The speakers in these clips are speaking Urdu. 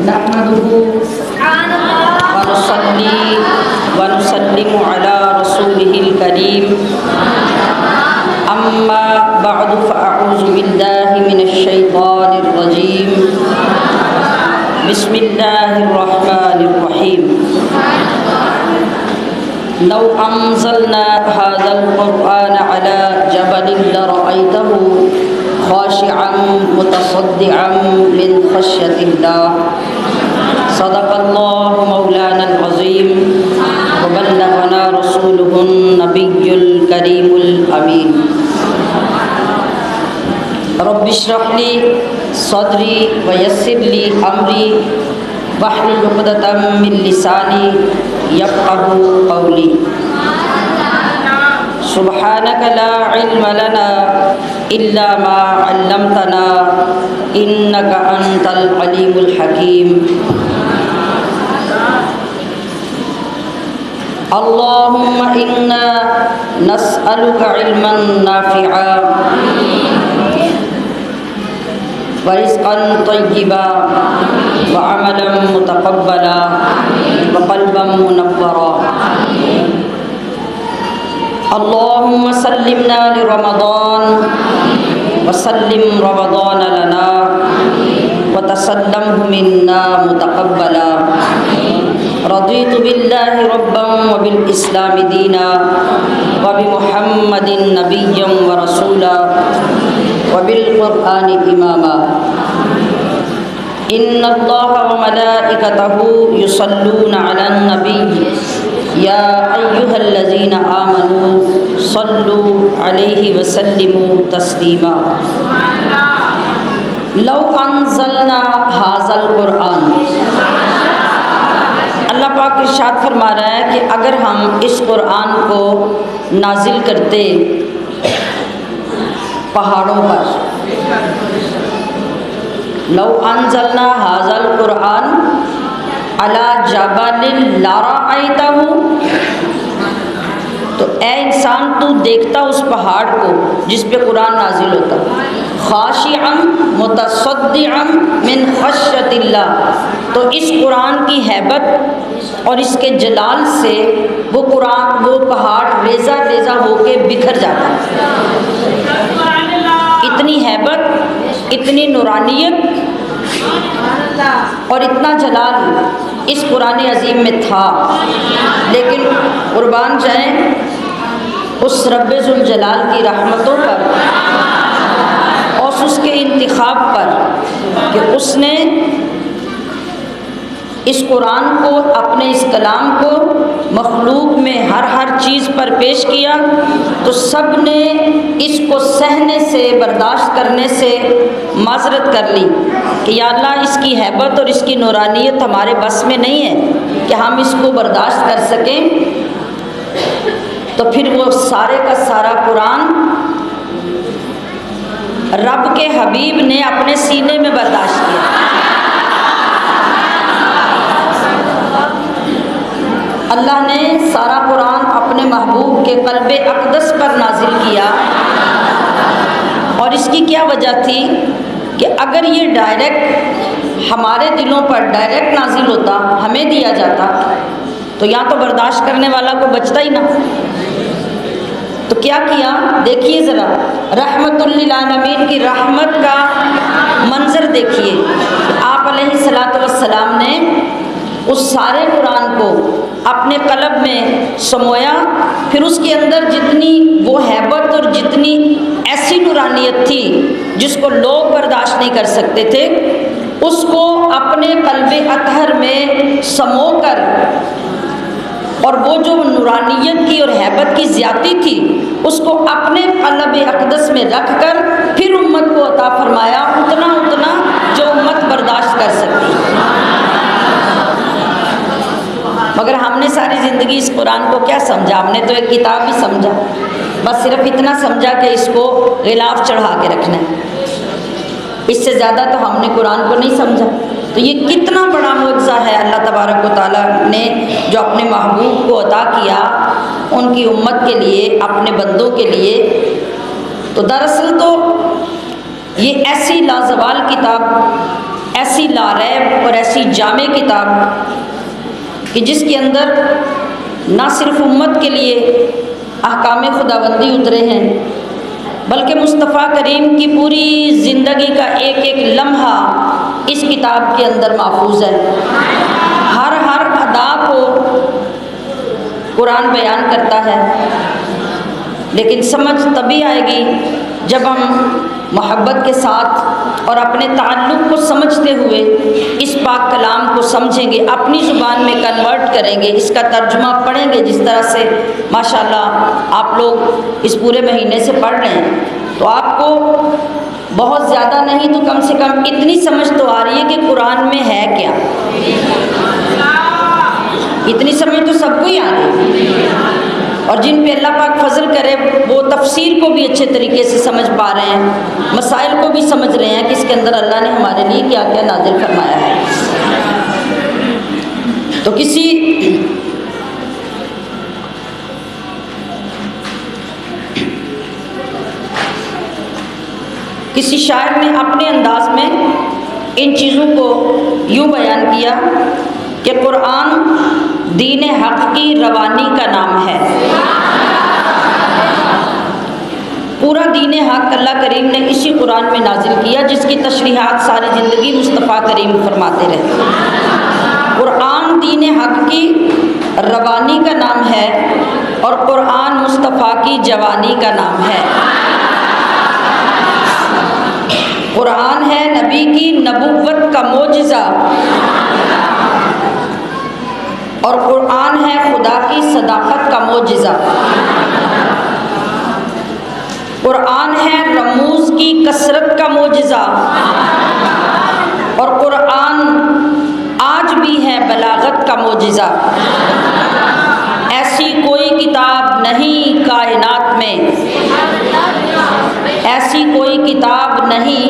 نحمده ونصلي ونسلم على رسوله الكريم أما بعد فأعوذ بالله من الشيطان الرجيم بسم الله الرحمن الرحيم لو أنزلنا هذا القرآن على جبل لرأيته خاشعا متصدعا من خشية الله صدق الله مولانا العظيم وبلغنا رسوله النبي الكريم الأمين رب اشرح لي صدري ويسر لي أمري واحلل عقدة من لساني يفقهوا قولي سبحانك لا علم لنا إلا ما علمتنا إنك أنت العليم الحكيم اللهم إنا نسألك علما نافعا ورزقا طيبا وعملا متقبلا وقلبا منورا اللهم سلمنا لرمضان وسلم رمضان لنا وتسلمه منا متقبلا رضيت بالله ربا وبالإسلام دينا وبمحمد نبيا ورسولا وبالقرآن إماما إن الله وملائكته يصلون على النبي يا أيها الذين آمنوا صلوا عليه وسلموا تسليما لو انزلنا هذا القرآن اللہ پاک ارشاد فرما رہا ہے کہ اگر ہم اس قرآن کو نازل کرتے پہاڑوں پر لو انزلنا هذا القرآن علی جبل لرأیتہ تو اے انسان تو دیکھتا اس پہاڑ کو جس پہ قرآن نازل ہوتا خاشعا متصدعا من خشیۃ اللہ تو اس قرآن کی ہیبت اور اس کے جلال سے وہ پہاڑ ریزہ ریزہ ہو کے بکھر جاتا اتنی ہیبت اتنی نورانیت اور اتنا جلال اس قرآن عظیم میں تھا لیکن قربان جائیں اس رب ذوالجلال کی رحمتوں پر اور اس کے انتخاب پر کہ اس نے اس قرآن کو اپنے اس کلام کو مخلوق میں ہر چیز پر پیش کیا تو سب نے اس کو سہنے سے برداشت کرنے سے معذرت کر لی کہ یا اللہ اس کی ہیبت اور اس کی نورانیت ہمارے بس میں نہیں ہے کہ ہم اس کو برداشت کر سکیں تو پھر وہ سارے کا سارا قرآن رب کے حبیب نے اپنے سینے میں برداشت کیا اللہ نے سارا قرآن اپنے محبوب کے قلب اقدس پر نازل کیا اور اس کی کیا وجہ تھی کہ اگر یہ ڈائریکٹ ہمارے دلوں پر ڈائریکٹ نازل ہوتا ہمیں دیا جاتا تو یہاں تو برداشت کرنے والا کو بچتا ہی نہ تو کیا دیکھیے ذرا رحمت للعالمین کی رحمت کا منظر دیکھیے آپ علیہ الصلاۃ والسلام نے اس سارے قرآن کو اپنے قلب میں سمویا پھر اس کے اندر جتنی وہ ہیبت اور جتنی ایسی نورانیت تھی جس کو لوگ برداشت نہیں کر سکتے تھے اس کو اپنے قلب اطہر میں سمو کر اور وہ جو نورانیت کی اور ہیبت کی زیادتی تھی اس کو اپنے قلب اقدس میں رکھ کر پھر امت کو عطا فرمایا اتنا جو امت برداشت کر سکتی مگر ہم نے ساری زندگی اس قرآن کو کیا سمجھا ہم نے تو ایک کتاب ہی سمجھا بس صرف اتنا سمجھا کہ اس کو غلاف چڑھا کے رکھنا ہے اس سے زیادہ تو ہم نے قرآن کو نہیں سمجھا تو یہ کتنا بڑا معجزہ ہے اللہ تبارک و تعالیٰ نے جو اپنے محبوب کو عطا کیا ان کی امت کے لیے اپنے بندوں کے لیے تو دراصل تو یہ ایسی لازوال کتاب ایسی لاریب اور ایسی جامع کتاب کہ جس کے اندر نہ صرف امت کے لیے احکام خداوندی اترے ہیں بلکہ مصطفیٰ کریم کی پوری زندگی کا ایک ایک لمحہ اس کتاب کے اندر محفوظ ہے۔ ہر ادا کو قرآن بیان کرتا ہے، لیکن سمجھ تبھی آئے گی جب ہم محبت کے ساتھ اور اپنے تعلق کو سمجھتے ہوئے اس پاک کلام کو سمجھیں گے، اپنی زبان میں کنورٹ کریں گے، اس کا ترجمہ پڑھیں گے جس طرح سے ماشاءاللہ آپ لوگ اس پورے مہینے سے پڑھ رہے ہیں۔ تو آپ کو بہت زیادہ نہیں تو کم سے کم اتنی سمجھ تو آ رہی ہے کہ قرآن میں ہے کیا۔ اتنی سمجھ تو سب کو ہی آ رہی ہے، اور جن پہ اللہ پاک فضل کرے وہ تفسیر کو بھی اچھے طریقے سے سمجھ پا رہے ہیں، مسائل کو بھی سمجھ رہے ہیں کہ اس کے اندر اللہ نے ہمارے لیے کیا کیا نازل فرمایا ہے۔ تو کسی شاعر نے اپنے انداز میں ان چیزوں کو یوں بیان کیا کہ قرآن دین حق کی روانی کا نام ہے۔ پورا دین حق اللہ کریم نے اسی قرآن میں نازل کیا، جس کی تشریحات ساری زندگی مصطفیٰ کریم فرماتے رہے۔ قرآن دین حق کی روانی کا نام ہے اور قرآن مصطفیٰ کی جوانی کا نام ہے۔ قرآن ہے نبی کی نبوت کا معجزہ، اور قرآن ہے خدا کی صداقت کا معجزہ۔ قرآن ہے رموز کی کثرت کا معجزہ، اور قرآن آج بھی ہے بلاغت کا معجزہ۔ ایسی کوئی کتاب نہیں کائنات میں، ایسی کوئی کتاب نہیں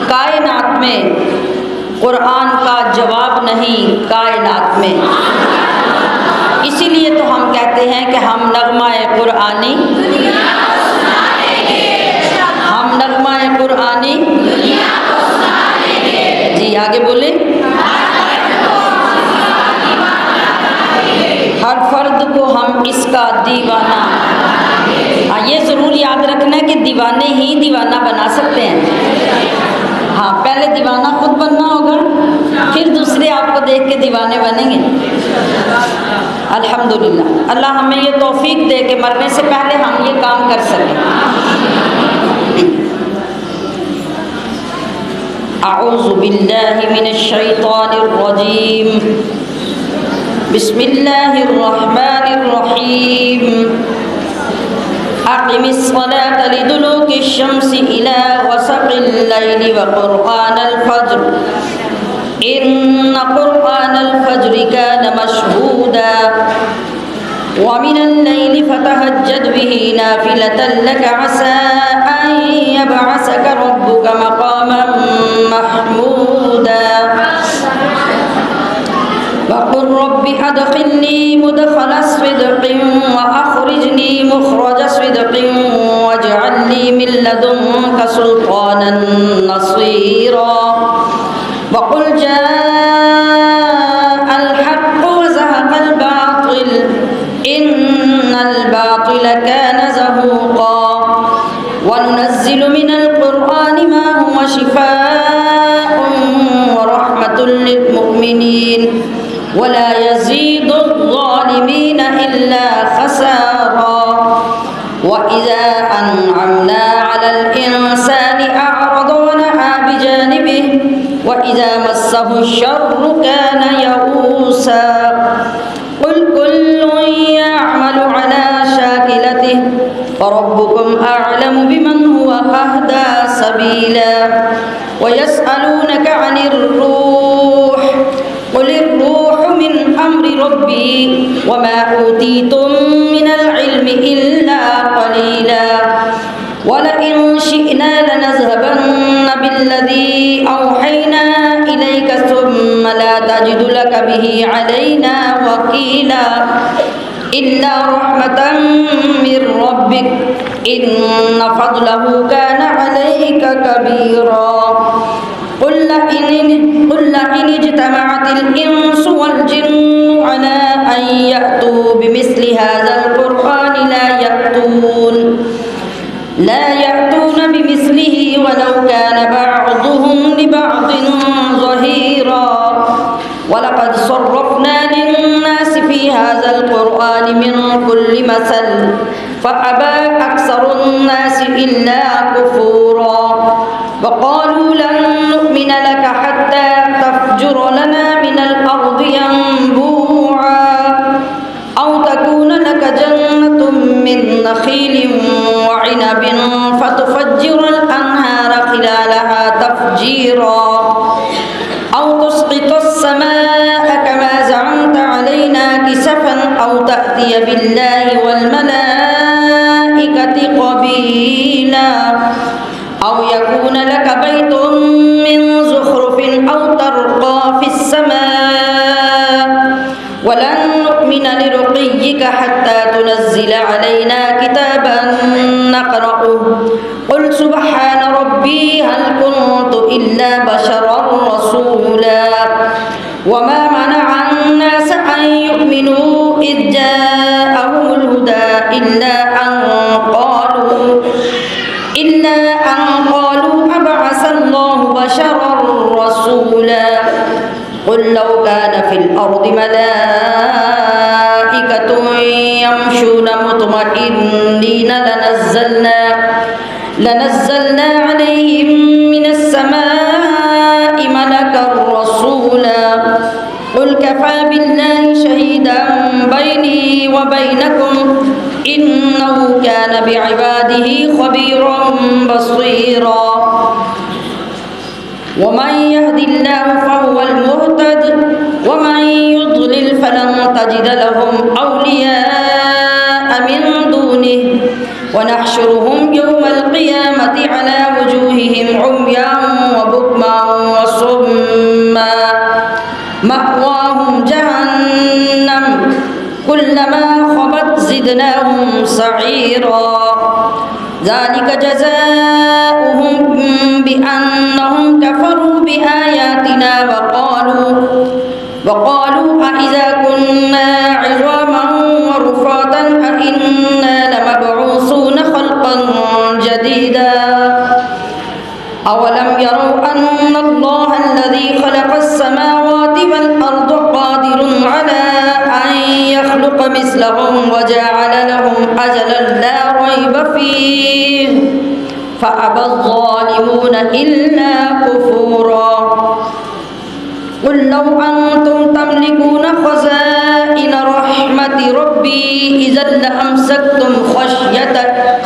کائنات میں، قرآن کا جواب نہیں کائنات میں۔ اسی لیے تو ہم کہتے ہیں کہ ہم نغمہ قرآنی، ہم نغمہ قرآنی، جی آگے بولیں، ہر فرد کو ہم اس کا دیوانہ، ہاں یہ ضرور یاد رکھنا ہے کہ دیوانے ہی دیوانہ بنا سکتے ہیں۔ ہاں پہلے دیوانہ خود بننا ہوگا، پھر دوسرے آپ کو دیکھ کے دیوانے بنیں گے۔ الحمدللہ اللہ ہمیں یہ توفیق دے کہ مرنے سے پہلے ہم یہ کام کر سکیں۔ اعوذ باللہ من الشیطان الرجیم، بسم اللہ الرحمن الرحیم، اقم الصلاة لدلوک الشمس الى غسق اللیل وقرآن الفجر ان قرآن الفجر كان مشهودا ومن الليل فتهجد به نافلة لك عسى أن يبعثك ربك مقاما محمودا وقل رب أدخلني مدخل صدق وأخرجني مخرج صدق واجعل لي من لدنك سلطانا نصيرا وقل جاء الحق وزهق الباطل إن الباطل كان زهوقا وننزل من القرآن ما هو شفاء ورحمة للمؤمنين ولا يزيد الظالمين إلا خسارا وإذا أنعمنا على الإنسان أعرض ونأى بجانبه وإذا مسه الشر كان يئوسا قل كل يعمل على شاكلته فربكم أعلم بمن هو أهدى سبيلا ويسألونك عن الروح قل الروح من أمر ربي وما أوتيتم من العلم إلا قليلا ولئن شئنا لنذهبن بالذي أوحينا إليك ثم لا تجد لك به علينا وكيلا إلا رحمة من ربك إن فضله كان عليك كبيرا قل لئن اجتمعت الإنس والجن على أن يأتوا بمثل هذا القرآن لا يأتون بمثله ولو كان بعضهم لبعض ظهيرا وَلَقَدْ صَرَّفْنَا لِلنَّاسِ فِي هَذَا الْقُرْآنِ مِنْ كُلِّ مَثَلٍ فَأَبَى أَكْثَرُ النَّاسِ إِلَّا كُفُورًا وَقَالُوا لَن نُّؤْمِنَ لَكَ حَتَّى تَفْجُرَ لَنَا مِنَ الْأَرْضِ يَنبُوعًا أَوْ تَكُونَ لَكَ جَنَّةٌ مِّن نَّخِيلٍ وَعِنَبٍ فَتُفَجِّرَ الْأَنْهَارَ خِلَالَهَا تَفْجِيرًا أَوْ تُسْقِطَ السَّمَاءَ كَمَا زَعَمْتَ عَلَيْنَا كِسَفًا أَوْ تَأْتِيَ بِاللَّهِ وَالْمَلَائِكَةِ قَبِيلًا أَوْ يَكُونَ لَكَ بَيْتٌ مِّن زُخْرُفٍ أَوْ تَرْقَىٰ فِي السَّمَاءِ وَلَن نُّؤْمِنَ لِرُقِيِّكَ حَتَّىٰ تُنَزِّلَ عَلَيْنَا كِتَابًا نَّقْرَؤُهُ قُلْ سُبْحَانَ رَبِّي هَلْ كُنتُ إِلَّا بَشَرًا رَّسُولًا وَمَا مَنَعَ النَّاسَ أَن يُؤْمِنُوا إِذْ جَاءَهُمُ الْهُدَىٰ إِلَّا أَن قَالُوا أَبَعَثَ اللَّهُ بَشَرًا رَّسُولًا قُل لَّوْ كَانَ فِي الْأَرْضِ مَلَائِكَةٌ يَمْشُونَ مُطْمَئِنِّينَ لَنَزَّلْنَا عَلَيْهِم مِّنَ السَّمَاءِ مَلَكًا رَّسُولًا قُلْ كَفَىٰ بِاللَّهِ شَهِيدًا بَيْنِي وَبَيْنَكُمْ إِنَّهُ كَانَ بِعِبَادِهِ خَبِيرًا بَصِيرًا وَمَن يَهْدِ اللَّهُ فَهُوَ الْمُهْتَدِ وَمَن يُضْلِلْ فَلَن تَجِدَ لَهُمْ أَوْلِيَاءَ مِن دُونِهِ وَنَحْشُرُهُمْ يَوْمَ الْقِيَامَةِ عَلَىٰ وُجُوهِهِمْ عُمْيًا وَبُكْمًا وَصُمًّا مَّأْوَاهُمْ جَهَنَّمُ كُلَّمَا خَبَتْ زِدْنَاهُمْ سَعِيرًا ذَلِكَ جَزَاؤُهُم بِأَنَّهُمْ كَفَرُوا بِآيَاتِنَا وَقَالُوا أَإِذَا كُنَّا عِظَامًا وَرُفَاتًا أَإِنَّا لَمَبْعُوثُونَ خَلْقًا جَدِيدًا أَوَلَمْ يَرَوْا أَنَّ اللَّهَ الَّذِي خَلَقَ السَّمَاوَاتِ وَالْأَرْضَ قَادِرٌ عَلَىٰ أَن يَخْلُقَ مِثْلَهُمْ وَجَعَلَ لَهُمْ أَجَلًا لَّا رَيْبَ فِيهِ فَأَبَى الظَّالِمُونَ إِلَّا كُفُورًا قُل لَّوْ أَنتُمْ تَمْلِكُونَ خَزَائِنَ رَحْمَةِ رَبِّي إِذًا لَّأَمْسَكْتُمْ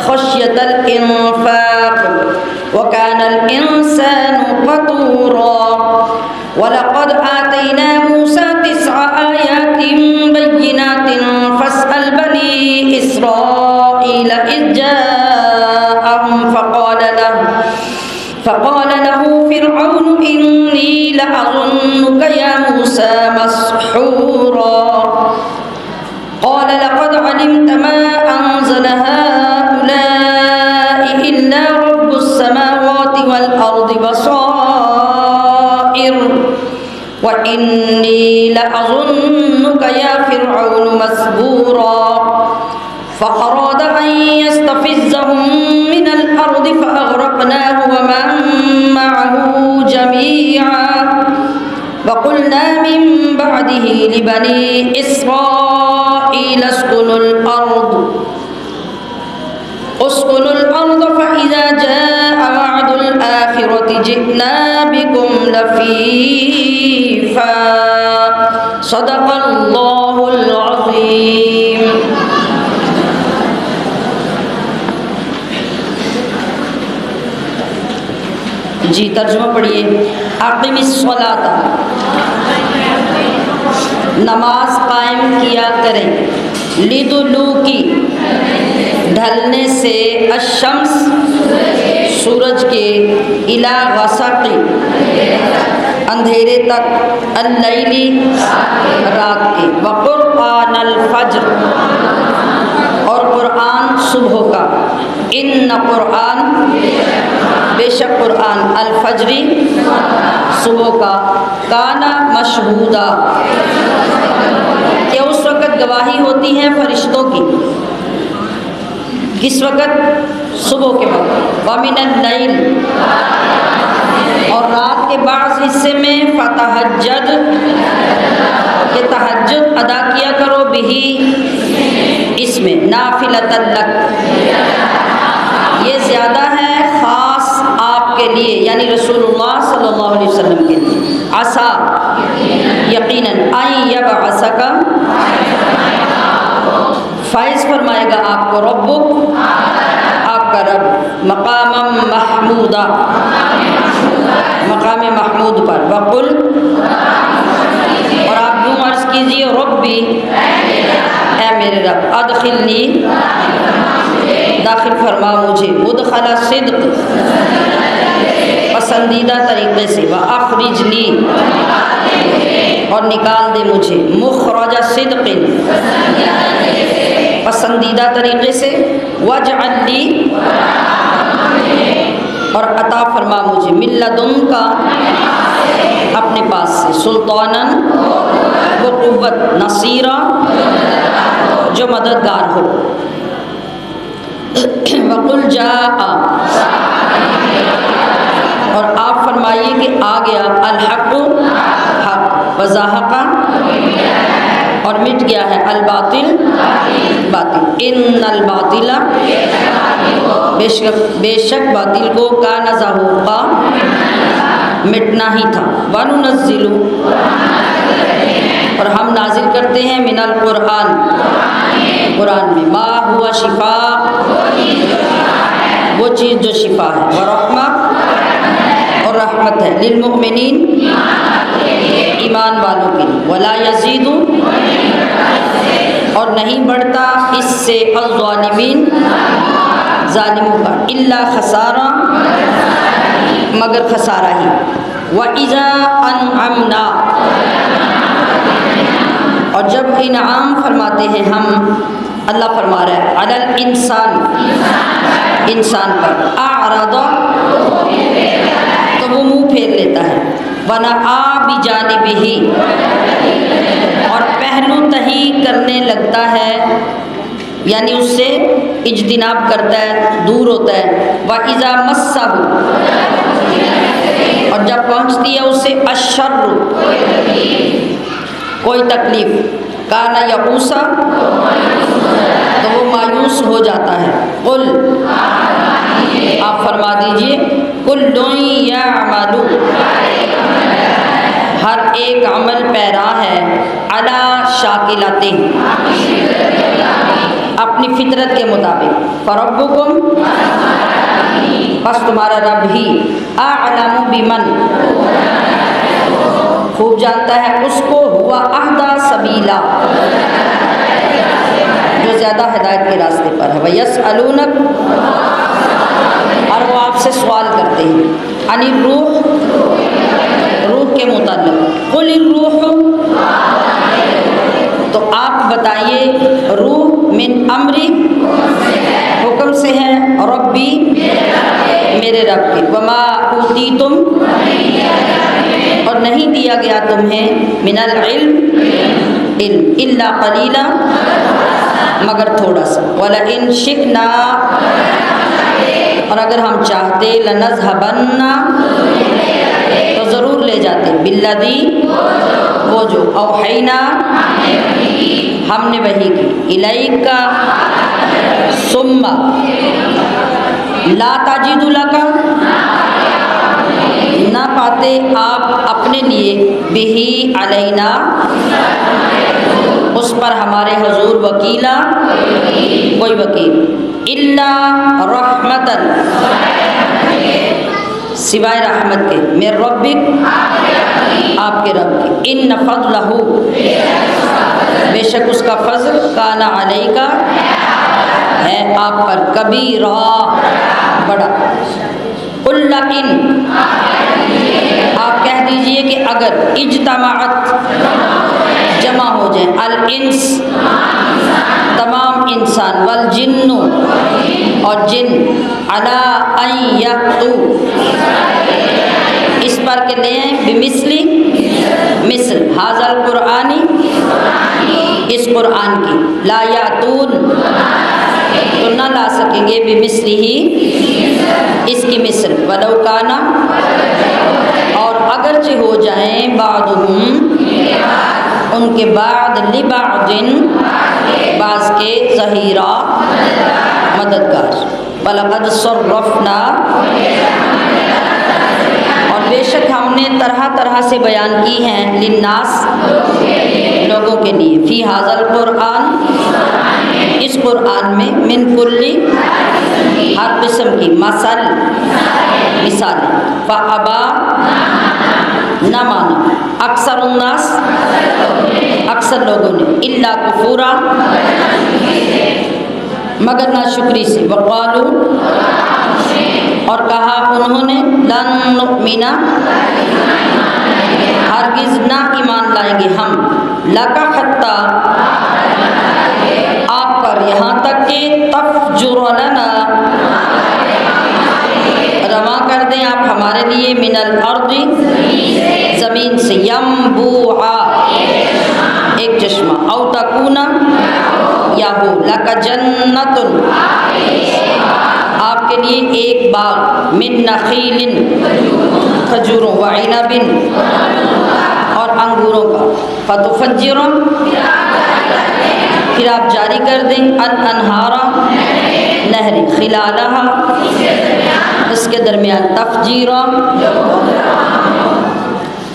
خَشْيَةَ الْإِنفَاقِ وَكَانَ الْإِنسَانُ قَتُورًا وَلَقَدْ آتَيْنَا مُوسَىٰ 9 آيَاتٍ بَيِّنَاتٍ فَاسْأَلْ بَنِي إِسْرَائِيلَ إِذْ جَاءَهُمْ فقال له فرعون إني لأظنك يا موسى مسحورا قال لقد علمت ما أنزل هؤلاء إلا رب السماوات والأرض بصائر وإني لأظنك يا فرعون مثبورا فأراد أن يستفزهم من الأرض فأغرقناه ومن معه جميعا وقلنا من بعده لبني إسرائيل اسكنوا الأرض فإذا جاء وعد الآخرة جئنا بكم لفيفا صدق الله العظيم جی ترجمہ پڑھیے اقیم الصلاۃ نماز قائم کیا کریں لدلوکی ڈھلنے سے الشمس سورج کے الی غسقی اندھیرے تک اللیلی رات کے وقرآن الفجر اور قرآن صبح کا ان قرآن بے شک قرآن الفجری صبح کا کانا مشہودا کہ اس وقت گواہی ہوتی ہے فرشتوں کی. کس وقت؟ صبح کے وقت. وَمِنَ اللَّيْلِ اور رات کے بعض حصے میں فتہجد کہ تہجد ادا کیا کرو بہی اس میں نافلۃ لک یہ زیادہ ہے خاص آپ کے لیے یعنی رسول اللہ صلی اللہ علیہ وسلم کے لیے. عسیٰ یقیناً ان یبعثک فائز فرمائے گا آپ کو ربک آپ کا رب مقام محمودا مقام محمود پر. وقل اور آپ یوں عرض کیجیے ربی اے میرے رب ادخلنی داخل فرما مجھے مدخل صدق پسندیدہ طریقے سے واخرجنی اور نکال دے مجھے مخرج صدق پسندیدہ طریقے سے واجعل لی اور عطا فرما مجھے من لدنک اپنے پاس سے سلطاناً وہ قوت نصیرہ جو مددگار ہو. وقل جاء اور آپ فرمائیے کہ آ گیا الحق حق وزاحق اور مٹ گیا ہے الباطل باطل. ان الباطل بے شک باطل کو کان زہوقا مٹنا ہی تھا. وننزل اور ہم نازل کرتے ہیں من القرآن قرآن میں ما ہوا شفاء وہ چیز جو شفا ہے ورحمہ اور رحمت ہے للمؤمنین ایمان والوں کے لیے. ولا یزید اور نہیں بڑھتا اس سے الظالمین ظالموں کا الا خسارہ مگر خسارہ ہی. وَإِذَا أَنْعَمْنَا اور جب انعام فرماتے ہیں ہم اللہ فرما رہا ہے علی الانسان انسان پر اعرض تو وہ منہ پھیر لیتا ہے ونأى بجانبہ اور پہلو تہی کرنے لگتا ہے یعنی اس سے اجتناب کرتا ہے دور ہوتا ہے. وَإِذَا مَسَّهُ اور جب پہنچتی ہے اسے الشر کوئی تکلیف کانا یئوسا تو وہ مایوس ہو جاتا ہے. قل آپ فرما دیجئے کل یعمل ہر ایک عمل پیرا ہے علی شاکلتہ اپنی فطرت کے مطابق. فربکم بس تمہارا رب ہی اعلم بمن خوب جانتا ہے اس کو ہوا اہدی سبیلا جو زیادہ ہدایت کے راستے پر ہے. وَيَسْأَلُونَكَ اور وہ آپ سے سوال کرتے ہیں عن الروح روح کے متعلق. قل الروح تو آپ بتائیے روح من امری حکم سے ہے ربی میرے رب کے. وما اوتیتم اور نہیں دیا گیا تمہیں من العلم علم الا قلیلا مگر تھوڑا سا. ولئن شئنا اور اگر ہم چاہتے لنذهبن تو ضرور لے جاتے بالذی وہ جو اوحینا ہم نے وحی کی الیک ثم لا تجد لک نہ پاتے آپ اپنے لیے بہی علینا اس پر ہمارے حضور وکیلا کوئی وکیل الا رحمتن سوائے رحمت کے من ربک آپ کے رب کی. ان فضلہ بے شک اس کا فضل کان علیک ہے آپ پر کبیرا بڑا. قل لئن آپ کہہ دیجئے کہ اگر اجتماعت جمع ہو جائیں الانس تمام انسان والجن اور جن علی ان یأتوا اس پر کہ لیں بمثلی مثل ھذا القرآنی اس قرآن کی لا یأتون تو نہ لا سکیں گے بمثلی ہی اس کی مثل ولو کانا اور اگرچہ ہو جائیں بعضهم ان کے بعد لبعض بعض کے ظہیرا مددگار وَلَقَدْ صَرَّفْنَا اور بے شک ہم نے طرح طرح سے بیان کی ہیں للناس لوگوں کے لیے فی ھذا القرآن اس قرآن میں من کلی ہر قسم کی مثالیں فابا نہ مانا اکثر الناس اکثر لوگوں نے الا کفورا مگر ناشکری سے وقالو اور کہا انہوں نے لن نؤمن ہرگز نہ ایمان لائیں گے ہم لک حتی آپ پر یہاں تک کہ تفجر لنا رواں کر دیں آپ ہمارے لیے من الارض زمین سے ینبوعا ایک چشمہ او تکونا یا ہو لک جنت آپ کے لیے ایک باغ من نخیل کھجوروں وعنب اور انگوروں کا فتفجر پھر آپ جاری کر دیں الانہارا نہریں خلالہا اس کے درمیان تفجیرا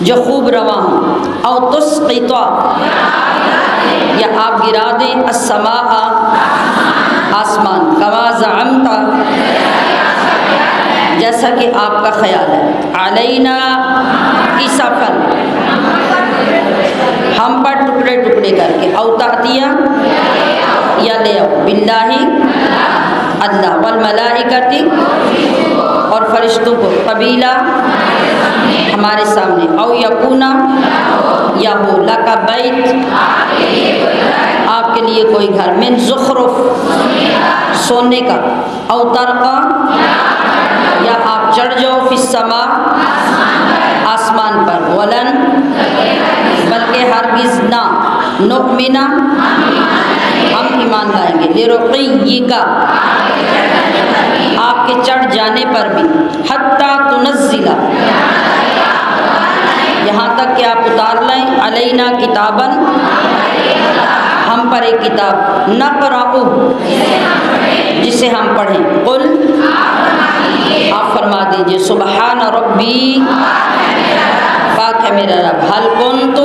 جو خوب رواں ہوں او تسقطا یا آپ گرا دیں السماء آسمان کما زعمتا جیسا کہ آپ کا خیال ہے علینا کسفن ہم پر ٹکڑے ٹکڑے کر کے او تأتیا یا لے آؤ باللہ اللہ والملائکتی اور فرشتوں کو قبیلہ ہمارے سامنے او یکونا یا ہو لکا بیت آپ کے لیے کوئی گھر من زخرف سونے کا او ترقا یا آپ چڑھ جاؤ فی السماء آسمان پر ولن بلکہ ہرگز نہ نؤمن ہم ایمان لائیں گے لرقیک آپ کے چڑھ جانے پر بھی حتی تنزل یہاں تک کہ آپ اتار لیں علینا کتابا ہم پر ایک کتاب نقرأ جسے ہم پڑھیں قل آپ فرما دیجئے سبحان ربی پاک ہے میرا رب حل کنت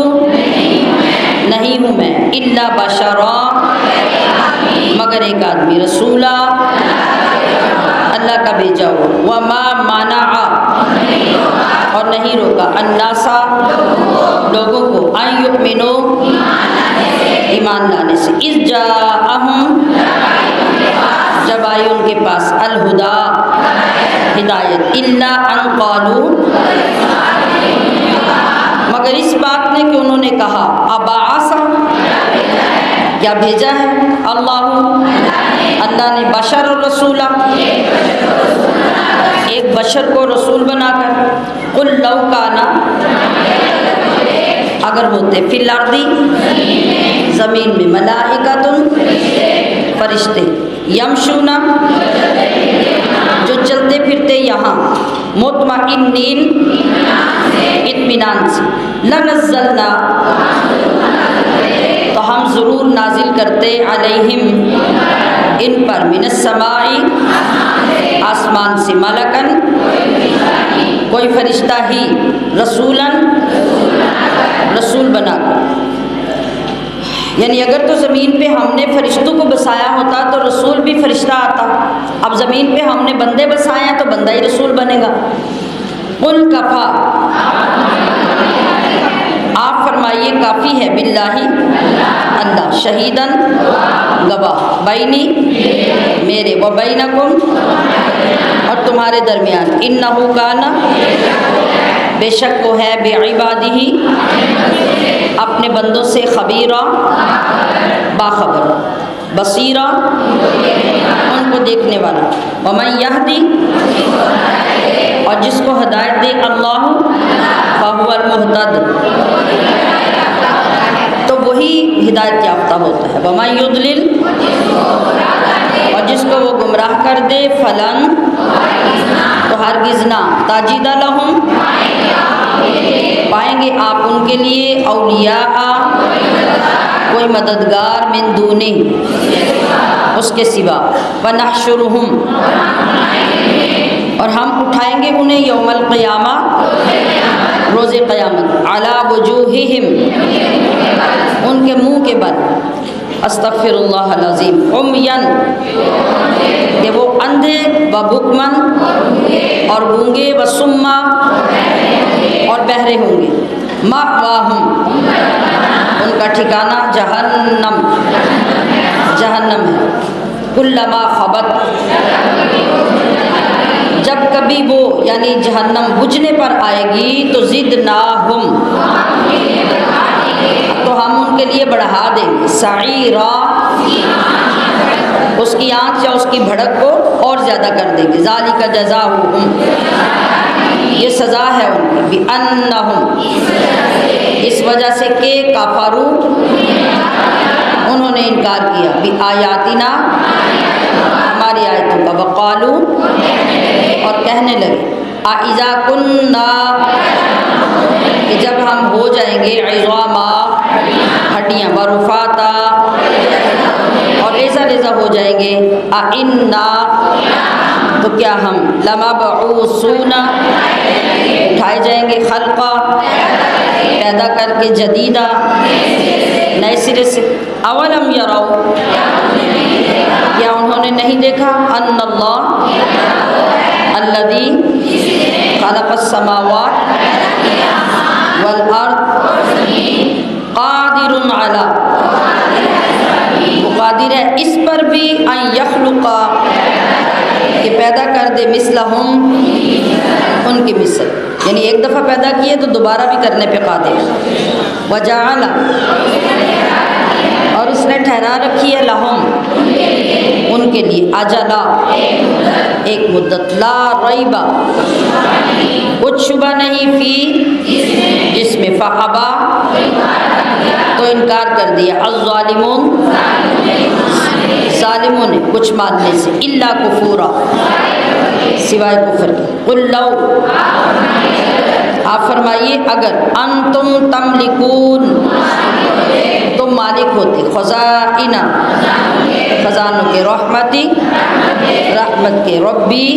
نہیں ہوں میں الا بشرا مگر ایک آدمی رسولا اللہ کا بھیجا ہوا وما منع اور نہیں روکا الناسا لوگوں کو ان یؤمنوا ایمان لانے سے اذ جاءہم جب آئی ان کے پاس الہدا ہدایت الا ان قالوا مگر اس بات نے کہ انہوں نے کہا ابعث کیا بھیجا ہے اللہ نے بشر الرسولہ ایک بشر کو رسول بنا کر قل لو کانا اگر ہوتے فی الارض زمین میں ملائکۃ فرشتے یمشون جو چلتے پھرتے یہاں مطمئنین اطمینان سے لنزلنا تو ہم ضرور نازل کرتے علیہم ان پر من السماء آسمان سے ملکن کوئی فرشتہ ہی رسولن رسول بنا کر یعنی اگر تو زمین پہ ہم نے فرشتوں کو بسایا ہوتا تو رسول بھی فرشتہ آتا اب زمین پہ ہم نے بندے بسائے ہیں تو بندہ ہی رسول بنے گا قل کفا آپ فرمائیے کافی ہے باللہ اللہ شہیدن گواہ بینی میرے و بینکم اور تمہارے درمیان انہو کانا بے شک وہ ہے بعبادہ اپنے بندوں سے خبیرہ باخبر بصیرا ان کو دیکھنے والا، ومن یہدی اور جس کو ہدایت دے اللہ فہو المہتد تو وہی ہدایت یافتہ ہوتا ہے، ومن یضلل اور جس کو وہ گمراہ کر دے فلن تو ہرگز نہ تجد لہم پائیں گے آپ ان کے لیے اولیاء کوئی مددگار من دونہ اس کے سوا، ونحشرہم اور ہم اٹھائیں گے انہیں یوم القیامہ روز قیامت، علی وجوہہم ان کے منہ کے بل، استغفر اللہ العظیم، عمین کہ وہ اندھے و بکمن اور گونگے و سما اور بہرے ہوں گے، مأواہم ان کا ٹھکانہ جہنم جہنم ہے، کلما خبت جب کبھی وہ یعنی جہنم بجھنے پر آئے گی تو زدناہم تو ہم ان کے لیے بڑھا دیں گے، سعیرا اس کی آنچ یا اس کی بھڑک کو اور زیادہ کر دیں گے، ذالک جزاؤہم یہ سزا ہے ان کی، بأنہم اس وجہ سے کہ کفروا انہوں نے انکار کیا، بآیاتنا ہماری آیتوں کا، وقالوا اور کہنے لگے، اذا کننا کہ جب ہم ہو جائیں گے، عظاما ہڈیاں، ورفاتا اور ریزہ ریزہ ہو جائیں گے، انا تو کیا ہم لمبعوثون اٹھائے جائیں گے، خلقا پیدا کر کے، جدیدہ نئے سرے سے، اولم یروا کیا انہوں نے نہیں دیکھا، ان اللہ الذی خلق السماوات والارض قادر علی وہ قادر ہے اس پر بھی، ان یخلق کہ پیدا کر دے، مثلہم ان کی مثل، یعنی ایک دفعہ پیدا کیے تو دوبارہ بھی کرنے پہ قادر، وجعل اور اس نے ٹھہرا رکھی ہے، لہم ان کے لیے، اجلا ایک مدت، لا ریبا کچھ شبہ نہیں، فی جس میں، فابا تو انکار کر دیا، الظالمون ظالموں نے کچھ ماننے سے، الا کفورا سوائے کفر کے، قل لو آپ فرمائیے اگر، انتم تملکون تم مالک ہوتے، خزائن خزانوں کے، رحمتی رحمت کے، ربی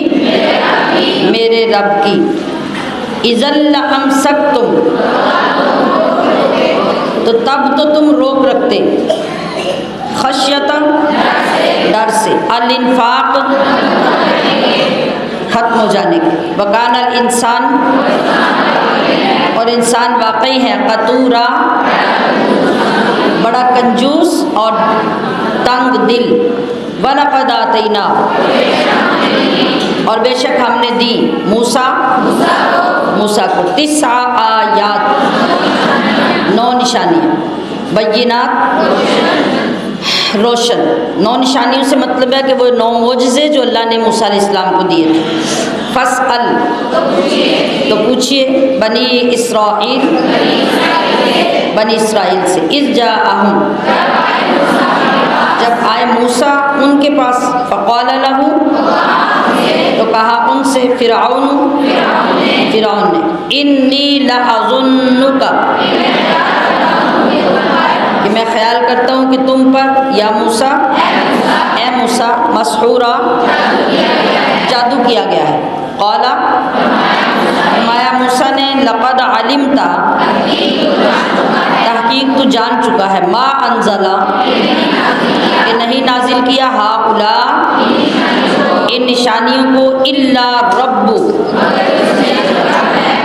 میرے رب کی، اذا لامسکتم تو تب تو تم روک رکھتے، خشیت ڈر سے، الانفاق ختم ہو جانے کے، وکان الانسان اور انسان واقعی ہے، قتورا بڑا کنجوس اور تنگ دل، وَلَقَدْ آتَيْنَا اور بے شک ہم نے دی موسیٰ کو 9 آیات 9 نشانیاں، بینات روشن، 9 نشانیوں سے مطلب ہے کہ وہ 9 معجزے جو اللہ نے موسیٰ علیہ السلام کو دیے تھے، فَاسْأَلْ تو پوچھئے بنی اسرائیل سے، اذ جاءہم جب آئے موسیٰ ان کے پاس، فقال لہ تو کہا ان سے، فرعون نے، انی لأظنک کہ میں خیال کرتا ہوں کہ تم پر، یا موسیٰ اے موسیٰ، مسحورا جادو کیا گیا ہے، قال فرمایا موسیٰ نے، لقد علمت تحقیق تو جان چکا ہے، ما انزلا کہ نہیں نازل کیا، ہؤلاء ان نشانیوں کو، الا رب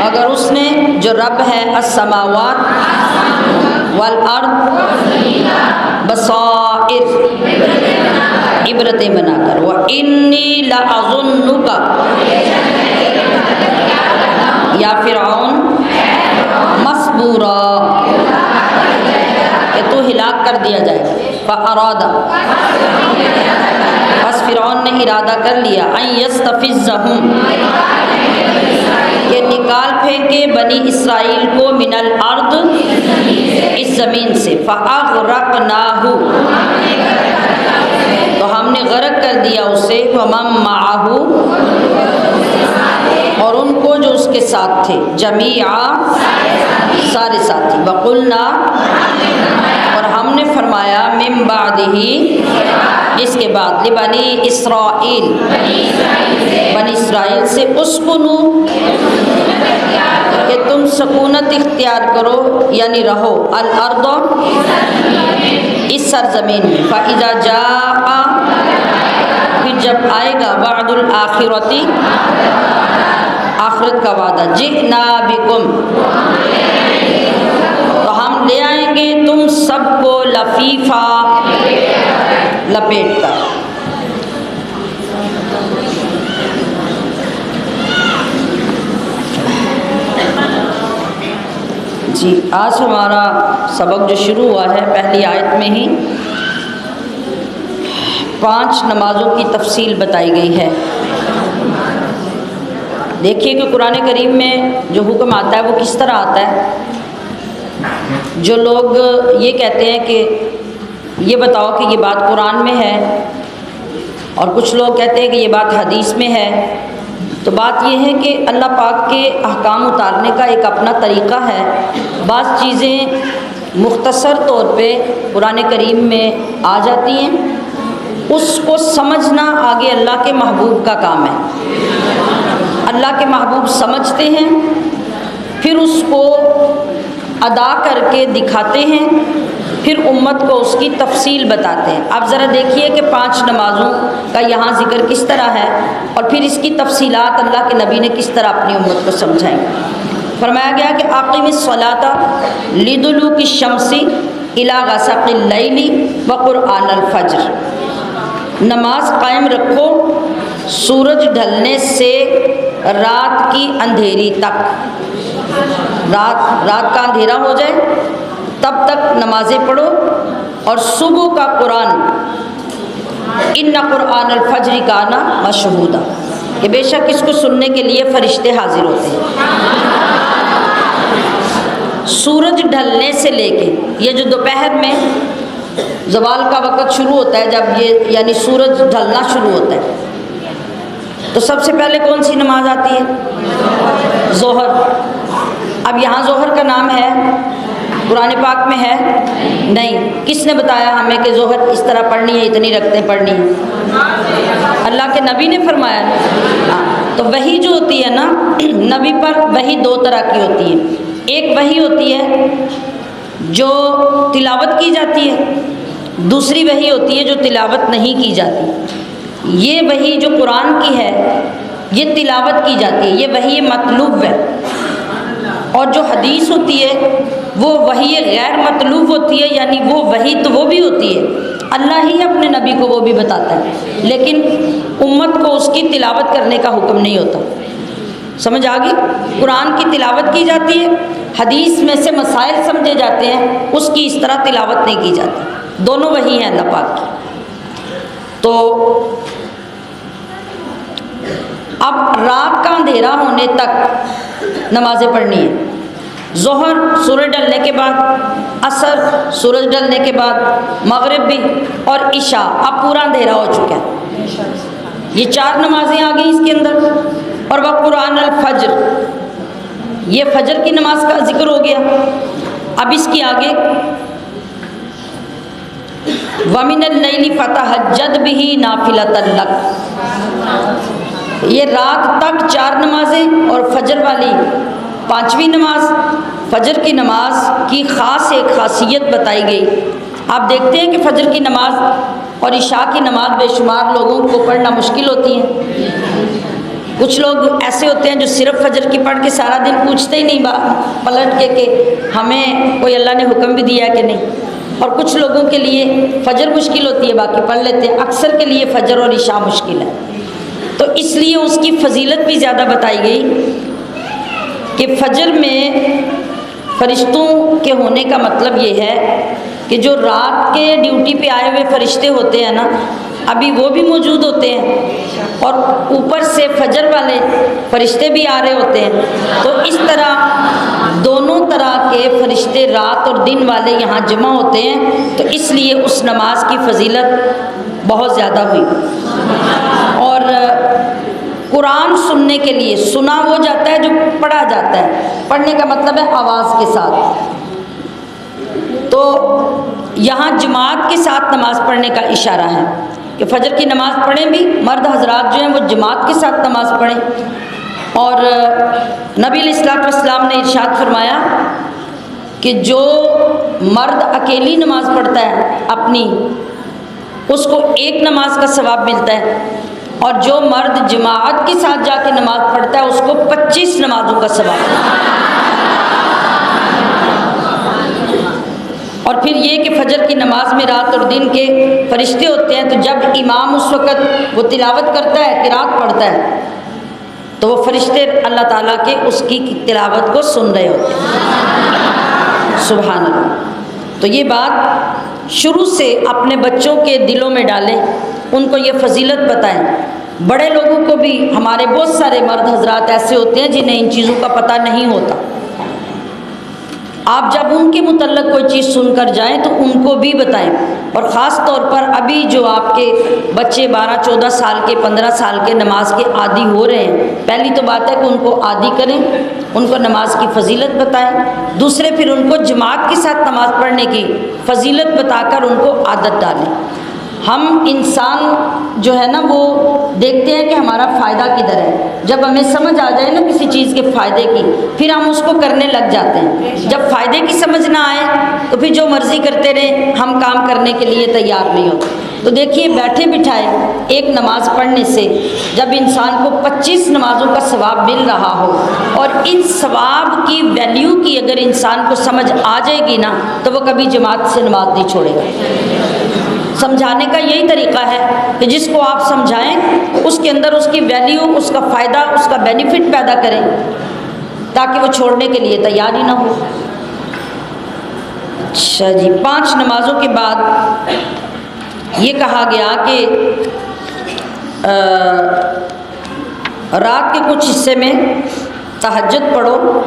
مگر اس نے جو رب ہے، السماوات والارض بصائر عبرتیں بنا کر، وانی لأظنک یا فرعون مسبورا کہ تو ہلاک کر دیا جائے گا، فاراد، بس فرعون نے ارادہ کر لیا، ان یستفزہم، کہ نکال پھینکے بنی اسرائیل کو، من الارض، اس زمین سے، فاغرقناہ، تو ہم نے غرق کر دیا اسے، ومن معہ، اور ان کو جو اس کے ساتھ تھے، جمیعا، سارے ساتھی، وقلنا، اور ہم نے فرمایا، من بعدہ، اس کے بعد، لبنی اسرائیل، بنی اسرائیل سے، اسکنو، کہ تم سکونت اختیار کرو، یعنی رہو، الارض، اس سرزمین میں، فاذا جاء، پھر جب آئے گا، وعد الآخرۃ، آخرت کا وعدہ، جئنا بکم، تو ہم لے آئیں گے تم سب کو، لفیفا، لپیٹ کر۔ جی، آج ہمارا سبق جو شروع ہوا ہے پہلی آیت میں ہی 5 نمازوں کی تفصیل بتائی گئی ہے۔ دیکھیے کہ قرآن کریم میں جو حکم آتا ہے وہ کس طرح آتا ہے۔ جو لوگ یہ کہتے ہیں کہ یہ بتاؤ کہ یہ بات قرآن میں ہے، اور کچھ لوگ کہتے ہیں کہ یہ بات حدیث میں ہے، تو بات یہ ہے کہ اللہ پاک کے احکام اتارنے کا ایک اپنا طریقہ ہے۔ بعض چیزیں مختصر طور پہ قرآن کریم میں آ جاتی ہیں، اس کو سمجھنا آگے اللہ کے محبوب کا کام ہے۔ اللہ کے محبوب سمجھتے ہیں، پھر اس کو ادا کر کے دکھاتے ہیں، پھر امت کو اس کی تفصیل بتاتے ہیں۔ آپ ذرا دیکھیے کہ 5 نمازوں کا یہاں ذکر کس طرح ہے، اور پھر اس کی تفصیلات اللہ کے نبی نے کس طرح اپنی امت کو سمجھائیں۔ فرمایا گیا کہ اقیم الصلاۃ لدلوک الشمس الی غسق اللیل وقرآن الفجر، نماز قائم رکھو سورج ڈھلنے سے رات کی اندھیری تک، رات کا اندھیرا ہو جائے تب تک نمازیں پڑھو، اور صبح کا قرآن، ان قرآن الفجر کان مشہودا، کہ بے شک اس کو سننے کے لیے فرشتے حاضر ہوتے ہیں۔ سورج ڈھلنے سے لے کے، یہ جو دوپہر میں زوال کا وقت شروع ہوتا ہے، جب یہ یعنی سورج ڈھلنا شروع ہوتا ہے، تو سب سے پہلے کون سی نماز آتی ہے؟ ظہر۔ اب یہاں ظہر کا نام ہے، قرآن پاک میں ہے نہیں۔ کس نے بتایا ہمیں کہ ظہر اس طرح پڑھنی ہے، اتنی رکھتے پڑھنی ہے؟ اللہ کے نبی نے فرمایا۔ تو وحی جو ہوتی ہے نا، نبی پر وحی 2 طرح کی ہوتی ہے۔ ایک وحی ہوتی ہے جو تلاوت کی جاتی ہے، دوسری وحی ہوتی ہے جو تلاوت نہیں کی جاتی۔ یہ وحی جو قرآن کی ہے یہ تلاوت کی جاتی ہے، یہ وحی مطلوب ہے، اور جو حدیث ہوتی ہے وہ وحی غیر مطلوب ہوتی ہے، یعنی وہ وحی تو وہ بھی ہوتی ہے، اللہ ہی اپنے نبی کو وہ بھی بتاتا ہے، لیکن امت کو اس کی تلاوت کرنے کا حکم نہیں ہوتا۔ سمجھ آ گئی؟ قرآن کی تلاوت کی جاتی ہے، حدیث میں سے مسائل سمجھے جاتے ہیں، اس کی اس طرح تلاوت نہیں کی جاتی۔ دونوں وحی ہیں اللہ پاک کی۔ تو اب رات کا اندھیرا ہونے تک نمازیں پڑھنی ہیں۔ ظہر سورج ڈلنے کے بعد، عصر سورج ڈلنے کے بعد، مغرب بھی، اور عشاء۔ اب پورا اندھیرا ہو چکا ہے، یہ 4 نمازیں آ گئی اس کے اندر۔ اور وہ قرآن الفجر، یہ فجر کی نماز کا ذکر ہو گیا۔ اب اس کی آگے وَمِنَ اللَّيْلِ فَتَهَجَّدْ بِهِ نَافِلَةً لَكَ، یہ رات تک 4 نمازیں، اور فجر والی 5ویں نماز۔ فجر کی نماز کی خاص ایک خاصیت بتائی گئی۔ آپ دیکھتے ہیں کہ فجر کی نماز اور عشاء کی نماز بے شمار لوگوں کو پڑھنا مشکل ہوتی ہے۔ کچھ لوگ ایسے ہوتے ہیں جو صرف فجر کی پڑھ کے سارا دن پوچھتے ہی نہیں پلٹ کے کہ ہمیں کوئی اللہ نے حکم بھی دیا کہ نہیں، اور کچھ لوگوں کے لیے فجر مشکل ہوتی ہے، باقی پڑھ لیتے ہیں۔ اکثر کے لیے فجر اور عشاء مشکل ہے، تو اس لیے اس کی فضیلت بھی زیادہ بتائی گئی کہ فجر میں فرشتوں کے ہونے کا مطلب یہ ہے کہ جو رات کے ڈیوٹی پہ آئے ہوئے فرشتے ہوتے ہیں نا، ابھی وہ بھی موجود ہوتے ہیں، اور اوپر سے فجر والے فرشتے بھی آ رہے ہوتے ہیں. تو اس طرح دونوں طرح کے فرشتے رات اور دن والے یہاں جمع ہوتے ہیں، تو اس لیے اس نماز کی فضیلت بہت زیادہ ہوئی. اور قرآن سننے کے لیے سنا وہ جاتا ہے جو پڑھا جاتا ہے. پڑھنے کا مطلب ہے آواز کے ساتھ. تو یہاں جماعت کے ساتھ نماز پڑھنے کا اشارہ ہے کہ فجر کی نماز پڑھیں بھی، مرد حضرات جو ہیں وہ جماعت کے ساتھ نماز پڑھیں. اور نبی علیہ الصلوۃ والسلام نے ارشاد فرمایا کہ جو مرد اکیلی نماز پڑھتا ہے اپنی، اس کو ایک نماز کا ثواب ملتا ہے، اور جو مرد جماعت کے ساتھ جا کے نماز پڑھتا ہے اس کو 25 نمازوں کا ثواب ملتا ہے. اور پھر یہ کہ فجر کی نماز میں رات اور دن کے فرشتے ہوتے ہیں، تو جب امام اس وقت وہ تلاوت کرتا ہے، قرات پڑھتا ہے، تو وہ فرشتے اللہ تعالیٰ کے اس کی تلاوت کو سن رہے ہوتے ہیں. سبحان اللہ. تو یہ بات شروع سے اپنے بچوں کے دلوں میں ڈالیں، ان کو یہ فضیلت بتائیں. بڑے لوگوں کو بھی، ہمارے بہت سارے مرد حضرات ایسے ہوتے ہیں جنہیں ان چیزوں کا پتہ نہیں ہوتا. آپ جب ان کے متعلق کوئی چیز سن کر جائیں تو ان کو بھی بتائیں. اور خاص طور پر ابھی جو آپ کے بچے 12-14 سال کے، 15 سال کے نماز کے عادی ہو رہے ہیں، پہلی تو بات ہے کہ ان کو عادی کریں، ان کو نماز کی فضیلت بتائیں. دوسرے پھر ان کو جماعت کے ساتھ نماز پڑھنے کی فضیلت بتا کر ان کو عادت ڈالیں. ہم انسان جو ہے نا وہ دیکھتے ہیں کہ ہمارا فائدہ کدھر ہے. جب ہمیں سمجھ آ جائے نا کسی چیز کے فائدے کی، پھر ہم اس کو کرنے لگ جاتے ہیں. جب فائدے کی سمجھ نہ آئے تو پھر جو مرضی کرتے رہیں، ہم کام کرنے کے لیے تیار نہیں ہوتے. تو دیکھیے بیٹھے بٹھائے ایک نماز پڑھنے سے جب انسان کو 25 نمازوں کا ثواب مل رہا ہو، اور ان ثواب کی ویلیو کی اگر انسان کو سمجھ آ جائے گی نا، تو وہ کبھی جماعت سے نماز نہیں چھوڑے گا. سمجھانے کا یہی طریقہ ہے کہ جس کو آپ سمجھائیں اس کے اندر اس کی ویلیو، اس کا فائدہ، اس کا بینیفٹ پیدا کریں، تاکہ وہ چھوڑنے کے لیے تیار ہی نہ ہو. اچھا جی، 5 نمازوں کے بعد یہ کہا گیا کہ رات کے کچھ حصے میں تہجد پڑھو.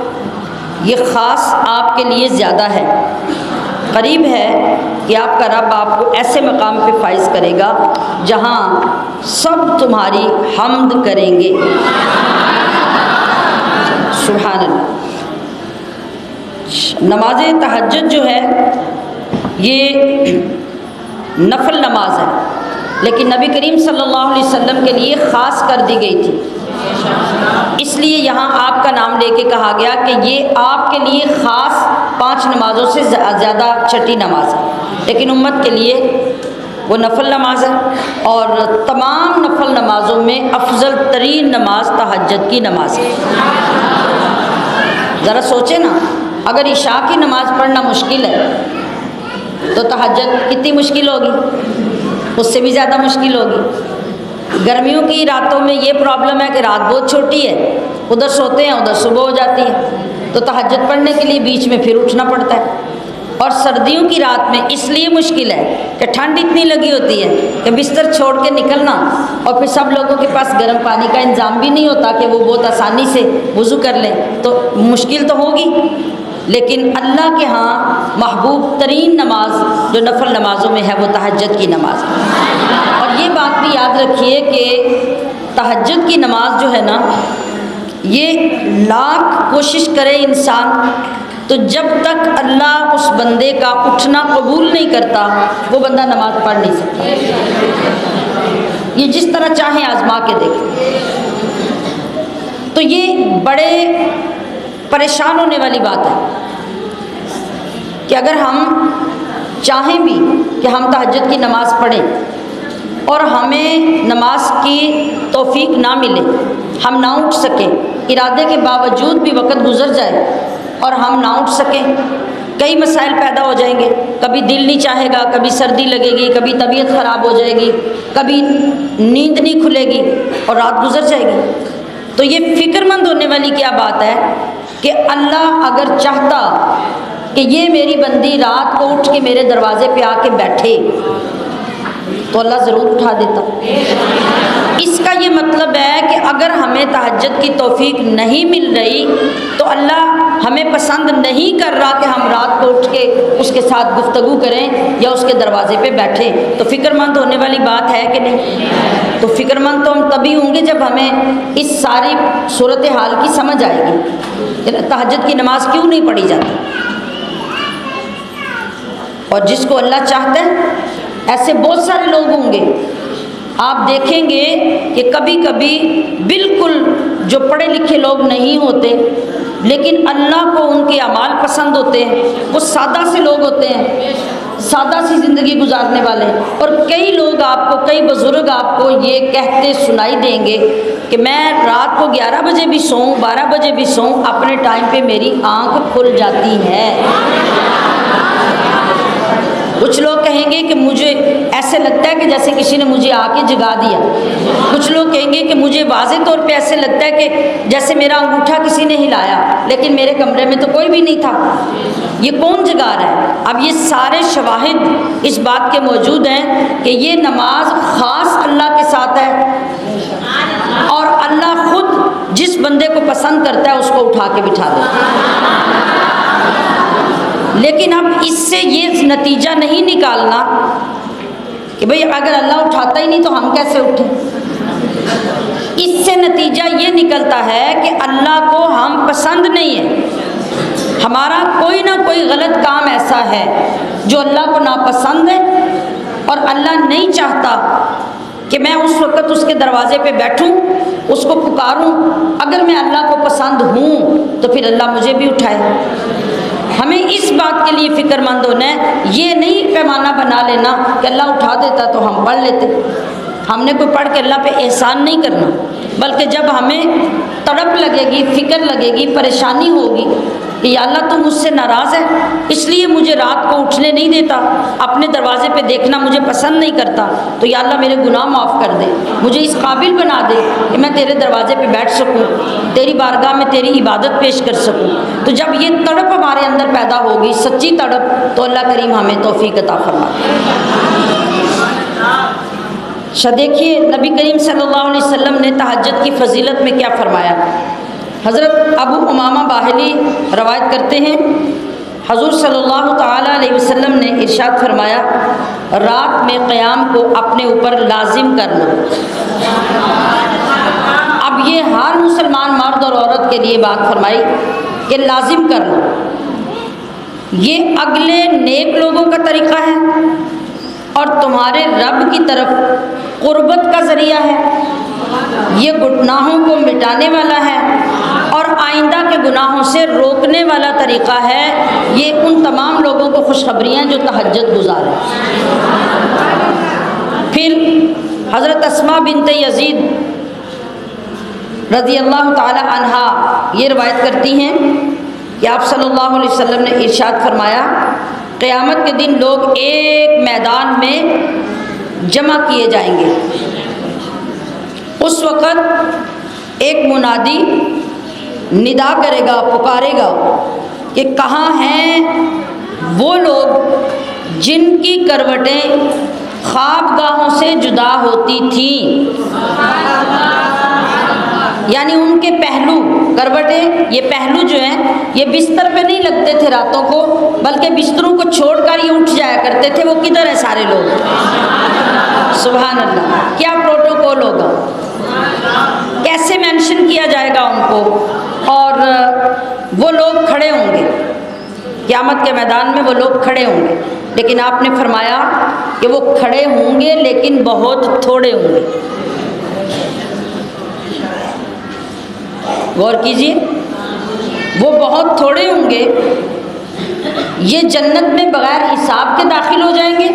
یہ خاص آپ کے لیے زیادہ ہے. قریب ہے کہ آپ کا رب آپ کو ایسے مقام پہ فائز کرے گا جہاں سب تمہاری حمد کریں گے. سبحان اللہ. نماز تہجد جو ہے یہ نفل نماز ہے، لیکن نبی کریم صلی اللہ علیہ وسلم کے لیے خاص کر دی گئی تھی. اس لیے یہاں آپ کا نام لے کے کہا گیا کہ یہ آپ کے لیے خاص 5 نمازوں سے زیادہ چھٹی نماز ہے، لیکن امت کے لیے وہ نفل نماز ہے. اور تمام نفل نمازوں میں افضل ترین نماز تہجد کی نماز ہے. ذرا سوچیں نا، اگر عشاء کی نماز پڑھنا مشکل ہے تو تہجد کتنی مشکل ہوگی، اس سے بھی زیادہ مشکل ہوگی. گرمیوں کی راتوں میں یہ پرابلم ہے کہ رات بہت چھوٹی ہے، ادھر سوتے ہیں ادھر صبح ہو جاتی ہے، تو تہجد پڑھنے کے لیے بیچ میں پھر اٹھنا پڑتا ہے. اور سردیوں کی رات میں اس لیے مشکل ہے کہ ٹھنڈ اتنی لگی ہوتی ہے کہ بستر چھوڑ کے نکلنا، اور پھر سب لوگوں کے پاس گرم پانی کا انتظام بھی نہیں ہوتا کہ وہ بہت آسانی سے وضو کر لیں، تو مشکل تو ہوگی. لیکن اللہ کے ہاں محبوب ترین نماز جو نفل نمازوں میں ہے وہ تہجد کی نماز ہے. اور یہ بات بھی یاد رکھیے کہ تہجد کی نماز جو ہے نا، یہ لاکھ کوشش کرے انسان، تو جب تک اللہ اس بندے کا اٹھنا قبول نہیں کرتا وہ بندہ نماز پڑھ نہیں سکتا. یہ جس طرح چاہیں آزما کے دیکھیں. تو یہ بڑے پریشان ہونے والی بات ہے کہ اگر ہم چاہیں بھی کہ ہم تہجد کی نماز پڑھیں اور ہمیں نماز کی توفیق نہ ملے، ہم نہ اٹھ سکیں، ارادے کے باوجود بھی وقت گزر جائے اور ہم نہ اٹھ سکیں، کئی مسائل پیدا ہو جائیں گے. کبھی دل نہیں چاہے گا، کبھی سردی لگے گی، کبھی طبیعت خراب ہو جائے گی، کبھی نیند نہیں کھلے گی اور رات گزر جائے گی. تو یہ فکر مند ہونے والی کیا بات ہے کہ اللہ اگر چاہتا کہ یہ میری بندی رات کو اٹھ کے میرے دروازے پہ آ کے بیٹھے تو اللہ ضرور اٹھا دیتا۔ اس کا یہ مطلب ہے کہ اگر ہمیں تہجد کی توفیق نہیں مل رہی تو اللہ ہمیں پسند نہیں کر رہا کہ ہم رات کو اٹھ کے اس کے ساتھ گفتگو کریں یا اس کے دروازے پہ بیٹھیں، تو فکر مند ہونے والی بات ہے کہ نہیں؟ تو فکر مند تو ہم تبھی ہوں گے جب ہمیں اس ساری صورتحال کی سمجھ آئے گی کہ تہجد کی نماز کیوں نہیں پڑھی جاتی۔ اور جس کو اللہ چاہتا ہے ایسے بہت سارے لوگ ہوں گے، آپ دیکھیں گے کہ کبھی کبھی بالکل جو پڑھے لکھے لوگ نہیں ہوتے لیکن اللہ کو ان کے اعمال پسند ہوتے ہیں، وہ سادہ سے لوگ ہوتے ہیں، سادہ سی زندگی گزارنے والے، اور کئی لوگ آپ کو، کئی بزرگ آپ کو یہ کہتے سنائی دیں گے کہ میں رات کو 11 بجے بھی سوؤں، 12 بجے بھی سوؤں، اپنے ٹائم پہ میری آنکھ کھل جاتی ہے۔ کچھ لوگ کہیں گے کہ مجھے ایسے لگتا ہے کہ جیسے کسی نے مجھے آ کے جگا دیا، کچھ لوگ کہیں گے کہ مجھے واضح طور پہ ایسے لگتا ہے کہ جیسے میرا انگوٹھا کسی نے ہلایا لیکن میرے کمرے میں تو کوئی بھی نہیں تھا، یہ کون جگا رہا ہے؟ اب یہ سارے شواہد اس بات کے موجود ہیں کہ یہ نماز خاص اللہ کے ساتھ ہے اور اللہ خود جس بندے کو پسند کرتا ہے اس کو اٹھا کے بٹھا دیتا ہے۔ لیکن اب اس سے یہ نتیجہ نہیں نکالنا کہ بھئی اگر اللہ اٹھاتا ہی نہیں تو ہم کیسے اٹھیں۔ اس سے نتیجہ یہ نکلتا ہے کہ اللہ کو ہم پسند نہیں ہے، ہمارا کوئی نہ کوئی غلط کام ایسا ہے جو اللہ کو ناپسند ہے اور اللہ نہیں چاہتا کہ میں اس وقت اس کے دروازے پہ بیٹھوں، اس کو پکاروں۔ اگر میں اللہ کو پسند ہوں تو پھر اللہ مجھے بھی اٹھائے۔ ہمیں اس بات کے لیے فکر مند ہونا ہے، یہ نہیں پیمانہ بنا لینا کہ اللہ اٹھا دیتا تو ہم پڑھ لیتے۔ ہم نے کوئی پڑھ کے اللہ پہ احسان نہیں کرنا، بلکہ جب ہمیں تڑپ لگے گی، فکر لگے گی، پریشانی ہوگی کہ یا اللہ تو مجھ سے ناراض ہے اس لیے مجھے رات کو اٹھنے نہیں دیتا، اپنے دروازے پہ دیکھنا مجھے پسند نہیں کرتا، تو یا اللہ میرے گناہ معاف کر دے، مجھے اس قابل بنا دے کہ میں تیرے دروازے پہ بیٹھ سکوں، تیری بارگاہ میں تیری عبادت پیش کر سکوں۔ تو جب یہ تڑپ ہمارے اندر پیدا ہوگی، سچی تڑپ، تو اللہ کریم ہمیں توفیق عطا فرمائے۔ دیکھیے نبی کریم صلی اللہ علیہ وسلم نے تہجد کی فضیلت میں کیا فرمایا۔ حضرت ابو امامہ باہلی روایت کرتے ہیں، حضور صلی اللہ تعالیٰ علیہ وسلم نے ارشاد فرمایا، رات میں قیام کو اپنے اوپر لازم کرنا۔ اب یہ ہر مسلمان مرد اور عورت کے لیے بات فرمائی کہ لازم کرنا، یہ اگلے نیک لوگوں کا طریقہ ہے اور تمہارے رب کی طرف قربت کا ذریعہ ہے، یہ گناہوں کو مٹانے والا ہے اور آئندہ کے گناہوں سے روکنے والا طریقہ ہے۔ یہ ان تمام لوگوں کو خوشخبریاں جو تہجد گزارے۔ پھر حضرت اسماء بنت یزید رضی اللہ تعالی عنہا یہ روایت کرتی ہیں کہ آپ صلی اللہ علیہ وسلم نے ارشاد فرمایا، قیامت کے دن لوگ ایک میدان میں جمع کیے جائیں گے، اس وقت ایک منادی ندا کرے گا، پکارے گا کہ کہاں ہیں وہ لوگ جن کی کروٹیں خوابگاہوں سے جدا ہوتی تھیں، یعنی ان کے پہلو، کروٹیں، یہ پہلو جو ہیں یہ بستر پہ نہیں لگتے تھے راتوں کو، بلکہ بستروں کو چھوڑ کر یہ اٹھ جایا کرتے تھے۔ وہ کدھر ہیں سارے لوگ؟ سبحان اللہ، کیا پروٹوکول ہوگا، کیسے مینشن کیا جائے گا ان کو، اور وہ لوگ کھڑے ہوں گے قیامت کے میدان میں، وہ لوگ کھڑے ہوں گے، لیکن آپ نے فرمایا کہ وہ کھڑے ہوں گے لیکن بہت تھوڑے ہوں گے۔ غور کیجئے، وہ بہت تھوڑے ہوں گے، یہ جنت میں بغیر حساب کے داخل ہو جائیں گے،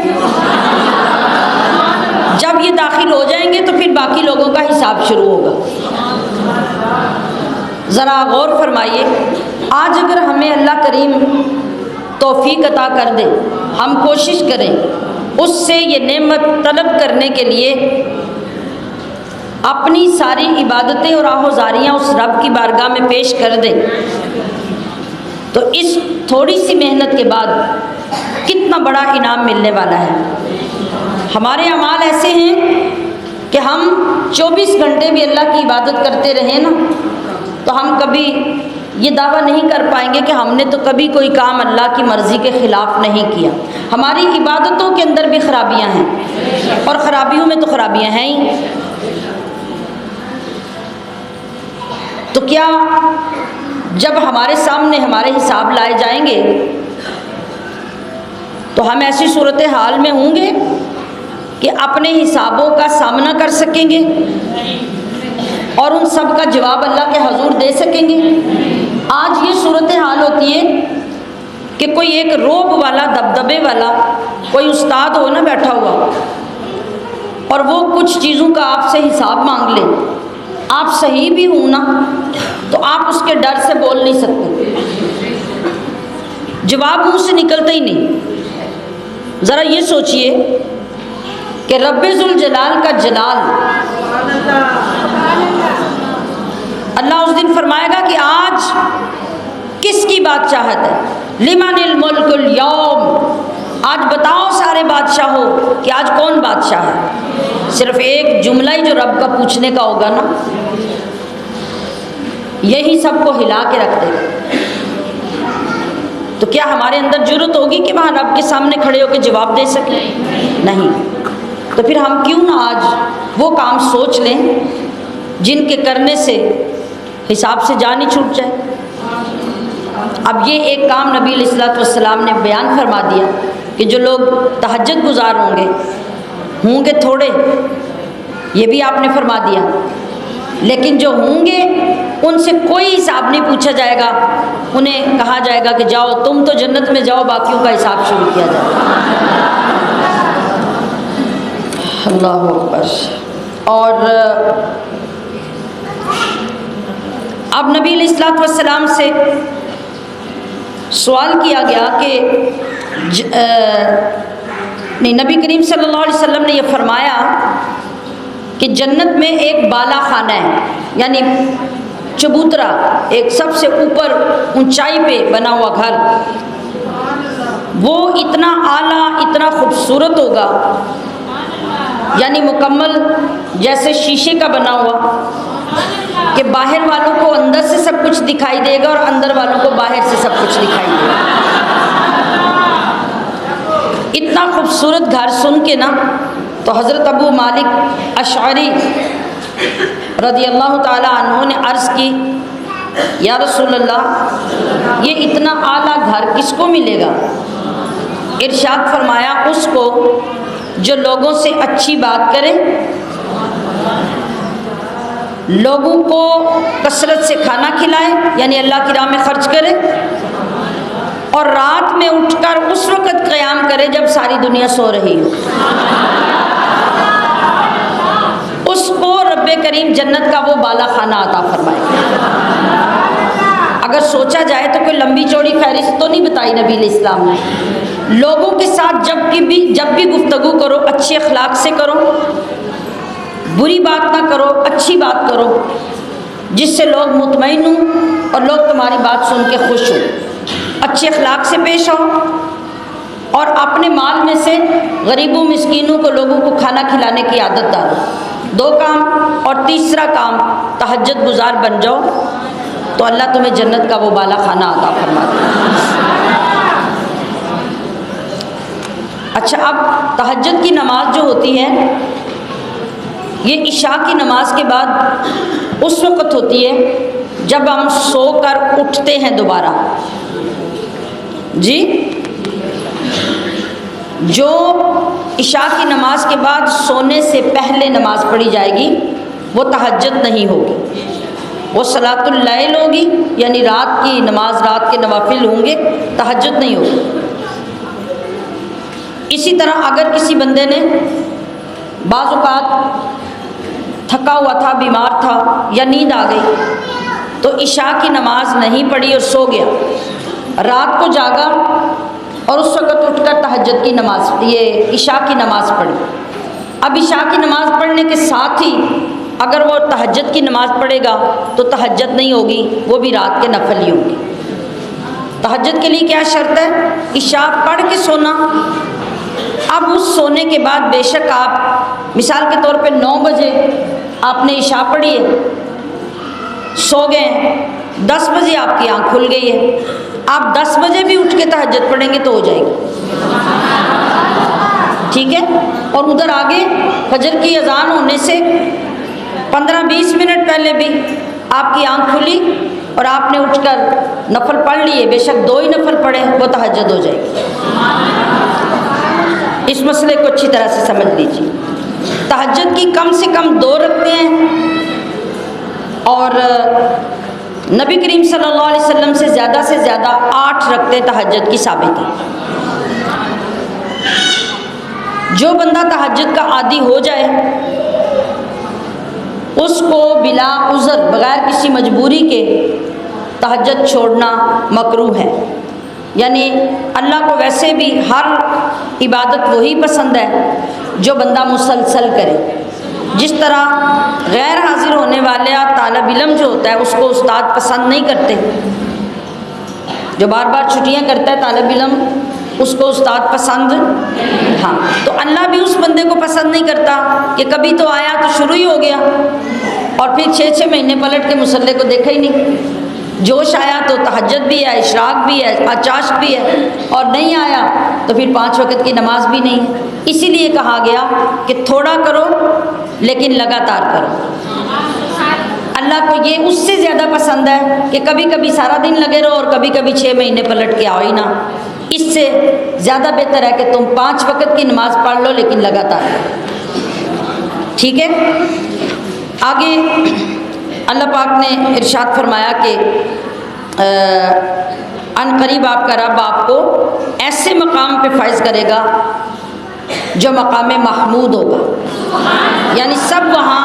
جب یہ داخل ہو جائیں گے تو پھر باقی لوگوں کا حساب شروع ہوگا۔ ذرا غور فرمائیے، آج اگر ہمیں اللہ کریم توفیق عطا کر دے، ہم کوشش کریں اس سے یہ نعمت طلب کرنے کے لیے، اپنی ساری عبادتیں اور آہوزاریاں اس رب کی بارگاہ میں پیش کر دیں تو اس تھوڑی سی محنت کے بعد کتنا بڑا انعام ملنے والا ہے۔ ہمارے اعمال ایسے ہیں کہ ہم 24 گھنٹے بھی اللہ کی عبادت کرتے رہیں نا تو ہم کبھی یہ دعویٰ نہیں کر پائیں گے کہ ہم نے تو کبھی کوئی کام اللہ کی مرضی کے خلاف نہیں کیا۔ ہماری عبادتوں کے اندر بھی خرابیاں ہیں، اور خرابیوں میں تو خرابیاں ہیں ہی۔ تو کیا جب ہمارے سامنے ہمارے حساب لائے جائیں گے تو ہم ایسی صورتحال میں ہوں گے کہ اپنے حسابوں کا سامنا کر سکیں گے اور ان سب کا جواب اللہ کے حضور دے سکیں گے؟ آج یہ صورتحال ہوتی ہے کہ کوئی ایک روب والا، دبدبے والا کوئی استاد ہو نا بیٹھا ہوا، اور وہ کچھ چیزوں کا آپ سے حساب مانگ لے، آپ صحیح بھی ہوں نا تو آپ اس کے ڈر سے بول نہیں سکتے، جواب منہ سے نکلتا ہی نہیں۔ ذرا یہ سوچئے کہ رب ذوالجلال کا جلال، اللہ اس دن فرمائے گا کہ آج کس کی بات چاہت ہے؟ لمن الملک اليوم، آج بتاؤ سارے بادشاہوں کہ آج کون بادشاہ ہے؟ صرف ایک جملہ ہی جو رب کا پوچھنے کا ہوگا نا، یہی سب کو ہلا کے رکھ دے گا۔ تو کیا ہمارے اندر جرأت ہوگی کہ وہاں رب کے سامنے کھڑے ہو کے جواب دے سکیں؟ نہیں۔ تو پھر ہم کیوں نہ آج وہ کام سوچ لیں جن کے کرنے سے حساب سے جان ہی چھوٹ جائے۔ اب یہ ایک کام نبی علیہ الصلوۃ والسلام نے بیان فرما دیا کہ جو لوگ تہجد گزار ہوں گے تھوڑے، یہ بھی آپ نے فرما دیا، لیکن جو ہوں گے ان سے کوئی حساب نہیں پوچھا جائے گا، انہیں کہا جائے گا کہ جاؤ تم تو جنت میں جاؤ، باقیوں کا حساب شروع کیا جائے گا۔ اللہ اکبر۔ اور اب نبی علیہ الصلوۃ والسلام سے سوال کیا گیا کہ نبی کریم صلی اللہ علیہ وسلم نے یہ فرمایا کہ جنت میں ایک بالا خانہ ہے، یعنی چبوترا، ایک سب سے اوپر اونچائی پہ بنا ہوا گھر، وہ اتنا اعلیٰ، اتنا خوبصورت ہوگا، یعنی مکمل جیسے شیشے کا بنا ہوا کہ باہر والوں کو اندر سے سب کچھ دکھائی دے گا اور اندر والوں کو باہر سے سب کچھ دکھائی دے گا۔ اتنا خوبصورت گھر سن کے نا تو حضرت ابو مالک اشعری رضی اللہ تعالی عنہ نے عرض کی، یا رسول اللہ یہ اتنا اعلیٰ گھر کس کو ملے گا؟ ارشاد فرمایا اس کو جو لوگوں سے اچھی بات کرے، لوگوں کو کثرت سے کھانا کھلائے، یعنی اللہ کی راہ میں خرچ کرے، اور رات میں اٹھ کر اس وقت قیام کرے جب ساری دنیا سو رہی ہو، اس کو رب کریم جنت کا وہ بالا خانہ عطا فرمائے۔ اگر سوچا جائے تو کوئی لمبی چوڑی فہرست تو نہیں بتائی نبی علیہ السلام نے۔ لوگوں کے ساتھ جب بھی گفتگو کرو اچھے اخلاق سے کرو، بری بات نہ کرو، اچھی بات کرو، جس سے لوگ مطمئن ہوں اور لوگ تمہاری بات سن کے خوش ہوں۔ اچھے اخلاق سے پیش آؤ اور اپنے مال میں سے غریبوں مسکینوں کو، لوگوں کو کھانا کھلانے کی عادت ڈالو۔ 2 کام، اور تیسرا کام تہجد گزار بن جاؤ تو اللہ تمہیں جنت کا وہ بالا خانہ عطا فرما دے۔ اچھا، اب تہجد کی نماز جو ہوتی ہے یہ عشاء کی نماز کے بعد اس وقت ہوتی ہے جب ہم سو کر اٹھتے ہیں دوبارہ۔ جی، جو عشاء کی نماز کے بعد سونے سے پہلے نماز پڑھی جائے گی وہ تہجد نہیں ہوگی، وہ صلاۃ اللیل ہوگی، یعنی رات کی نماز، رات کے نوافل ہوں گے، تہجد نہیں ہوگی۔ اسی طرح اگر کسی بندے نے بعض اوقات تھکا ہوا تھا، بیمار تھا، یا نیند آ گئی تو عشاء کی نماز نہیں پڑھی اور سو گیا، رات کو جاگا اور اس وقت اٹھ کر تہجد کی نماز، یہ عشاء کی نماز پڑھی۔ اب عشاء کی نماز پڑھنے کے ساتھ ہی اگر وہ تہجد کی نماز پڑھے گا تو تہجد نہیں ہوگی، وہ بھی رات کے نفل ہی ہوگی۔ تہجد کے لیے کیا شرط ہے؟ عشاء پڑھ کے سونا۔ اب اس سونے کے بعد بے شک آپ مثال کے طور پہ 9 بجے آپ نے عشاء پڑھی ہے، سو گئے، 10 بجے آپ کی آنکھ کھل گئی ہے، آپ 10 بجے بھی اٹھ کے تہجد پڑھیں گے تو ہو جائے گی، ٹھیک ہے؟ اور ادھر آگے فجر کی اذان ہونے سے 15-20 منٹ پہلے بھی آپ کی آنکھ کھلی اور آپ نے اٹھ کر نفل پڑھ لیے، بے شک 2 ہی نفل پڑھے، وہ تہجد ہو جائے گی۔ اس مسئلے کو اچھی طرح سے سمجھ لیجیے۔ تہجد کی کم سے کم 2 رکعتیں ہیں، اور نبی کریم صلی اللہ علیہ وسلم سے زیادہ 8 رکعتیں تہجد کی ثابت ہیں۔ جو بندہ تہجد کا عادی ہو جائے اس کو بلا عذر بغیر کسی مجبوری کے تہجد چھوڑنا مکروہ ہے۔ یعنی اللہ کو ویسے بھی ہر عبادت وہی پسند ہے جو بندہ مسلسل کرے۔ جس طرح غیر حاضر ہونے والا طالب علم جو ہوتا ہے اس کو استاد پسند نہیں کرتے، جو بار بار چھٹیاں کرتا ہے طالب علم اس کو استاد پسند، ہاں، تو اللہ بھی اس بندے کو پسند نہیں کرتا کہ کبھی تو آیا تو شروع ہی ہو گیا اور پھر 6 مہینے پلٹ کے مصلی کو دیکھا ہی نہیں۔ جوش آیا تو تہجد بھی ہے، اشراق بھی ہے، چاشت بھی ہے، اور نہیں آیا تو پھر 5 وقت کی نماز بھی نہیں ہے۔ اسی لیے کہا گیا کہ تھوڑا کرو لیکن لگاتار کرو۔ اللہ کو یہ اس سے زیادہ پسند ہے کہ کبھی کبھی سارا دن لگے رہو اور کبھی کبھی 6 مہینے پلٹ کے آؤ ہی نہ۔ اس سے زیادہ بہتر ہے کہ تم 5 وقت کی نماز پڑھ لو لیکن لگاتار کرو، ٹھیک ہے؟ آگے اللہ پاک نے ارشاد فرمایا کہ ان قریب آپ کا رب آپ کو ایسے مقام پہ فائز کرے گا جو مقام محمود ہوگا، یعنی سب وہاں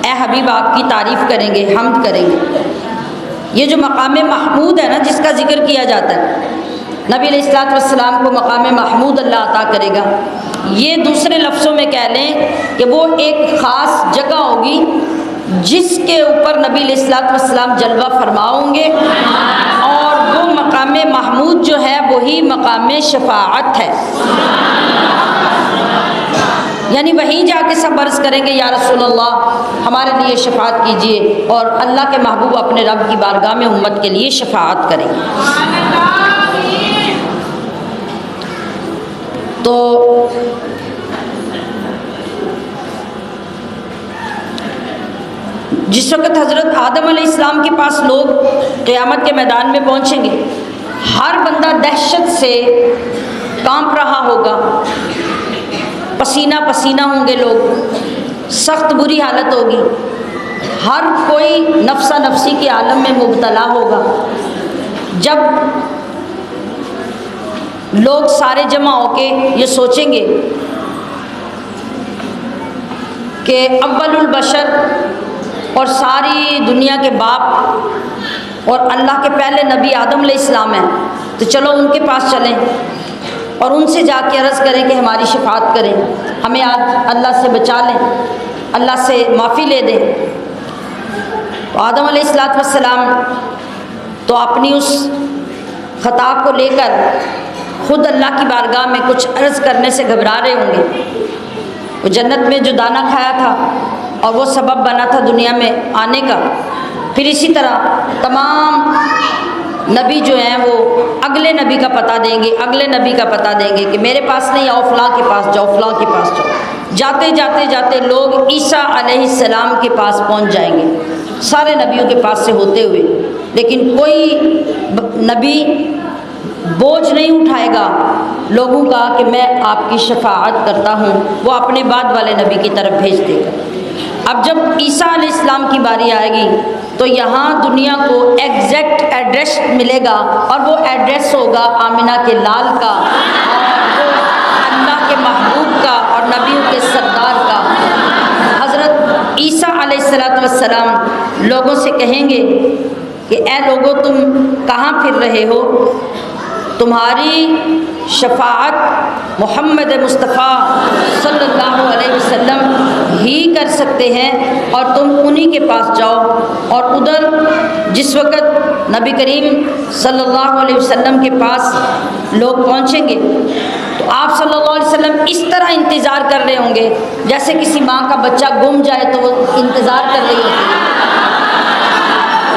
اے حبیب آپ کی تعریف کریں گے، حمد کریں گے۔ یہ جو مقام محمود ہے نا جس کا ذکر کیا جاتا ہے، نبی علیہ الصلوۃ والسلام کو مقام محمود اللہ عطا کرے گا۔ یہ دوسرے لفظوں میں کہہ لیں کہ وہ ایک خاص جگہ ہوگی جس کے اوپر نبی علیہ الصلوۃ والسلام جلوہ فرما ہوں گے، اور وہ مقام محمود جو ہے وہی مقام شفاعت ہے۔ یعنی وہیں جا کے سب عرض کریں گے یا رسول اللہ ہمارے لیے شفاعت کیجئے، اور اللہ کے محبوب اپنے رب کی بارگاہ میں امت کے لیے شفاعت کریں گے۔ تو جس وقت حضرت آدم علیہ السلام کے پاس لوگ قیامت کے میدان میں پہنچیں گے، ہر بندہ دہشت سے کانپ رہا ہوگا، پسینہ پسینہ ہوں گے لوگ، سخت بری حالت ہوگی، ہر کوئی نفسا نفسی کے عالم میں مبتلا ہوگا۔ جب لوگ سارے جمع ہو کے یہ سوچیں گے کہ اول البشر اور ساری دنیا کے باپ اور اللہ کے پہلے نبی آدم علیہ السلام ہیں، تو چلو ان کے پاس چلیں اور ان سے جا کے عرض کریں کہ ہماری شفاعت کریں، ہمیں آج اللہ سے بچا لیں، اللہ سے معافی لے دیں۔ تو آدم علیہ السلام تو اپنی اس خطا کو لے کر خود اللہ کی بارگاہ میں کچھ عرض کرنے سے گھبرا رہے ہوں گے۔ وہ جنت میں جو دانہ کھایا تھا اور وہ سبب بنا تھا دنیا میں آنے کا، پھر اسی طرح تمام نبی جو ہیں وہ اگلے نبی کا پتہ دیں گے، اگلے نبی کا پتہ دیں گے کہ میرے پاس نہیں آؤ فلاں کے پاس جاؤ، فلاں کے پاس جاؤ۔ جاتے جاتے جاتے لوگ عیسیٰ علیہ السلام کے پاس پہنچ جائیں گے، سارے نبیوں کے پاس سے ہوتے ہوئے، لیکن کوئی نبی بوجھ نہیں اٹھائے گا لوگوں کا کہ میں آپ کی شفاعت کرتا ہوں، وہ اپنے بعد والے نبی کی طرف بھیج دے گا۔ اب جب عیسیٰ علیہ السلام کی باری آئے گی تو یہاں دنیا کو ایگزیکٹ ایڈریس ملے گا، اور وہ ایڈریس ہوگا آمنہ کے لال کا، اور وہ اللہ کے محبوب کا اور نبیوں کے سردار کا۔ حضرت عیسیٰ علیہ السلام لوگوں سے کہیں گے کہ اے لوگوں تم کہاں پھر رہے ہو، تمہاری شفاعت محمد مصطفیٰ صلی اللہ علیہ وسلم ہی کر سکتے ہیں، اور تم انہی کے پاس جاؤ۔ اور ادھر جس وقت نبی کریم صلی اللہ علیہ وسلم کے پاس لوگ پہنچیں گے تو آپ صلی اللہ علیہ وسلم اس طرح انتظار کر رہے ہوں گے جیسے کسی ماں کا بچہ گم جائے تو وہ انتظار کر رہی ہوتی ہے۔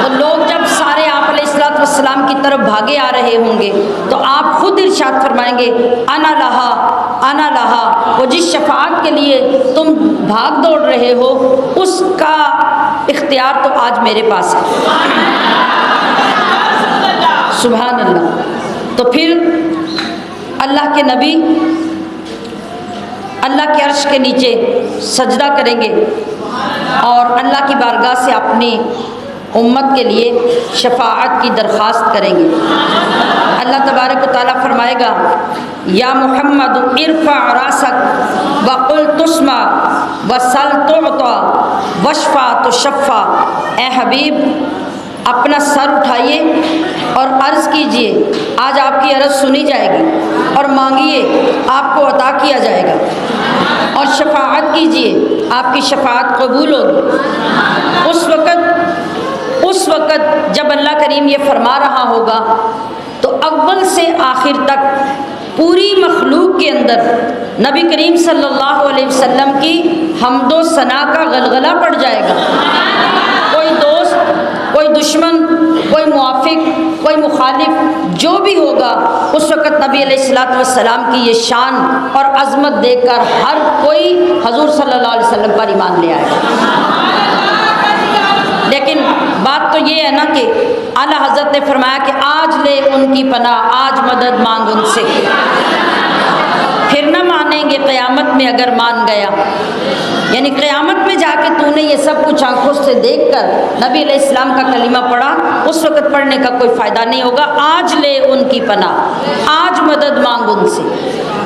تو لوگ جب سارے آپ علیہ السلام کی طرف بھاگے آ رہے ہوں گے تو آپ خود ارشاد فرمائیں گے انا لہا انا لہا، وہ جس شفاعت کے لیے تم بھاگ دوڑ رہے ہو اس کا اختیار تو آج میرے پاس ہے۔ سبحان اللہ۔ تو پھر اللہ کے نبی اللہ کے عرش کے نیچے سجدہ کریں گے اور اللہ کی بارگاہ سے اپنی امت کے لیے شفاعت کی درخواست کریں گے۔ اللہ تبارک و تعالیٰ فرمائے گا یا محمد ارفع راسک وقل تسمع وسل تعطا واشفع تشفع، اے حبیب اپنا سر اٹھائیے اور عرض کیجئے، آج آپ کی عرض سنی جائے گی، اور مانگیے آپ کو عطا کیا جائے گا، اور شفاعت کیجئے آپ کی شفاعت قبول ہوگی۔ اس وقت جب اللہ کریم یہ فرما رہا ہوگا تو اول سے آخر تک پوری مخلوق کے اندر نبی کریم صلی اللہ علیہ وسلم کی حمد و ثنا کا غلغلہ پڑ جائے گا۔ کوئی دوست، کوئی دشمن، کوئی موافق، کوئی مخالف جو بھی ہوگا اس وقت نبی علیہ السلام کی یہ شان اور عظمت دیکھ کر ہر کوئی حضور صلی اللہ علیہ وسلم پر ایمان لے آئے گا۔ لیکن بات تو یہ ہے نا کہ اعلیٰ حضرت نے فرمایا کہ آج لے ان کی پناہ، آج مدد مانگ ان سے، پھر نہ مانیں گے قیامت میں اگر مان گیا۔ یعنی قیامت میں جا کے تو نے یہ سب کچھ آنکھوں سے دیکھ کر نبی علیہ السلام کا کلمہ پڑھا، اس وقت پڑھنے کا کوئی فائدہ نہیں ہوگا۔ آج لے ان کی پناہ، آج مدد مانگ ان سے۔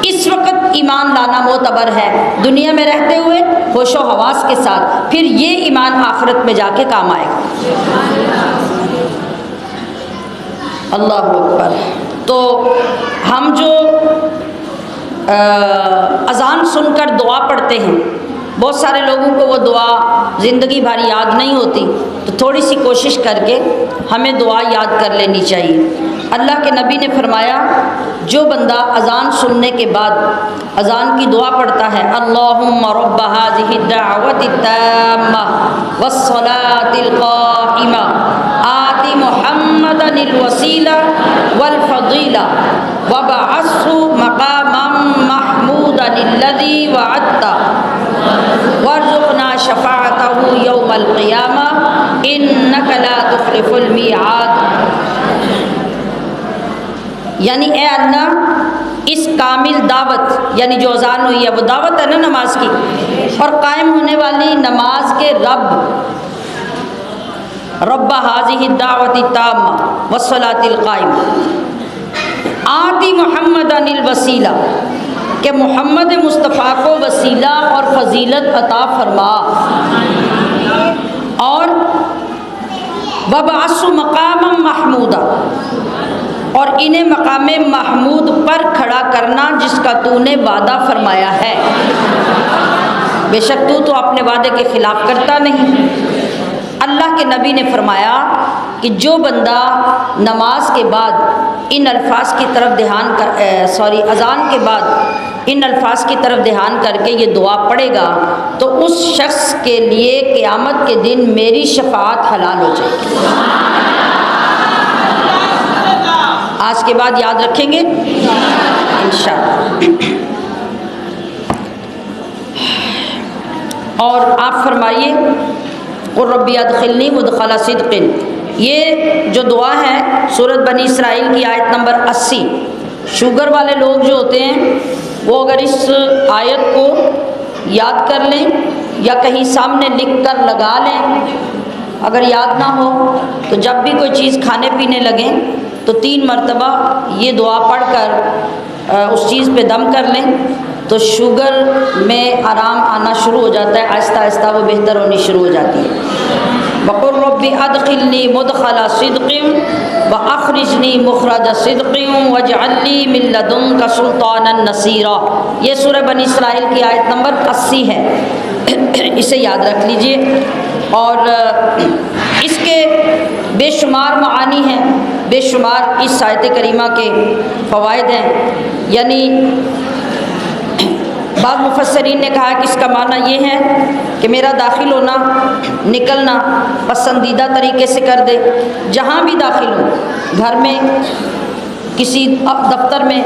اس وقت ایمان لانا معتبر ہے دنیا میں رہتے ہوئے ہوش و حواس کے ساتھ، پھر یہ ایمان آخرت میں جا کے کام آئے گا۔ اللہ اکبر۔ تو ہم جو اذان سن کر دعا پڑھتے ہیں، بہت سارے لوگوں کو وہ دعا زندگی بھر یاد نہیں ہوتی، تو تھوڑی سی کوشش کر کے ہمیں دعا یاد کر لینی چاہیے۔ اللہ کے نبی نے فرمایا جو بندہ اذان سننے کے بعد اذان کی دعا پڑھتا ہے اللہم رب هذه الدعوة التامة والصلاة القائمة آت محمدا الوسیلہ والفضیلہ وابعثہ مقاما محمودا الذی وعدتہ وارزقنا شفاعتہ یوم القیامہ انک لا تخلف المیعاد۔ یعنی اے اللہ اس کامل دعوت، یعنی جو اذان ہوئی ہے وہ دعوت ہے نا نماز کی، اور قائم ہونے والی نماز کے رب رب هذه الدعوة التامة والصلاة القائمة آتی محمد الوسیلہ، کہ محمد مصطفیٰ کو وسیلہ اور فضیلت عطا فرما، اور وابعث مقاما محمودا، اور انہیں مقام محمود پر کھڑا کرنا جس کا تو نے وعدہ فرمایا ہے۔ بے شک تو اپنے وعدے کے خلاف کرتا نہیں۔ اللہ کے نبی نے فرمایا کہ جو بندہ نماز کے بعد ان الفاظ کی طرف اذان کے بعد ان الفاظ کی طرف دھیان کر کے یہ دعا پڑھے گا تو اس شخص کے لیے قیامت کے دن میری شفاعت حلال ہو جائے گی۔ آج کے بعد یاد رکھیں گے انشاءاللہ۔ اور آپ فرمائیے قل ربی ادخلنی مدخل صدق، یہ جو دعا ہے سورۃ بنی اسرائیل کی آیت نمبر 80۔ شوگر والے لوگ جو ہوتے ہیں وہ اگر اس آیت کو یاد کر لیں یا کہیں سامنے لکھ کر لگا لیں، اگر یاد نہ ہو تو جب بھی کوئی چیز کھانے پینے لگیں تو 3 مرتبہ یہ دعا پڑھ کر اس چیز پہ دم کر لیں تو شوگر میں آرام آنا شروع ہو جاتا ہے، آہستہ آہستہ وہ بہتر ہونی شروع ہو جاتی ہے۔ وقل رب ادخلنی مدخل صدق واخرجنی مخرج صدق واجعل لی من لدنک سلطانا نصیرا، یہ سورہ بنی اسرائیل کی آیت نمبر 80 ہے، اسے یاد رکھ لیجئے۔ اور اس کے بے شمار معانی ہیں، بے شمار اس آیت کریمہ کے فوائد ہیں۔ یعنی بعض مفسرین نے کہا کہ اس کا معنی یہ ہے کہ میرا داخل ہونا نکلنا پسندیدہ طریقے سے کر دے، جہاں بھی داخل ہوں، گھر میں، کسی دفتر میں،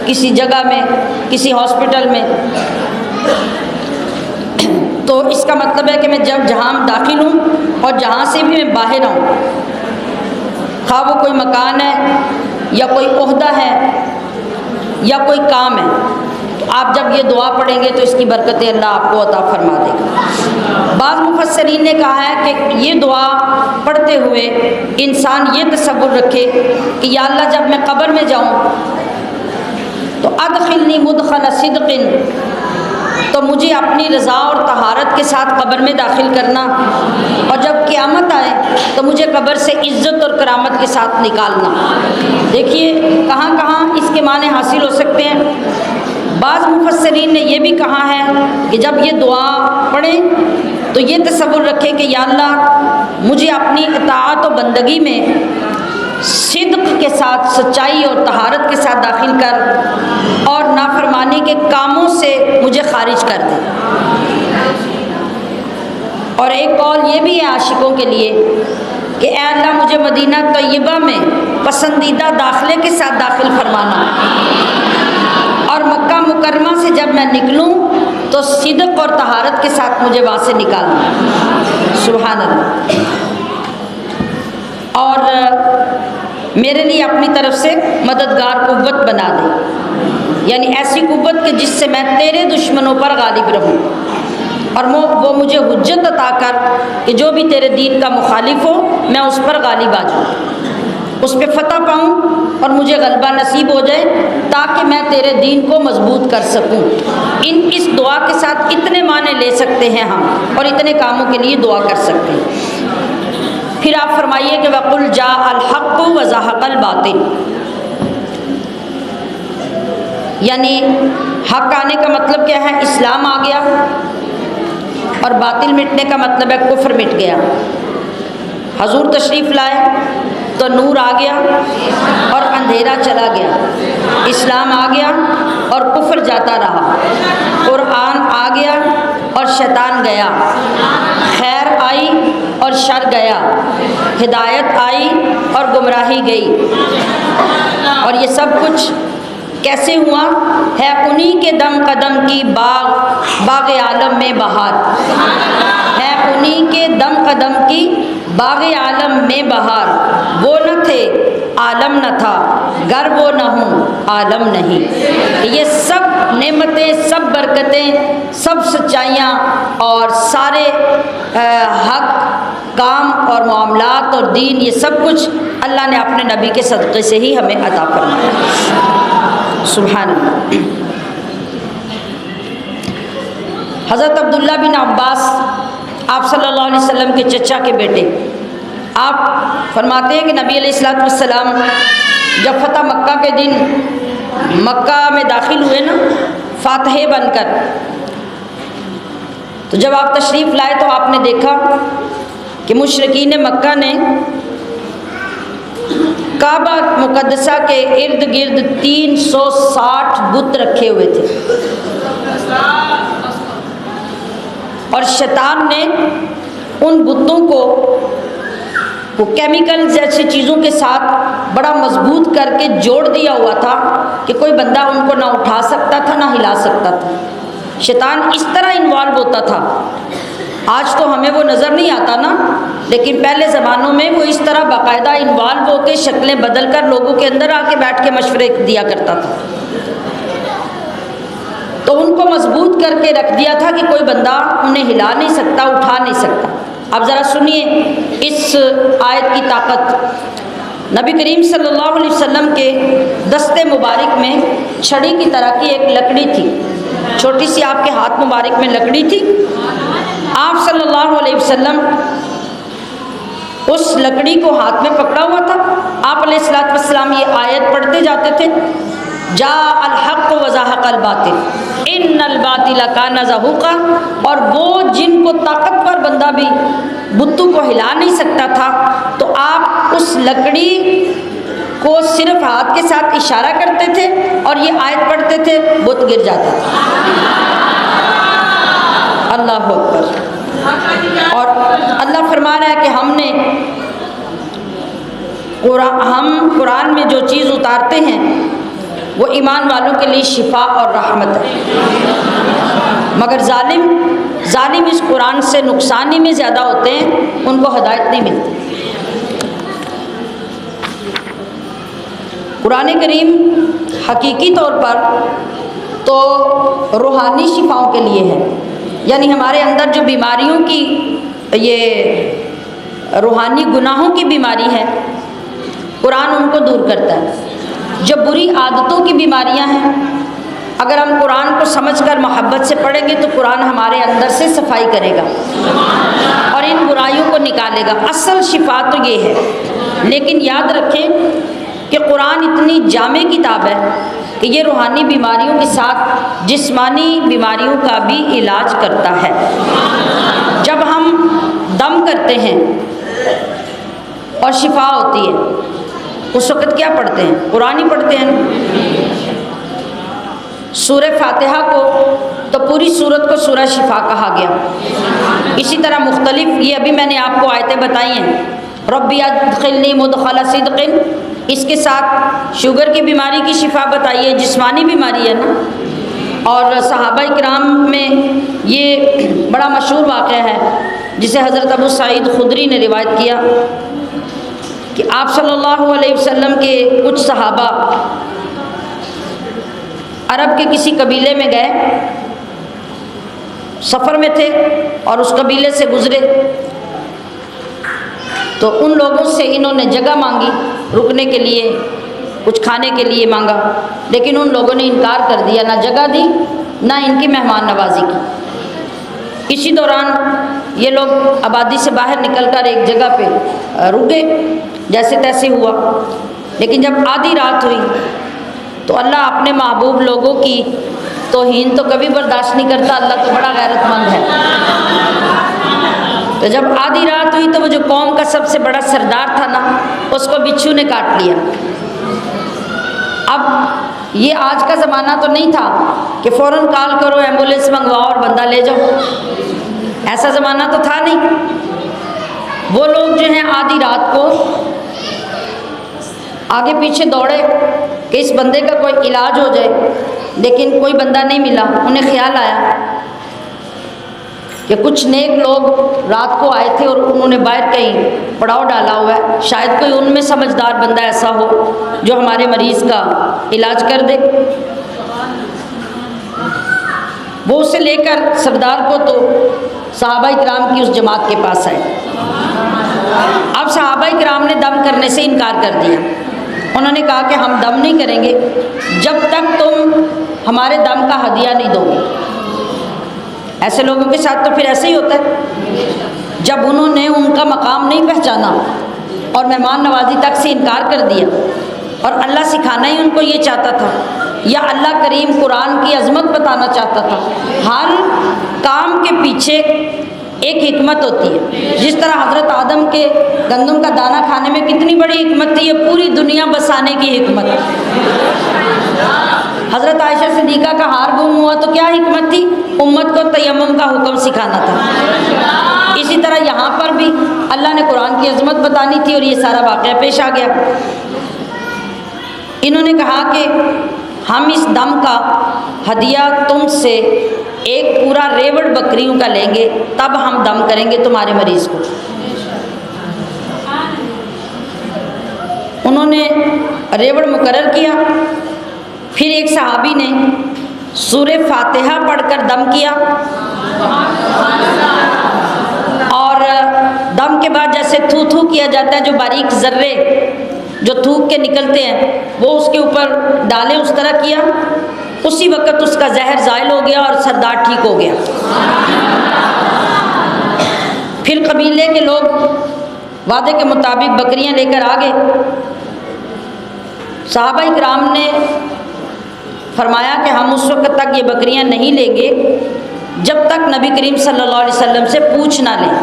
کسی جگہ میں، کسی ہاسپٹل میں، تو اس کا مطلب ہے کہ میں جب جہاں داخل ہوں اور جہاں سے بھی میں باہر آؤں، خواہ وہ کوئی مکان ہے یا کوئی عہدہ ہے یا کوئی کام ہے، تو آپ جب یہ دعا پڑھیں گے تو اس کی برکتیں اللہ آپ کو عطا فرما دے گا۔ بعض مفسرین نے کہا ہے کہ یہ دعا پڑھتے ہوئے انسان یہ تصور رکھے کہ یا اللہ جب میں قبر میں جاؤں تو ادخلنی مدخل صدق، تو مجھے اپنی رضا اور طہارت کے ساتھ قبر میں داخل کرنا، اور جب قیامت آئے تو مجھے قبر سے عزت اور کرامت کے ساتھ نکالنا۔ دیکھیے کہاں کہاں اس کے معنی حاصل ہو سکتے ہیں۔ بعض مفسرین نے یہ بھی کہا ہے کہ جب یہ دعا پڑھیں تو یہ تصور رکھے کہ یا اللہ مجھے اپنی اطاعت و بندگی میں صدق کے ساتھ، سچائی اور طہارت کے ساتھ داخل کر، اور نافرمانی کے کاموں سے مجھے خارج کر دے۔ اور ایک قول یہ بھی ہے عاشقوں کے لیے کہ اے اللہ مجھے مدینہ طیبہ میں پسندیدہ داخلے کے ساتھ داخل فرمانا، اور مکہ مکرمہ سے جب میں نکلوں تو صدق اور طہارت کے ساتھ مجھے وہاں سے نکالنا۔ سبحان اللہ۔ اور میرے لیے اپنی طرف سے مددگار قوت بنا دے، یعنی ایسی قوت کہ جس سے میں تیرے دشمنوں پر غالب رہوں، اور وہ مجھے حجت عطا کر کہ جو بھی تیرے دین کا مخالف ہو میں اس پر غالب آ جاؤں، اس پہ فتح پاؤں اور مجھے غلبہ نصیب ہو جائے، تاکہ میں تیرے دین کو مضبوط کر سکوں۔ اس دعا کے ساتھ اتنے معنی لے سکتے ہیں ہم، اور اتنے کاموں کے لیے دعا کر سکتے ہیں۔ پھر آپ فرمائیے کہ وَقُلْ جَاءَ الْحَقُّ وَزَهَقَ الْبَاطِلُ، یعنی حق آنے کا مطلب کیا ہے؟ اسلام آ گیا، اور باطل مٹنے کا مطلب ہے کفر مٹ گیا۔ حضور تشریف لائے تو نور آ گیا اور اندھیرا چلا گیا، اسلام آ گیا اور کفر جاتا رہا، قرآن آ گیا اور شیطان گیا، خیر آئی اور شر گیا، ہدایت آئی اور گمراہی گئی۔ اور یہ سب کچھ کیسے ہوا ہے؟ انہی کے دم قدم کی باغ عالم میں بہار ہے، انہی کے دم قدم کی باغ عالم میں بہار، وہ نہ تھے عالم نہ تھا، گر وہ نہ ہوں عالم نہیں۔ یہ سب نعمتیں، سب برکتیں، سب سچائیاں اور سارے حق کام اور معاملات اور دین، یہ سب کچھ اللہ نے اپنے نبی کے صدقے سے ہی ہمیں عطا فرمایا۔ سبحان اللہ۔ حضرت عبداللہ بن عباس آپ صلی اللہ علیہ وسلم کے چچا کے بیٹے، آپ فرماتے ہیں کہ نبی علیہ الصلوۃ والسلام جب فتح مکہ کے دن مکہ میں داخل ہوئے نا فاتح بن کر، تو جب آپ تشریف لائے تو آپ نے دیکھا کہ مشرکین مکہ نے کعبہ مقدسہ کے ارد گرد 360 بت رکھے ہوئے تھے، اور شیطان نے ان بتوں کو وہ کیمیکل جیسی چیزوں کے ساتھ بڑا مضبوط کر کے جوڑ دیا ہوا تھا کہ کوئی بندہ ان کو نہ اٹھا سکتا تھا نہ ہلا سکتا تھا۔ شیطان اس طرح انوالو ہوتا تھا۔ آج تو ہمیں وہ نظر نہیں آتا نا، لیکن پہلے زمانوں میں وہ اس طرح باقاعدہ انوالو ہو کے شکلیں بدل کر لوگوں کے اندر آ کے بیٹھ کے مشورے دیا کرتا تھا، تو ان کو مضبوط کر کے رکھ دیا تھا کہ کوئی بندہ انہیں ہلا نہیں سکتا، اٹھا نہیں سکتا۔ اب ذرا سنیے اس آیت کی طاقت۔ نبی کریم صلی اللہ علیہ وسلم کے دستے مبارک میں چھڑی کی طرح کی ایک لکڑی تھی، چھوٹی سی آپ کے ہاتھ مبارک میں لکڑی تھی۔ آپ صلی اللہ علیہ وسلم اس لکڑی کو ہاتھ میں پکڑا ہوا تھا۔ آپ علیہ الصلوۃ والسلام یہ آیت پڑھتے جاتے تھے، جاء الحق وزهق الباطل ان الباطل کان زہوقا، اور وہ جن کو طاقتور بندہ بھی بتوں کو ہلا نہیں سکتا تھا تو آپ اس لکڑی کو صرف ہاتھ کے ساتھ اشارہ کرتے تھے اور یہ آیت پڑھتے تھے، بت گر جاتا تھا۔ اللہ اکبر۔ اور اللہ فرما رہا ہے کہ ہم قرآن میں جو چیز اتارتے ہیں وہ ایمان والوں کے لیے شفا اور رحمت ہے، مگر ظالم اس قرآن سے نقصان ہی میں زیادہ ہوتے ہیں، ان کو ہدایت نہیں ملتی۔ قرآن کریم حقیقی طور پر تو روحانی شفاؤں کے لیے ہے، یعنی ہمارے اندر جو بیماریوں کی، یہ روحانی گناہوں کی بیماری ہے، قرآن ان کو دور کرتا ہے۔ جو بری عادتوں کی بیماریاں ہیں، اگر ہم قرآن کو سمجھ کر محبت سے پڑھیں گے تو قرآن ہمارے اندر سے صفائی کرے گا اور ان برائیوں کو نکالے گا۔ اصل شفا تو یہ ہے، لیکن یاد رکھیں کہ قرآن اتنی جامع کتاب ہے کہ یہ روحانی بیماریوں کے ساتھ جسمانی بیماریوں کا بھی علاج کرتا ہے۔ جب ہم دم کرتے ہیں اور شفا ہوتی ہے، اس وقت کیا پڑھتے ہیں؟ قرآن ہی پڑھتے ہیں۔ سورہ فاتحہ کو تو پوری سورت کو سورہ شفا کہا گیا۔ اسی طرح مختلف، یہ ابھی میں نے آپ کو آیتیں بتائی ہیں، ربی ادخلنی مدخل صدق، اس کے ساتھ شوگر کی بیماری کی شفا بتائی ہے، جسمانی بیماری ہے نا۔ اور صحابہ کرام میں یہ بڑا مشہور واقعہ ہے جسے حضرت ابو سعید خدری نے روایت کیا کہ آپ صلی اللہ علیہ وسلم کے کچھ صحابہ عرب کے کسی قبیلے میں گئے، سفر میں تھے اور اس قبیلے سے گزرے، تو ان لوگوں سے انہوں نے جگہ مانگی رکنے کے لیے، کچھ کھانے کے لیے مانگا، لیکن ان لوگوں نے انکار کر دیا، نہ جگہ دی نہ ان کی مہمان نوازی کی۔ اسی دوران یہ لوگ آبادی سے باہر نکل کر ایک جگہ پہ رکے، جیسے تیسے ہوا، لیکن جب آدھی رات ہوئی تو اللہ اپنے محبوب لوگوں کی توہین تو کبھی برداشت نہیں کرتا، اللہ تو بڑا غیرت مند ہے۔ تو جب آدھی رات ہوئی تو وہ جو قوم کا سب سے بڑا سردار تھا نا، اس کو بچھو نے کاٹ لیا۔ اب یہ آج کا زمانہ تو نہیں تھا کہ فوراً کال کرو، ایمبولینس منگواؤ اور بندہ لے جاؤ، ایسا زمانہ تو تھا نہیں۔ وہ لوگ جو ہیں آدھی رات کو آگے پیچھے دوڑے کہ اس بندے کا کوئی علاج ہو جائے، لیکن کوئی بندہ نہیں ملا۔ انہیں خیال آیا کہ کچھ نیک لوگ رات کو آئے تھے اور انہوں نے باہر کہیں پڑاؤ ڈالا ہوا ہے، شاید کوئی ان میں سمجھدار بندہ ایسا ہو جو ہمارے مریض کا علاج کر دے۔ وہ اسے لے کر سردار کو تو صحابہ کرام کی اس جماعت کے پاس آئے۔ اب صحابہ کرام نے دم کرنے سے انکار کر دیا۔ انہوں نے کہا کہ ہم دم نہیں کریں گے جب تک تم ہمارے دم کا ہدیہ نہیں دو گے۔ ایسے لوگوں کے ساتھ تو پھر ایسے ہی ہوتا ہے، جب انہوں نے ان کا مقام نہیں پہچانا اور مہمان نوازی تک سے انکار کر دیا، اور اللہ سکھانا ہی ان کو یہ چاہتا تھا، یا اللہ کریم قرآن کی عظمت بتانا چاہتا تھا۔ ہر کام کے پیچھے ایک حکمت ہوتی ہے۔ جس طرح حضرت آدم کے گندم کا دانہ کھانے میں کتنی بڑی حکمت تھی، یہ پوری دنیا بسانے کی حکمت۔ حضرت عائشہ صدیقہ کا ہار گم ہوا تو کیا حکمت تھی؟ امت کو تیمم کا حکم سکھانا تھا۔ اسی طرح یہاں پر بھی اللہ نے قرآن کی عظمت بتانی تھی اور یہ سارا واقعہ پیش آ گیا۔ انہوں نے کہا کہ ہم اس دم کا ہدیہ تم سے ایک پورا ریوڑ بکریوں کا لیں گے، تب ہم دم کریں گے تمہارے مریض کو۔ انہوں نے ریوڑ مقرر کیا۔ پھر ایک صحابی نے سورہ فاتحہ پڑھ کر دم کیا، اور دم کے بعد جیسے تھو تھو کیا جاتا ہے، جو باریک ذرے جو تھوک کے نکلتے ہیں وہ اس کے اوپر ڈالے، اس طرح کیا۔ اسی وقت اس کا زہر زائل ہو گیا اور سردار ٹھیک ہو گیا۔ پھر قبیلے کے لوگ وعدے کے مطابق بکریاں لے کر آ گئے۔ صحابہ کرام نے فرمایا کہ ہم اس وقت تک یہ بکریاں نہیں لیں گے جب تک نبی کریم صلی اللہ علیہ وسلم سے پوچھ نہ لیں۔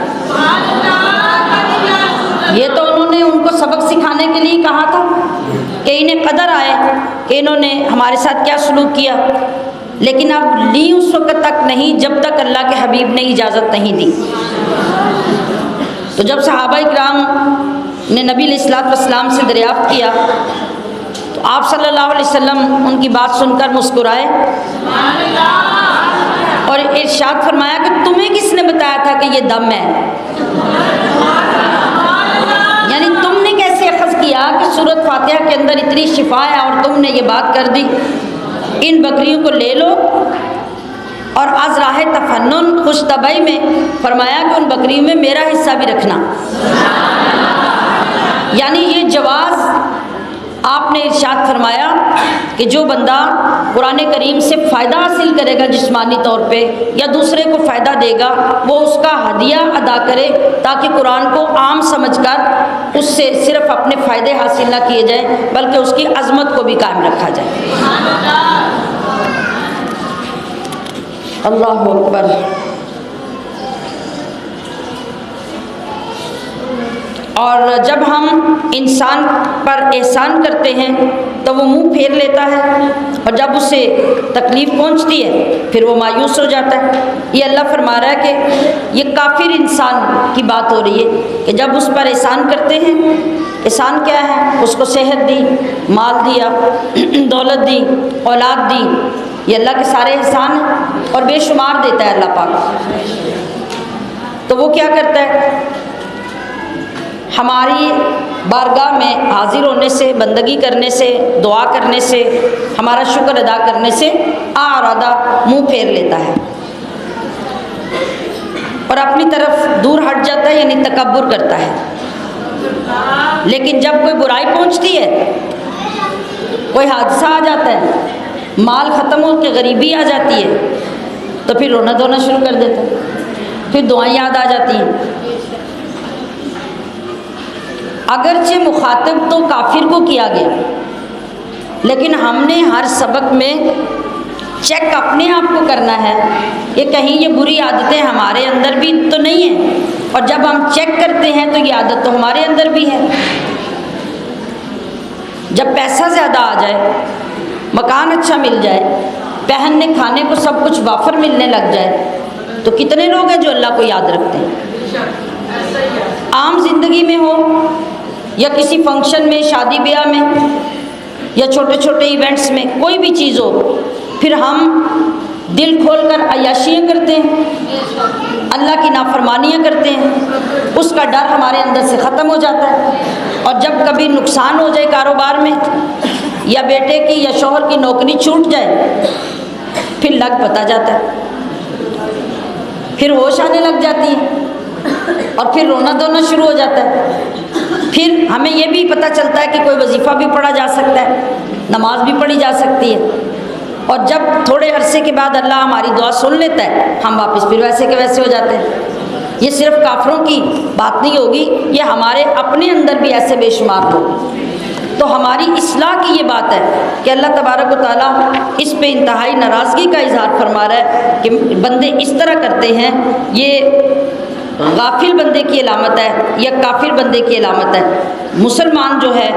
یہ تو انہوں نے ان کو سبق سکھانے کے لیے کہا تھا کہ انہیں قدر آئے کہ انہوں نے ہمارے ساتھ کیا سلوک کیا، لیکن اب لی اس وقت تک نہیں جب تک اللہ کے حبیب نے اجازت نہیں دی۔ تو جب صحابہ کرام نے نبی علیہ الصلوۃ والسلام سے دریافت کیا تو آپ صلی اللہ علیہ وسلم ان کی بات سن کر مسکرائے اور ارشاد فرمایا کہ تمہیں کس نے بتایا تھا کہ یہ دم ہے؟ یعنی تم نے کیسے اخذ کیا کہ سورۃ فاتحہ کے اندر اتنی شفا ہے اور تم نے یہ بات کر دی؟ ان بکریوں کو لے لو، اور از راہ تفنن خوش طبعی میں فرمایا کہ ان بکریوں میں میرا حصہ بھی رکھنا۔ یعنی یہ جواز آپ نے ارشاد فرمایا کہ جو بندہ قرآن کریم سے فائدہ حاصل کرے گا جسمانی طور پہ یا دوسرے کو فائدہ دے گا، وہ اس کا ہدیہ ادا کرے تاکہ قرآن کو عام سمجھ کر اس سے صرف اپنے فائدے حاصل نہ کیے جائیں بلکہ اس کی عظمت کو بھی قائم رکھا جائے۔ اللہ اکبر۔ اور جب ہم انسان پر احسان کرتے ہیں تو وہ منہ پھیر لیتا ہے، اور جب اسے تکلیف پہنچتی ہے پھر وہ مایوس ہو جاتا ہے۔ یہ اللہ فرما رہا ہے کہ یہ کافر انسان کی بات ہو رہی ہے کہ جب اس پر احسان کرتے ہیں، احسان کیا ہے؟ اس کو صحت دی، مال دیا، دولت دی، اولاد دی، یہ اللہ کے سارے احسان ہیں اور بے شمار دیتا ہے اللہ پاک۔ تو وہ کیا کرتا ہے؟ ہماری بارگاہ میں حاضر ہونے سے، بندگی کرنے سے، دعا کرنے سے، ہمارا شکر ادا کرنے سے آرادہ منہ پھیر لیتا ہے اور اپنی طرف دور ہٹ جاتا ہے، یعنی تکبر کرتا ہے۔ لیکن جب کوئی برائی پہنچتی ہے، کوئی حادثہ آ جاتا ہے، مال ختم ہو کے غریبی آ جاتی ہے، تو پھر رونا دھونا شروع کر دیتا ہے، پھر دعائیں یاد آ جاتی ہیں۔ اگرچہ مخاطب تو کافر کو کیا گیا، لیکن ہم نے ہر سبق میں چیک اپنے آپ کو کرنا ہے کہ کہیں یہ بری عادتیں ہمارے اندر بھی تو نہیں ہیں، اور جب ہم چیک کرتے ہیں تو یہ عادت تو ہمارے اندر بھی ہے۔ جب پیسہ زیادہ آ جائے، مکان اچھا مل جائے، پہننے کھانے کو سب کچھ وافر ملنے لگ جائے، تو کتنے لوگ ہیں جو اللہ کو یاد رکھتے ہیں؟ عام زندگی میں ہو یا کسی فنکشن میں، شادی بیاہ میں، یا چھوٹے چھوٹے ایونٹس میں، کوئی بھی چیز ہو، پھر ہم دل کھول کر عیاشیاں کرتے ہیں، اللہ کی نافرمانیاں کرتے ہیں، اس کا ڈر ہمارے اندر سے ختم ہو جاتا ہے، اور جب کبھی نقصان ہو جائے کاروبار میں، یا بیٹے کی یا شوہر کی نوکری چھوٹ جائے، پھر لگ پتا جاتا ہے، پھر ہوش آنے لگ جاتی ہے اور پھر رونا دھونا شروع ہو جاتا ہے۔ پھر ہمیں یہ بھی پتہ چلتا ہے کہ کوئی وظیفہ بھی پڑھا جا سکتا ہے، نماز بھی پڑھی جا سکتی ہے، اور جب تھوڑے عرصے کے بعد اللہ ہماری دعا سن لیتا ہے، ہم واپس پھر ویسے کے ویسے ہو جاتے ہیں۔ یہ صرف کافروں کی بات نہیں ہوگی، یہ ہمارے اپنے اندر بھی ایسے بے شمار لوگ۔ تو ہماری اصلاح کی یہ بات ہے کہ اللہ تبارک و تعالیٰ اس پہ انتہائی ناراضگی کا اظہار فرما رہا ہے کہ بندے اس طرح کرتے ہیں، یہ غافل بندے کی علامت ہے یا کافر بندے کی علامت ہے۔ مسلمان جو ہے،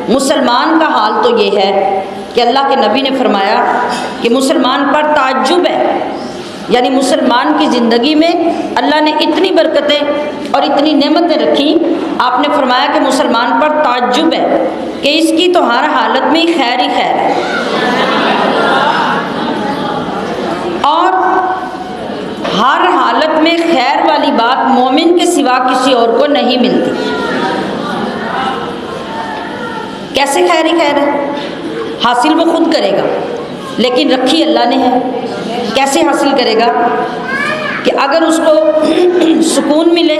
مسلمان کا حال تو یہ ہے کہ اللہ کے نبی نے فرمایا کہ مسلمان پر تعجب ہے، یعنی مسلمان کی زندگی میں اللہ نے اتنی برکتیں اور اتنی نعمتیں رکھی، آپ نے فرمایا کہ مسلمان پر تعجب ہے کہ اس کی تو ہر حالت میں خیر ہی خیر ہے، اور ہر حالت میں خیر والی بات مومن کے سوا کسی اور کو نہیں ملتی۔ کیسے خیر ہی خیر ہے؟ حاصل وہ خود کرے گا، لیکن رکھی اللہ نے ہے۔ کیسے حاصل کرے گا؟ کہ اگر اس کو سکون ملے،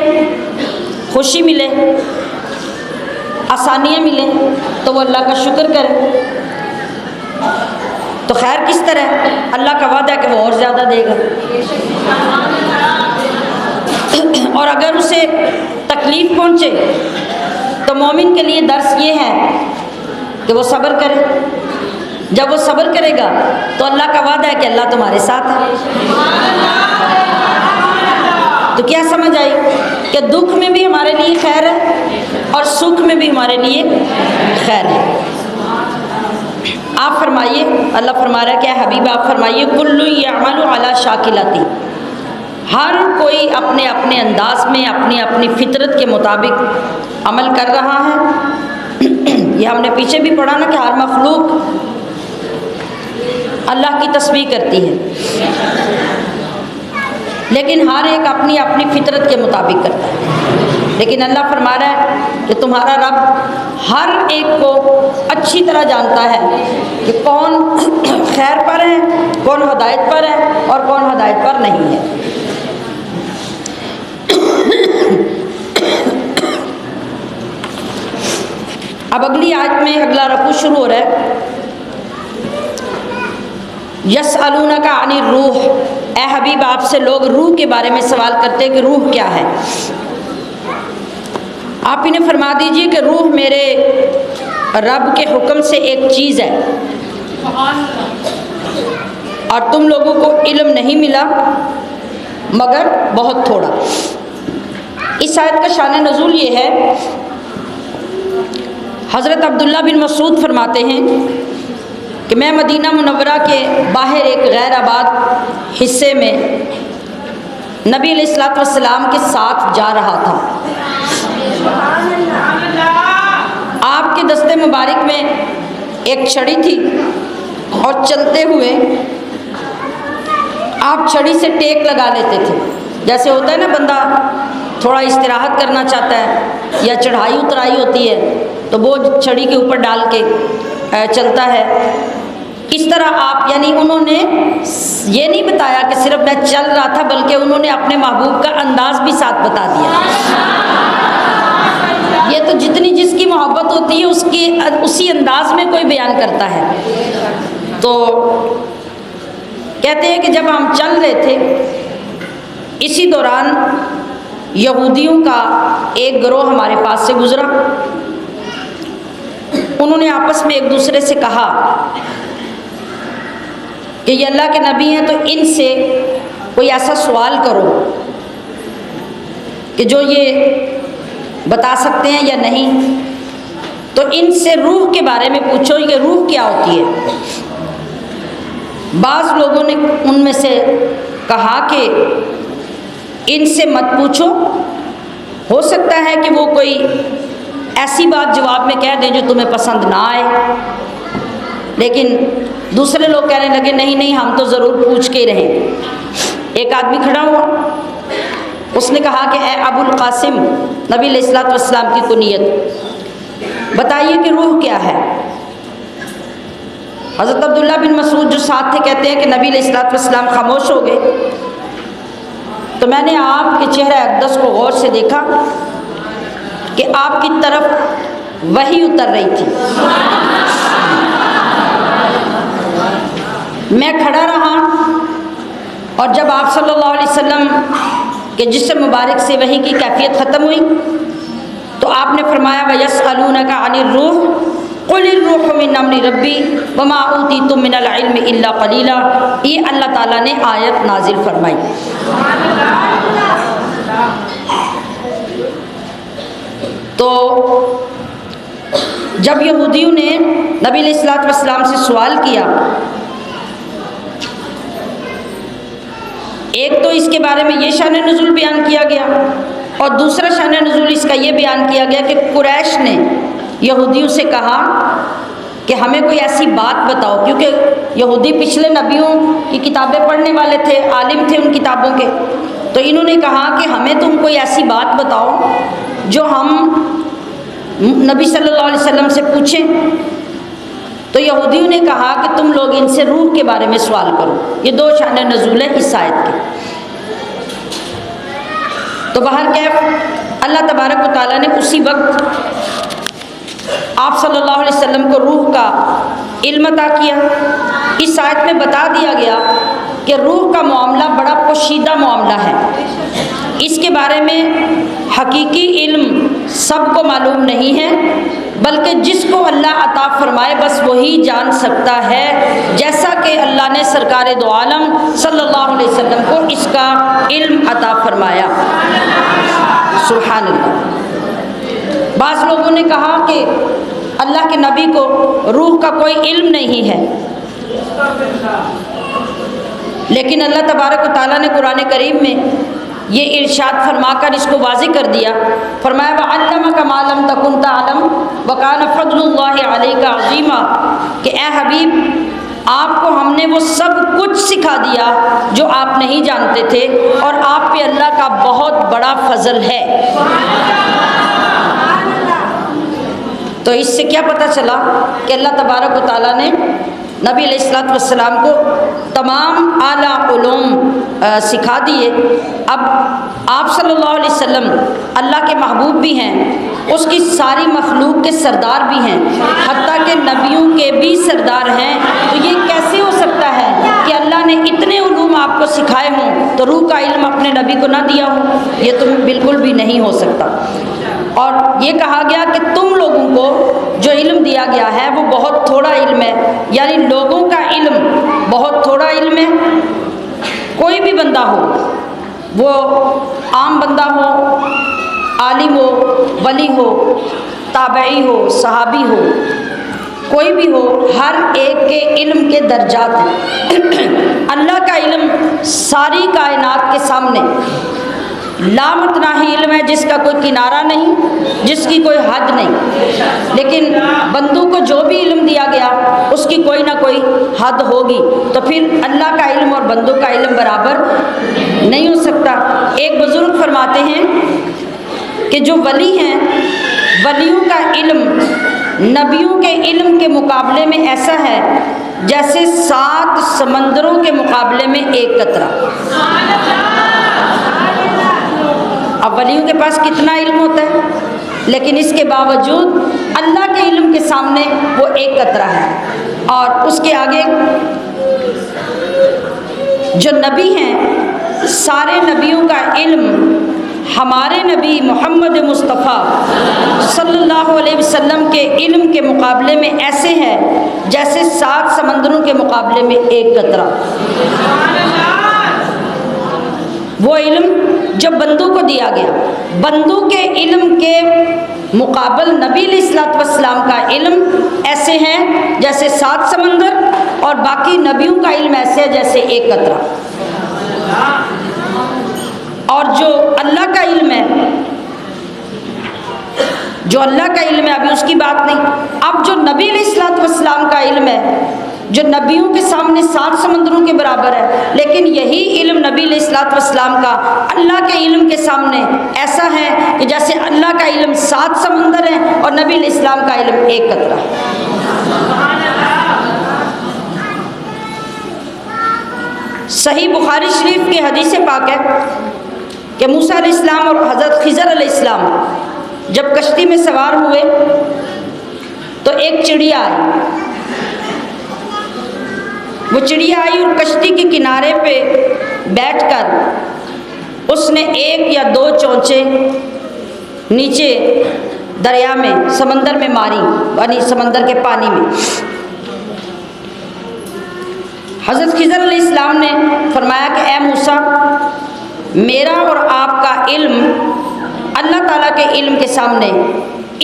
خوشی ملے، آسانیاں ملیں تو وہ اللہ کا شکر کرے۔ تو خیر کس طرح؟ اللہ کا وعدہ ہے کہ وہ اور زیادہ دے گا، اور اگر اسے تکلیف پہنچے تو مومن کے لیے درس یہ ہے کہ وہ صبر کرے۔ جب وہ صبر کرے گا تو اللہ کا وعدہ ہے کہ اللہ تمہارے ساتھ ہے۔ تو کیا سمجھ آئی کہ دکھ میں بھی ہمارے لیے خیر ہے اور سکھ میں بھی ہمارے لیے خیر ہے۔ آپ فرمائیے، اللہ فرما رہا ہے کہ اے حبیب آپ فرمائیے کل یعمل علی شاکلتی، ہر کوئی اپنے اپنے انداز میں اپنی اپنی فطرت کے مطابق عمل کر رہا ہے۔ یہ ہم نے پیچھے بھی پڑھا نا کہ ہر مخلوق اللہ کی تسبیح کرتی ہے، لیکن ہر ایک اپنی اپنی فطرت کے مطابق کرتا ہے۔ لیکن اللہ فرما رہا ہے کہ تمہارا رب ہر ایک کو اچھی طرح جانتا ہے کہ کون خیر پر ہے، کون ہدایت پر ہے اور کون ہدایت پر نہیں ہے۔ اب اگلی آیت میں اگلا رکوع شروع ہو رہا ہے، یسألونک عن الروح، اے حبیب آپ سے لوگ روح کے بارے میں سوال کرتے ہیں کہ روح کیا ہے۔ آپ انہیں فرما دیجئے کہ روح میرے رب کے حکم سے ایک چیز ہے اور تم لوگوں کو علم نہیں ملا مگر بہت تھوڑا۔ اس آیت کا شان نزول یہ ہے، حضرت عبداللہ بن مسعود فرماتے ہیں کہ میں مدینہ منورہ کے باہر ایک غیر آباد حصے میں نبی علیہ الصلوۃ والسلام کے ساتھ جا رہا تھا۔ آپ کے دستے مبارک میں ایک چھڑی تھی اور چلتے ہوئے آپ چھڑی سے ٹیک لگا لیتے تھے، جیسے ہوتا ہے نا بندہ تھوڑا استراحت کرنا چاہتا ہے یا چڑھائی اترائی ہوتی ہے تو وہ چھڑی کے اوپر ڈال کے چلتا ہے، اس طرح آپ، یعنی انہوں نے یہ نہیں بتایا کہ صرف میں چل رہا تھا بلکہ انہوں نے اپنے محبوب کا انداز بھی ساتھ بتا دیا۔ یہ تو جتنی جس کی محبت ہوتی ہے اسی انداز میں کوئی بیان کرتا ہے۔ تو کہتے ہیں کہ جب ہم چل رہے تھے اسی دوران یہودیوں کا ایک گروہ ہمارے پاس سے گزرا، انہوں نے آپس میں ایک دوسرے سے کہا کہ یہ اللہ کے نبی ہیں تو ان سے کوئی ایسا سوال کرو کہ جو یہ بتا سکتے ہیں یا نہیں، تو ان سے روح کے بارے میں پوچھو کہ روح کیا ہوتی ہے۔ بعض لوگوں نے ان میں سے کہا کہ ان سے مت پوچھو، ہو سکتا ہے کہ وہ کوئی ایسی بات جواب میں کہہ دیں جو تمہیں پسند نہ آئے۔ لیکن دوسرے لوگ کہنے لگے نہیں نہیں ہم تو ضرور پوچھ کے ہی رہیں گے۔ ایک آدمی کھڑا ہوا، اس نے کہا کہ اے ابو القاسم، نبی علیہ الصلوۃ والسلام کی کنیت، بتائیے کہ روح کیا ہے۔ حضرت عبداللہ بن مسعود جو ساتھ تھے کہتے ہیں کہ نبی علیہ الصلوۃ والسلام خاموش ہو گئے، تو میں نے آپ کے چہرہ اقدس کو غور سے دیکھا کہ آپ کی طرف وحی اتر رہی تھی۔ میں کھڑا رہا اور جب آپ صلی اللہ علیہ وسلم کے جسم مبارک سے وحی کی کیفیت ختم ہوئی تو آپ نے فرمایا وَيَسْأَلُونَكَ عَنِ الرُّوحِ قُلِ الرُّوحُ مِنْ أَمْرِ رَبِّي وَمَا أُوتِيتُم مِّنَ الْعِلْمِ إِلَّا قَلِيلًا۔ یہ اللہ تعالیٰ نے آیت نازل فرمائی۔ تو جب یہودیوں نے نبی علیہ الصلوۃ والسلام سے سوال کیا، ایک تو اس کے بارے میں یہ شان نزول بیان کیا گیا اور دوسرا شان نزول اس کا یہ بیان کیا گیا کہ قریش نے یہودیوں سے کہا کہ ہمیں کوئی ایسی بات بتاؤ، کیونکہ یہودی پچھلے نبیوں کی کتابیں پڑھنے والے تھے، عالم تھے ان کتابوں کے، تو انہوں نے کہا کہ ہمیں تم کوئی ایسی بات بتاؤ جو ہم نبی صلی اللہ علیہ وسلم سے پوچھیں۔ تو یہودیوں نے کہا کہ تم لوگ ان سے روح کے بارے میں سوال کرو۔ یہ دو شان نزول ہیں اس آیت کے۔ تو بہرکیف اللہ تبارک و تعالیٰ نے اسی وقت آپ صلی اللہ علیہ وسلم کو روح کا علم عطا کیا۔ اس آیت میں بتا دیا گیا کہ روح کا معاملہ بڑا پوشیدہ معاملہ ہے، اس کے بارے میں حقیقی علم سب کو معلوم نہیں ہے، بلکہ جس کو اللہ عطا فرمائے بس وہی جان سکتا ہے، جیسا کہ اللہ نے سرکار دو عالم صلی اللہ علیہ وسلم کو اس کا علم عطا فرمایا۔ سبحان اللہ۔ بعض لوگوں نے کہا کہ اللہ کے نبی کو روح کا کوئی علم نہیں ہے، لیکن اللہ تبارک و تعالیٰ نے قرآن کریم میں یہ ارشاد فرما کر اس کو واضح کر دیا، فرمایا وَعَلَّمَكَ مَا لَمْ تَكُنْ تَعْلَمْ وَكَانَ فَضْلُ اللَّهِ عَلَيْكَ عَظِيمًا، کہ اے حبیب آپ کو ہم نے وہ سب کچھ سکھا دیا جو آپ نہیں جانتے تھے، اور آپ پہ اللہ کا بہت بڑا فضل ہے۔ تو اس سے کیا پتہ چلا کہ اللہ تبارک و تعالیٰ نے نبی علیہ الصلوۃ والسلام کو تمام اعلیٰ علوم سکھا دیے۔ اب آپ صلی اللہ علیہ وسلم اللہ کے محبوب بھی ہیں، اس کی ساری مخلوق کے سردار بھی ہیں، حتیٰ کہ نبیوں کے بھی سردار ہیں۔ تو یہ کیسے ہو سکتا ہے کہ اللہ نے اتنے علوم آپ کو سکھائے ہوں تو روح کا علم اپنے نبی کو نہ دیا ہو؟ یہ تو بالکل بھی نہیں ہو سکتا۔ اور یہ کہا گیا کہ تم لوگوں کو جو علم دیا گیا ہے وہ بہت تھوڑا علم ہے، یعنی لوگوں کا علم بہت تھوڑا علم ہے۔ کوئی بھی بندہ ہو، وہ عام بندہ ہو، عالم ہو، ولی ہو، تابعی ہو، صحابی ہو، کوئی بھی ہو، ہر ایک کے علم کے درجات ہیں۔ اللہ کا علم ساری کائنات کے سامنے لامتناہی علم ہے، جس کا کوئی کنارہ نہیں، جس کی کوئی حد نہیں، لیکن بندوں کو جو بھی علم دیا گیا اس کی کوئی نہ کوئی حد ہوگی، تو پھر اللہ کا علم اور بندوں کا علم برابر نہیں ہو سکتا۔ ایک بزرگ فرماتے ہیں کہ جو ولی ہیں، ولیوں کا علم نبیوں کے علم کے مقابلے میں ایسا ہے جیسے 7 سمندروں کے مقابلے میں ایک قطرہ۔ اب ولیوں کے پاس کتنا علم ہوتا ہے، لیکن اس کے باوجود اللہ کے علم کے سامنے وہ ایک قطرہ ہے۔ اور اس کے آگے جو نبی ہیں، سارے نبیوں کا علم ہمارے نبی محمد مصطفیٰ صلی اللہ علیہ وسلم کے علم کے مقابلے میں ایسے ہے جیسے 7 سمندروں کے مقابلے میں ایک قطرہ۔ وہ علم جو بندوں کو دیا گیا، بندوں کے علم کے مقابل نبی علیہ الصلوۃ والسلام کا علم ایسے ہیں جیسے 7 سمندر، اور باقی نبیوں کا علم ایسے ہے جیسے ایک قطرہ۔ اور جو اللہ کا علم ہے، جو اللہ کا علم ہے، ابھی اس کی بات نہیں، اب جو نبی علیہ الصلوۃ والسلام کا علم ہے، جو نبیوں کے سامنے 7 سمندروں کے برابر ہے، لیکن یہی علم نبی علیہ الصلوۃ والسلام کا اللہ کے علم کے سامنے ایسا ہے کہ جیسے اللہ کا علم 7 سمندر ہے اور نبی علیہ السلام کا علم ایک قطرہ ہے۔ صحیح بخاری شریف کی حدیث پاک ہے کہ موسیٰ علیہ السلام اور حضرت خضر علیہ السلام جب کشتی میں سوار ہوئے تو ایک چڑیا آئی۔ وہ چڑیا آئی اور کشتی کے کنارے پہ بیٹھ کر اس نے 1 یا 2 چونچے نیچے دریا میں، سمندر میں ماری، یعنی سمندر کے پانی میں۔ حضرت خضر علیہ السلام نے فرمایا کہ اے موسیٰ، میرا اور آپ کا علم اللہ تعالیٰ کے علم کے سامنے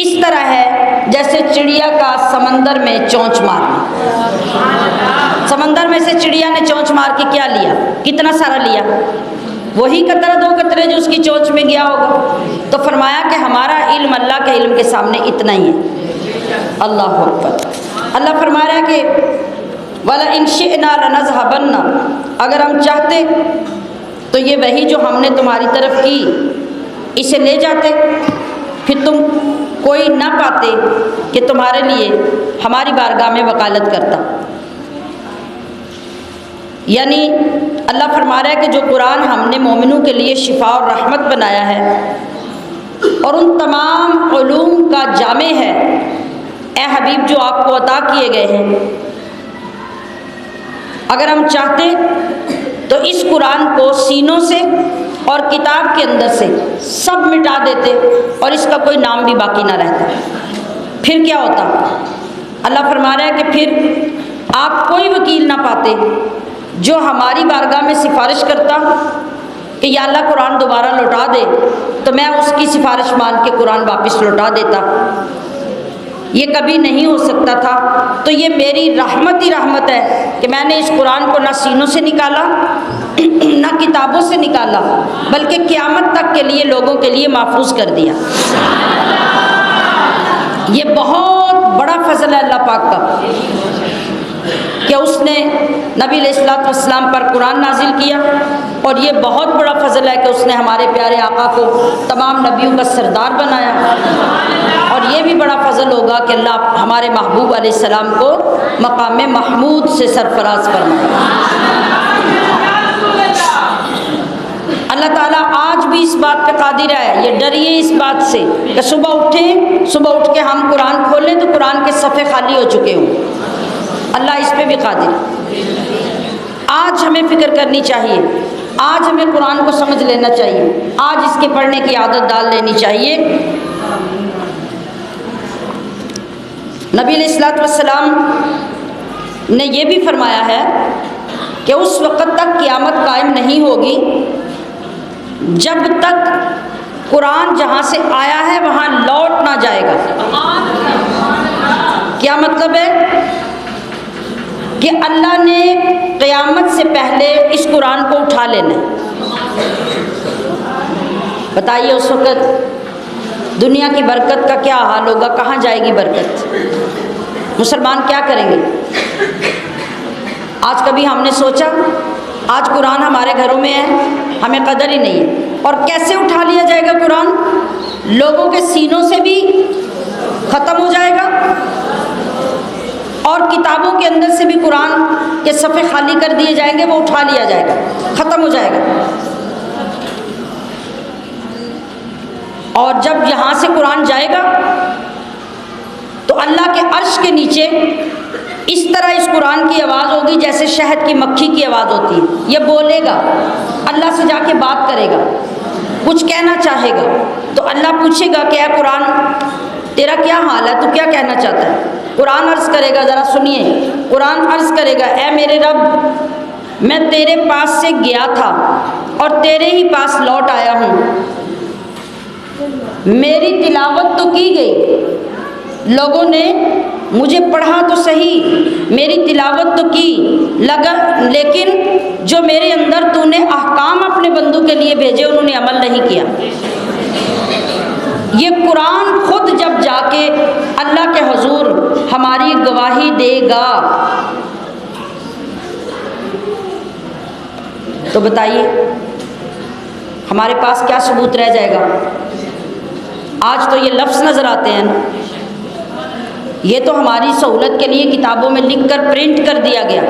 اس طرح ہے جیسے چڑیا کا سمندر میں چونچ مارنا۔ سمندر میں سے چڑیا نے چونچ مار کے کیا لیا؟ کتنا سارا لیا؟ وہی قطرہ 2 قطرے جو اس کی چونچ میں گیا ہوگا۔ تو فرمایا کہ ہمارا علم اللہ کے علم کے سامنے اتنا ہی ہے۔ اللہ اکبر۔ اللہ فرما رہا ہے کہ وَلَئِن شِئْنَا لَنَذْهَبَنَّ، اگر ہم چاہتے تو یہ وحی جو ہم نے تمہاری طرف کی اسے لے جاتے، پھر تم کوئی نہ پاتے کہ تمہارے لیے ہماری بارگاہ میں وکالت کرتا۔ یعنی اللہ فرما رہا ہے کہ جو قرآن ہم نے مومنوں کے لیے شفا اور رحمت بنایا ہے اور ان تمام علوم کا جامع ہے، اے حبیب جو آپ کو عطا کیے گئے ہیں، اگر ہم چاہتے تو اس قرآن کو سینوں سے اور کتاب کے اندر سے سب مٹا دیتے اور اس کا کوئی نام بھی باقی نہ رہتا۔ پھر کیا ہوتا؟ اللہ فرما رہا ہے کہ پھر آپ کوئی وکیل نہ پاتے جو ہماری بارگاہ میں سفارش کرتا کہ یا اللہ قرآن دوبارہ لوٹا دے، تو میں اس کی سفارش مان کے قرآن واپس لوٹا دیتا۔ یہ کبھی نہیں ہو سکتا تھا۔ تو یہ میری رحمت ہی رحمت ہے کہ میں نے اس قرآن کو نہ سینوں سے نکالا نہ کتابوں سے نکالا، بلکہ قیامت تک کے لیے لوگوں کے لیے محفوظ کر دیا۔ یہ بہت بڑا فضل ہے اللہ پاک کا کہ اس نے نبی علیہ الصلوۃ والسلام پر قرآن نازل کیا، اور یہ بہت بڑا فضل ہے کہ اس نے ہمارے پیارے آقا کو تمام نبیوں کا سردار بنایا، اور یہ بھی بڑا فضل ہوگا کہ اللہ ہمارے محبوب علیہ السلام کو مقام محمود سے سرفراز فرمائے۔ اللہ تعالیٰ آج بھی اس بات پہ قادر ہے، یہ ڈریے اس بات سے کہ صبح اٹھیں، صبح اٹھ کے ہم قرآن کھولیں تو قرآن کے صفحے خالی ہو چکے ہوں۔ اللہ اس پہ بھی قادر ہے۔ آج ہمیں فکر کرنی چاہیے، آج ہمیں قرآن کو سمجھ لینا چاہیے، آج اس کے پڑھنے کی عادت ڈال لینی چاہیے۔ نبی علیہ الصلوۃ والسلام نے یہ بھی فرمایا ہے کہ اس وقت تک قیامت قائم نہیں ہوگی جب تک قرآن جہاں سے آیا ہے وہاں لوٹ نہ جائے گا۔ کیا مطلب ہے؟ کہ اللہ نے قیامت سے پہلے اس قرآن کو اٹھا لینا ہے۔ بتائیے اس وقت دنیا کی برکت کا کیا حال ہوگا، کہاں جائے گی برکت؟ مسلمان کیا کریں گے؟ آج کبھی ہم نے سوچا؟ آج قرآن ہمارے گھروں میں ہے، ہمیں قدر ہی نہیں ہے۔ اور کیسے اٹھا لیا جائے گا قرآن؟ لوگوں کے سینوں سے بھی ختم ہو جائے گا، اور کتابوں کے اندر سے بھی قرآن کے صفحے خالی کر دیے جائیں گے، وہ اٹھا لیا جائے گا، ختم ہو جائے گا۔ اور جب یہاں سے قرآن جائے گا تو اللہ کے عرش کے نیچے اس طرح اس قرآن کی آواز ہوگی جیسے شہد کی مکھی کی آواز ہوتی ہے۔ یہ بولے گا، اللہ سے جا کے بات کرے گا، کچھ کہنا چاہے گا، تو اللہ پوچھے گا کہ اے قرآن تیرا کیا حال ہے، تو کیا کہنا چاہتا ہے؟ قرآن عرض کرے گا، ذرا سنیے، قرآن عرض کرے گا اے میرے رب، میں تیرے پاس سے گیا تھا اور تیرے ہی پاس لوٹ آیا ہوں، میری تلاوت تو کی گئی، لوگوں نے مجھے پڑھا تو صحیح، میری تلاوت تو کی لگا، لیکن جو میرے اندر تو نے احکام اپنے بندوں کے لیے بھیجے انہوں نے عمل نہیں کیا۔ یہ قرآن خود جب جا کے اللہ کے حضور ہماری گواہی دے گا تو بتائیے ہمارے پاس کیا ثبوت رہ جائے گا؟ آج تو یہ لفظ نظر آتے ہیں نا، یہ تو ہماری سہولت کے لیے کتابوں میں لکھ کر پرنٹ کر دیا گیا،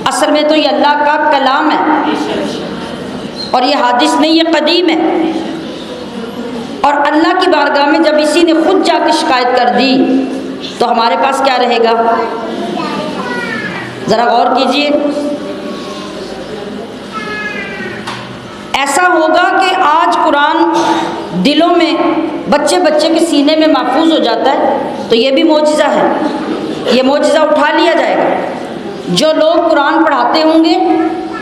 اصل میں تو یہ اللہ کا کلام ہے، اور یہ حادث نہیں، یہ قدیم ہے۔ اور اللہ کی بارگاہ میں جب اسی نے خود جا کے شکایت کر دی تو ہمارے پاس کیا رہے گا؟ ذرا غور کیجئے۔ ایسا ہوگا کہ آج قرآن دلوں میں بچے بچے کے سینے میں محفوظ ہو جاتا ہے تو یہ بھی معجزہ ہے، یہ معجزہ اٹھا لیا جائے گا۔ جو لوگ قرآن پڑھاتے ہوں گے،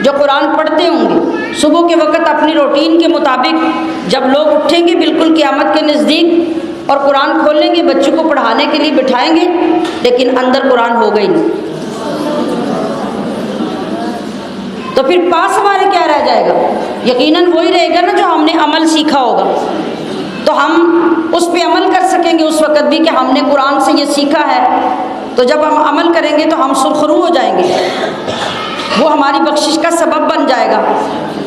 جو قرآن پڑھتے ہوں گے، صبح کے وقت اپنی روٹین کے مطابق جب لوگ اٹھیں گے بالکل قیامت کے نزدیک اور قرآن کھولیں گے، بچوں کو پڑھانے کے لیے بٹھائیں گے، لیکن اندر قرآن ہوگا ہی نہیں، تو پھر پاس ہمارے کیا رہ جائے گا؟ یقیناً وہی رہے گا نا جو ہم نے عمل سیکھا ہوگا، تو ہم اس پہ عمل کر سکیں گے اس وقت بھی کہ ہم نے قرآن سے یہ سیکھا ہے، تو جب ہم عمل کریں گے تو ہم سرخرو ہو جائیں گے، وہ ہماری بخشش کا سبب بن جائے گا۔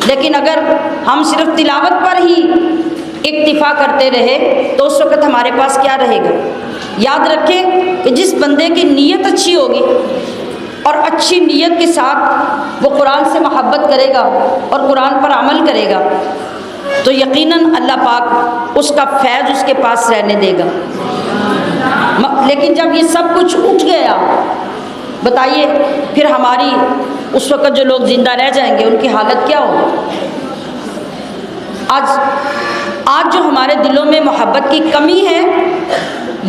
لیکن اگر ہم صرف تلاوت پر ہی اکتفا کرتے رہے تو اس وقت ہمارے پاس کیا رہے گا؟ یاد رکھیں کہ جس بندے کی نیت اچھی ہوگی اور اچھی نیت کے ساتھ وہ قرآن سے محبت کرے گا اور قرآن پر عمل کرے گا تو یقیناً اللہ پاک اس کا فیض اس کے پاس رہنے دے گا۔ لیکن جب یہ سب کچھ اٹھ گیا، بتائیے پھر ہماری اس وقت جو لوگ زندہ رہ جائیں گے ان کی حالت کیا ہوگی؟ آج جو ہمارے دلوں میں محبت کی کمی ہے،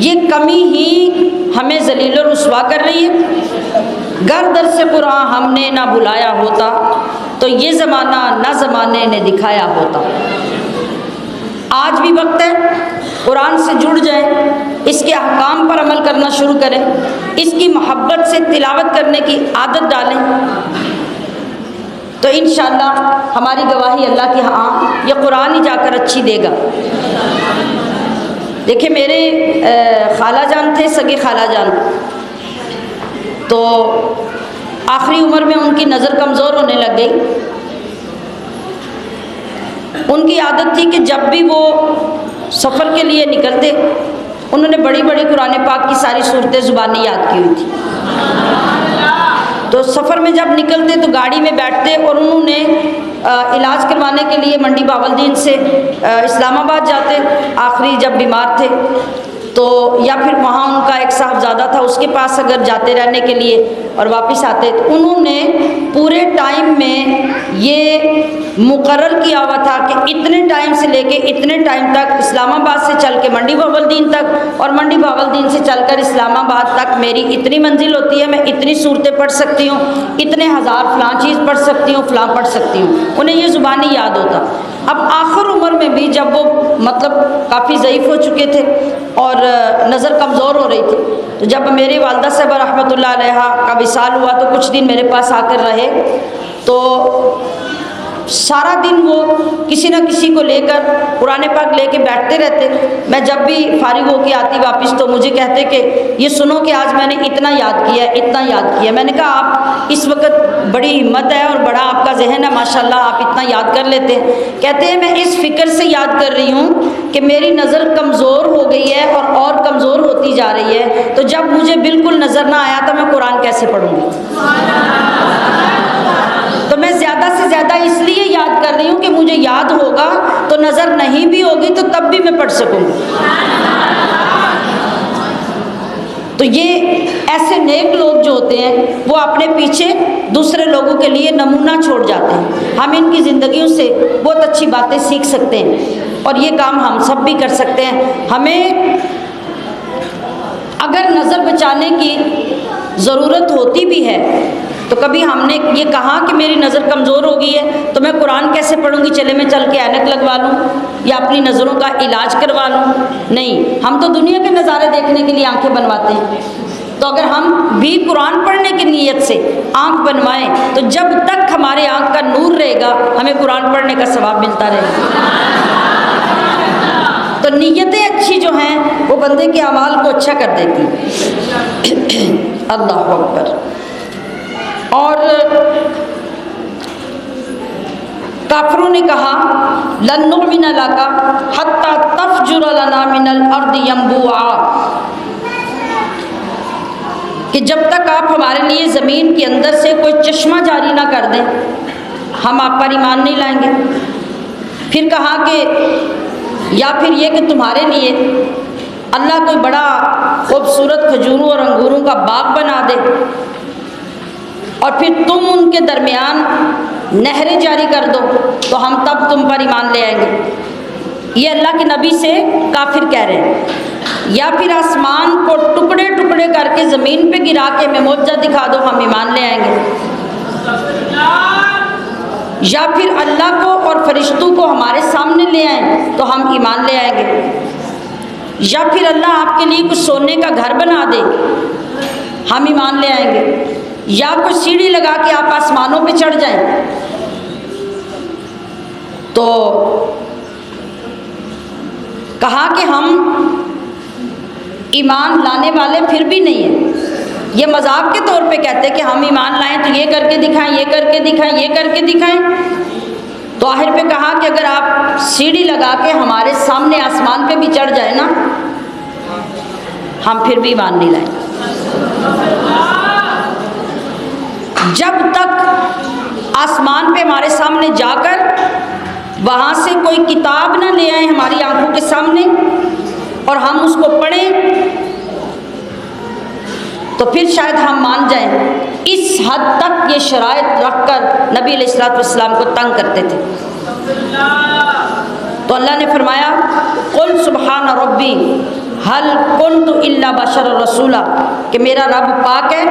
یہ کمی ہی ہمیں ذلیل و رسوا کر رہی ہے۔ گر درس قرآن ہم نے نہ بھلایا ہوتا تو یہ زمانہ نہ زمانے نے دکھایا ہوتا۔ آج بھی وقت ہے، قرآن سے جڑ جائیں، اس کے احکام پر عمل کرنا شروع کریں، اس کی محبت سے تلاوت کرنے کی عادت ڈالیں، تو انشاءاللہ ہماری گواہی اللہ کے ہاں یہ قرآن ہی جا کر اچھی دے گا۔ دیکھیں میرے خالہ جان تھے، سگے خالہ جان، تو آخری عمر میں ان کی نظر کمزور ہونے لگ گئی۔ ان کی عادت تھی کہ جب بھی وہ سفر کے لیے نکلتے، انہوں نے بڑی بڑی قرآن پاک کی ساری صورتیں زبانی یاد کی ہوئی تھی۔ تو سفر میں جب نکلتے تو گاڑی میں بیٹھتے، اور انہوں نے علاج کروانے کے لیے منڈی باولدین سے اسلام آباد جاتے، آخری جب بیمار تھے تو، یا پھر وہاں ان کا ایک صاحبزادہ تھا، اس کے پاس اگر جاتے رہنے کے لیے اور واپس آتے، تو انہوں نے پورے ٹائم میں یہ مقرر کیا ہوا تھا کہ اتنے ٹائم سے لے کے اتنے ٹائم تک اسلام آباد سے چل کے منڈی باولدین تک، اور منڈی باولدین سے چل کر اسلام آباد تک میری اتنی منزل ہوتی ہے، میں اتنی صورتیں پڑھ سکتی ہوں، اتنے ہزار فلاں چیز پڑھ سکتی ہوں، فلاں پڑھ سکتی ہوں، انہیں یہ زبانی یاد ہوتا۔ اب آخر عمر میں بھی جب وہ مطلب کافی ضعیف ہو چکے تھے اور نظر کمزور ہو رہی تھی، تو جب میری والدہ صاحبہ رحمۃ اللہ علیہ کا وصال ہوا تو کچھ دن میرے پاس آ کر رہے، تو سارا دن وہ کسی نہ کسی کو لے کر قرآن پاک لے کے بیٹھتے رہتے۔ میں جب بھی فارغ ہو کے آتی واپس تو مجھے کہتے کہ یہ سنو کہ آج میں نے اتنا یاد کیا ہے، اتنا یاد کیا۔ میں نے کہا آپ اس وقت بڑی ہمت ہے اور بڑا آپ کا ذہن ہے ماشاءاللہ، آپ اتنا یاد کر لیتے ہیں۔ کہتے ہیں میں اس فکر سے یاد کر رہی ہوں کہ میری نظر کمزور ہو گئی ہے اور کمزور ہوتی جا رہی ہے، تو جب مجھے بالکل نظر نہ آیا تو میں قرآن کیسے پڑھوں گی؟ تو میں زیادہ سے زیادہ اس لیے یاد کر رہی ہوں کہ مجھے یاد ہوگا تو نظر نہیں بھی ہوگی تو تب بھی میں پڑھ سکوں گی۔ تو یہ ایسے نیک لوگ جو ہوتے ہیں وہ اپنے پیچھے دوسرے لوگوں کے لیے نمونہ چھوڑ جاتے ہیں۔ ہم ان کی زندگیوں سے بہت اچھی باتیں سیکھ سکتے ہیں، اور یہ کام ہم سب بھی کر سکتے ہیں۔ ہمیں اگر نظر بچانے کی ضرورت ہوتی بھی ہے تو کبھی ہم نے یہ کہا کہ میری نظر کمزور ہو گئی ہے تو میں قرآن کیسے پڑھوں گی، چلے میں چل کے اینک لگوا لوں یا اپنی نظروں کا علاج کروا لوں؟ نہیں، ہم تو دنیا کے نظارے دیکھنے کے لیے آنکھیں بنواتے ہیں۔ تو اگر ہم بھی قرآن پڑھنے کی نیت سے آنکھ بنوائیں تو جب تک ہمارے آنکھ کا نور رہے گا ہمیں قرآن پڑھنے کا ثواب ملتا رہے گا۔ تو نیتیں اچھی جو ہیں وہ بندے کے اعمال کو اچھا کر دیتی ہیں۔ اللہ اکبر۔ اور کافروں نے کہا لن نؤمن لک حتی تفجر لنا من الارض ينبوعا، کہ جب تک آپ ہمارے لیے زمین کے اندر سے کوئی چشمہ جاری نہ کر دیں ہم آپ پر ایمان نہیں لائیں گے۔ پھر کہا کہ یا پھر یہ کہ تمہارے لیے اللہ کوئی بڑا خوبصورت کھجوروں اور انگوروں کا باغ بنا دے اور پھر تم ان کے درمیان نہریں جاری کر دو تو ہم تب تم پر ایمان لے آئیں گے۔ یہ اللہ کے نبی سے کافر کہہ رہے ہیں۔ یا پھر آسمان کو ٹکڑے ٹکڑے کر کے زمین پہ گرا کے ہمیں معجزہ دکھا دو ہم ایمان لے آئیں گے۔ یا پھر اللہ کو اور فرشتوں کو ہمارے سامنے لے آئیں تو ہم ایمان لے آئیں گے۔ یا پھر اللہ آپ کے لیے کچھ سونے کا گھر بنا دے ہم ایمان لے آئیں گے۔ یا کوئی سیڑھی لگا کے آپ آسمانوں پہ چڑھ جائیں تو کہا کہ ہم ایمان لانے والے پھر بھی نہیں ہیں۔ یہ مذاق کے طور پہ کہتے کہ ہم ایمان لائیں تو یہ کر کے دکھائیں، یہ کر کے دکھائیں، یہ کر کے دکھائیں۔ تو آخر پہ کہا کہ اگر آپ سیڑھی لگا کے ہمارے سامنے آسمان پہ بھی چڑھ جائیں نا ہم پھر بھی ایمان نہیں لائیں۔ جب تک آسمان پہ ہمارے سامنے جا کر وہاں سے کوئی کتاب نہ لے آئیں ہماری آنکھوں کے سامنے اور ہم اس کو پڑھیں تو پھر شاید ہم مان جائیں۔ اس حد تک یہ شرائط رکھ کر نبی علیہ الصلوۃ والسلام کو تنگ کرتے تھے۔ تو اللہ نے فرمایا قل سبحان ربی حل کنت الا بشر رسولا، کہ میرا رب پاک ہے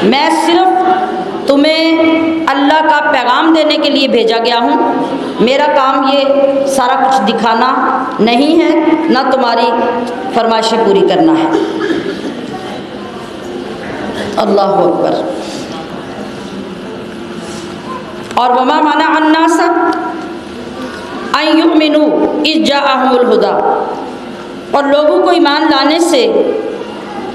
میں صرف تمہیں اللہ کا پیغام دینے کے لیے بھیجا گیا ہوں، میرا کام یہ سارا کچھ دکھانا نہیں ہے، نہ تمہاری فرمائشیں پوری کرنا ہے۔ اللہ اکبر۔ اور وما منع الناس ان یؤمنوا اذ جاءہم الہدی، اور لوگوں کو ایمان لانے سے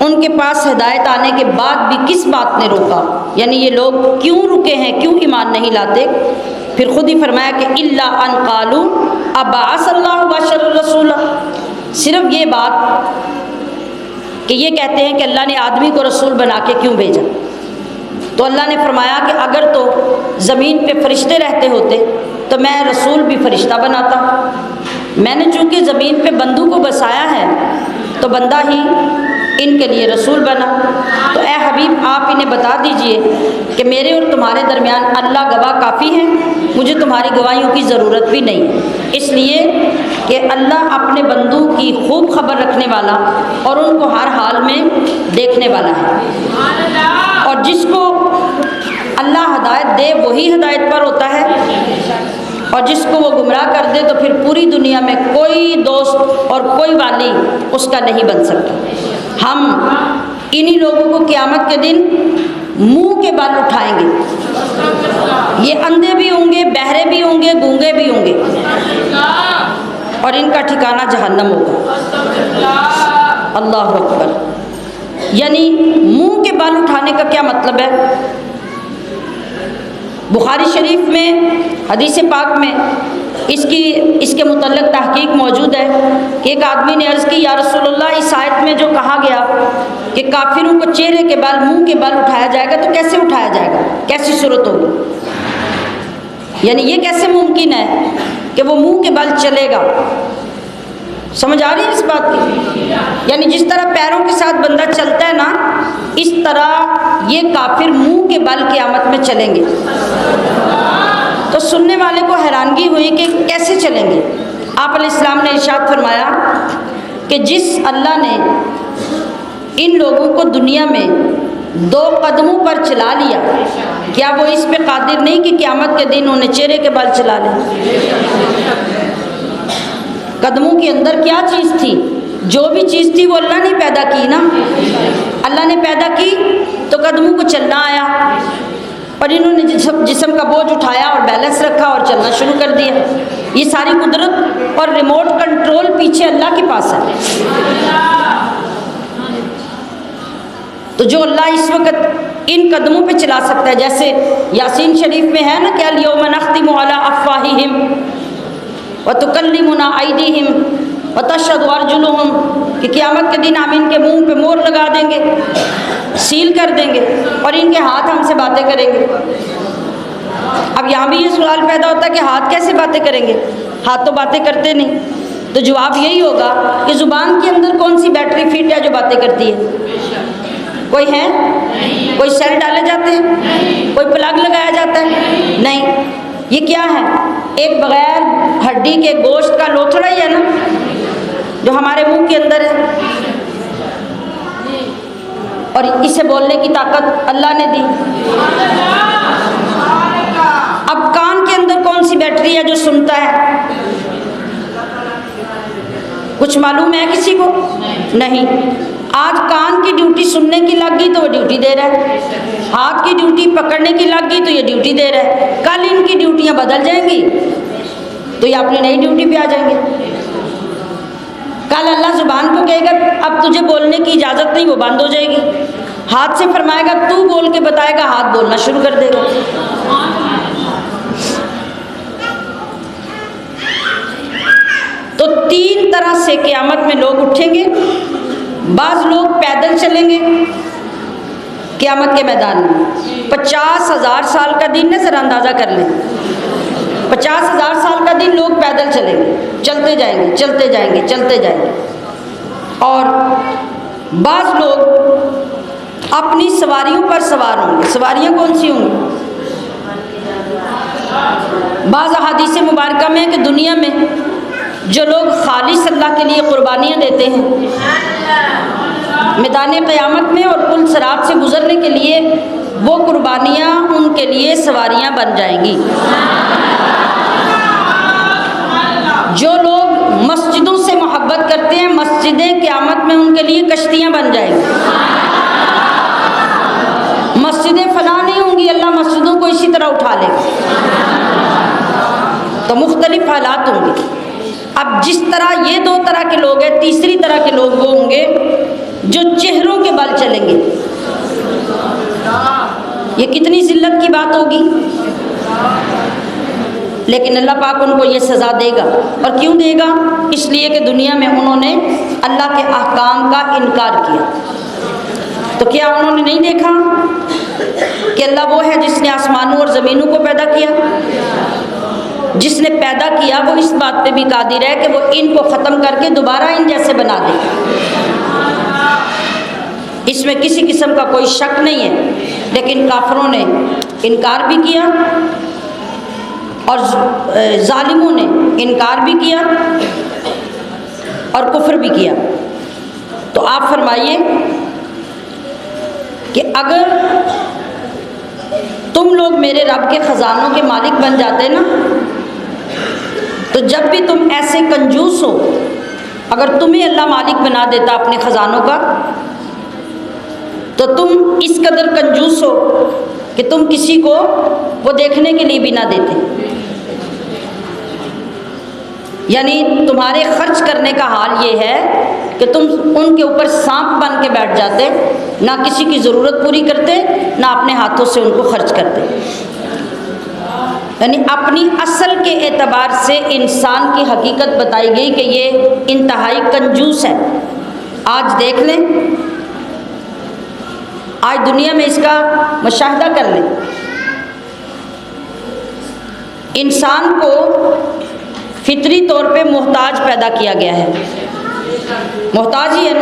ان کے پاس ہدایت آنے کے بعد بھی کس بات نے روکا، یعنی یہ لوگ کیوں رکے ہیں، کیوں ایمان نہیں لاتے؟ پھر خود ہی فرمایا کہ الا ان قالوا ابعث اللہ بشرا رسولا، صرف یہ بات کہ یہ کہتے ہیں کہ اللہ نے آدمی کو رسول بنا کے کیوں بھیجا۔ تو اللہ نے فرمایا کہ اگر تو زمین پہ فرشتے رہتے ہوتے تو میں رسول بھی فرشتہ بناتا، میں نے چونکہ زمین پہ بندوں کو بسایا ہے تو بندہ ہی ان کے لیے رسول بنا۔ تو اے حبیب آپ انہیں بتا دیجئے کہ میرے اور تمہارے درمیان اللہ گواہ کافی ہے، مجھے تمہاری گواہیوں کی ضرورت بھی نہیں، اس لیے کہ اللہ اپنے بندوں کی خوب خبر رکھنے والا اور ان کو ہر حال میں دیکھنے والا ہے، اور جس کو اللہ ہدایت دے وہی ہدایت پر ہوتا ہے، اور جس کو وہ گمراہ کر دے تو پھر پوری دنیا میں کوئی دوست اور کوئی والی اس کا نہیں بن سکتا۔ ہم انہی لوگوں کو قیامت کے دن منہ کے بل اٹھائیں گے، یہ اندھے بھی ہوں گے، بہرے بھی ہوں گے، گونگے بھی ہوں گے، اور ان کا ٹھکانہ جہنم ہوگا۔ اللہ اکبر۔ یعنی منہ کے بال اٹھانے کا کیا مطلب ہے؟ بخاری شریف میں حدیث پاک میں اس کے متعلق تحقیق موجود ہے کہ ایک آدمی نے عرض کی یا رسول اللہ، اس آیت میں جو کہا گیا کہ کافروں کو چہرے کے بال، منہ کے بال اٹھایا جائے گا، تو کیسے اٹھایا جائے گا، کیسی صورت ہوگی؟ یعنی یہ کیسے ممکن ہے کہ وہ منہ کے بال چلے گا؟ سمجھ آ رہی ہے اس بات کی؟ یعنی جس طرح پیروں کے ساتھ بندہ چلتا ہے نا، اس طرح یہ کافر منہ کے بل قیامت میں چلیں گے۔ تو سننے والے کو حیرانگی ہوئی کہ کیسے چلیں گے؟ آپ علیہ السلام نے ارشاد فرمایا کہ جس اللہ نے ان لوگوں کو دنیا میں 2 قدموں پر چلا لیا، کیا وہ اس پہ قادر نہیں کہ قیامت کے دن انہیں چہرے کے بال چلا لیں؟ قدموں کے اندر کیا چیز تھی؟ جو بھی چیز تھی وہ اللہ نے پیدا کی نا، اللہ نے پیدا کی تو قدموں کو چلنا آیا، اور انہوں نے جسم کا بوجھ اٹھایا اور بیلنس رکھا اور چلنا شروع کر دیا۔ یہ ساری قدرت اور ریموٹ کنٹرول پیچھے اللہ کے پاس ہے۔ تو جو اللہ اس وقت ان قدموں پہ چلا سکتا ہے، جیسے یاسین شریف میں ہے نا کہ الیوم نختم علی افواہہم وتکلمنا ایدیہم وتشہد ارجلہم، کہ قیامت کے دن ہم ان کے منہ پہ مہر لگا دیں گے، سیل کر دیں گے، اور ان کے ہاتھ ہم سے باتیں کریں گے۔ اب یہاں بھی یہ سوال پیدا ہوتا ہے کہ ہاتھ کیسے باتیں کریں گے؟ ہاتھ تو باتیں کرتے نہیں۔ تو جواب یہی ہوگا کہ زبان کے اندر کون سی بیٹری فٹ ہے جو باتیں کرتی ہے؟ کوئی ہے؟ کوئی سیل ڈالے جاتے ہیں؟ کوئی پلگ لگایا جاتا ہے؟ نہیں۔ یہ کیا ہے؟ ایک بغیر ہڈی کے گوشت کا لوتھڑا ہی ہے نا، جو ہمارے منہ کے اندر ہے، اور اسے بولنے کی طاقت اللہ نے دی۔ اب کان کے اندر کون سی بیٹری ہے جو سنتا ہے؟ کچھ معلوم ہے کسی کو؟ نہیں۔ آج کان کی ڈیوٹی سننے کی لگ گئی تو وہ ڈیوٹی دے رہا ہے، ہاتھ کی ڈیوٹی پکڑنے کی لگ گئی تو یہ ڈیوٹی دے رہا ہے، کل ان کی ڈیوٹیاں بدل جائیں گی تو یہ اپنی نئی ڈیوٹی پہ آ جائیں گے۔ کل اللہ زبان کو کہے گا اب تجھے بولنے کی اجازت نہیں، وہ بند ہو جائے گی۔ ہاتھ سے فرمائے گا تو بول کے بتائے گا، ہاتھ بولنا شروع کر دے گا۔ تو 3 طرح سے قیامت میں لوگ اٹھیں گے۔ بعض لوگ پیدل چلیں گے قیامت کے میدان میں۔ 50,000 سال کا دن ہے، ذرا اندازہ کر لیں۔ 50,000 سال کا دن لوگ پیدل چلیں گے، چلتے جائیں گے، چلتے جائیں گے، چلتے جائیں گے۔ اور بعض لوگ اپنی سواریوں پر سوار ہوں گے۔ سواریاں کون سی ہوں گی؟ بعض احادیث مبارکہ میں کہ دنیا میں جو لوگ خالص اللہ کے لیے قربانیاں دیتے ہیں، میدان قیامت میں اور پل صراط سے گزرنے کے لیے وہ قربانیاں ان کے لیے سواریاں بن جائیں گی۔ جو لوگ مسجدوں سے محبت کرتے ہیں، مسجدیں قیامت میں ان کے لیے کشتیاں بن جائیں گی۔ مسجدیں فلاں نہیں ہوں گی، اللہ مسجدوں کو اسی طرح اٹھا لے گا۔ تو مختلف حالات ہوں گے۔ اب جس طرح یہ دو طرح کے لوگ ہیں، تیسری طرح کے لوگ وہ ہوں گے جو چہروں کے بل چلیں گے۔ یہ کتنی ذلت کی بات ہوگی، لیکن اللہ پاک ان کو یہ سزا دے گا۔ اور کیوں دے گا؟ اس لیے کہ دنیا میں انہوں نے اللہ کے احکام کا انکار کیا۔ تو کیا انہوں نے نہیں دیکھا کہ اللہ وہ ہے جس نے آسمانوں اور زمینوں کو پیدا کیا؟ جس نے پیدا کیا وہ اس بات پہ بھی قادر ہے کہ وہ ان کو ختم کر کے دوبارہ ان جیسے بنا دے۔ اس میں کسی قسم کا کوئی شک نہیں ہے، لیکن کافروں نے انکار بھی کیا اور ظالموں نے انکار بھی کیا اور کفر بھی کیا۔ تو آپ فرمائیے کہ اگر تم لوگ میرے رب کے خزانوں کے مالک بن جاتے نا، تو جب بھی تم ایسے کنجوس ہو، اگر تمہیں اللہ مالک بنا دیتا اپنے خزانوں کا، تو تم اس قدر کنجوس ہو کہ تم کسی کو وہ دیکھنے کے لیے بھی نہ دیتے۔ یعنی تمہارے خرچ کرنے کا حال یہ ہے کہ تم ان کے اوپر سانپ بن کے بیٹھ جاتے، نہ کسی کی ضرورت پوری کرتے، نہ اپنے ہاتھوں سے ان کو خرچ کرتے۔ یعنی اپنی اصل کے اعتبار سے انسان کی حقیقت بتائی گئی کہ یہ انتہائی کنجوس ہے۔ آج دیکھ لیں، آج دنیا میں اس کا مشاہدہ کر لیں۔ انسان کو فطری طور پہ محتاج پیدا کیا گیا ہے، محتاج ہی ہے نا۔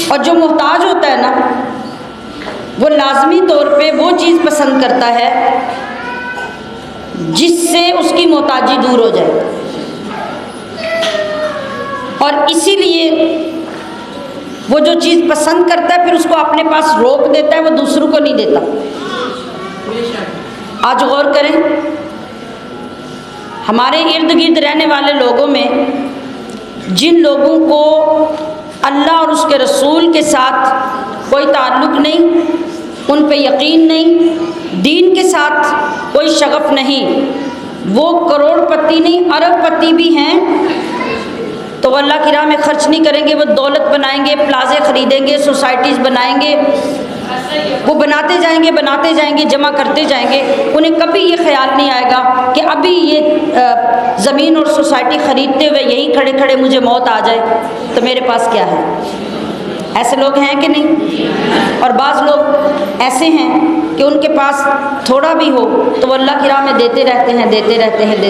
اور جو محتاج ہوتا ہے نا، وہ لازمی طور پہ وہ چیز پسند کرتا ہے جس سے اس کی محتاجی دور ہو جائے، اور اسی لیے وہ جو چیز پسند کرتا ہے پھر اس کو اپنے پاس روک دیتا ہے، وہ دوسروں کو نہیں دیتا۔ آج غور کریں، ہمارے ارد گرد رہنے والے لوگوں میں جن لوگوں کو اللہ اور اس کے رسول کے ساتھ کوئی تعلق نہیں، ان پہ یقین نہیں، دین کے ساتھ کوئی شغف نہیں، وہ کروڑ پتی نہیں ارب پتی بھی ہیں، تو وہ اللہ کی راہ میں خرچ نہیں کریں گے۔ وہ دولت بنائیں گے، پلازے خریدیں گے، سوسائٹیز بنائیں گے، وہ بناتے جائیں گے، جمع کرتے جائیں گے۔ انہیں کبھی یہ خیال نہیں آئے گا کہ ابھی یہ زمین اور سوسائٹی خریدتے ہوئے یہیں کھڑے کھڑے مجھے موت آ جائے تو میرے پاس کیا ہے۔ ایسے لوگ ہیں کہ نہیں؟ اور بعض لوگ ایسے ہیں کہ ان کے پاس تھوڑا بھی ہو تو وہ اللہ کی راہ میں دیتے رہتے ہیں۔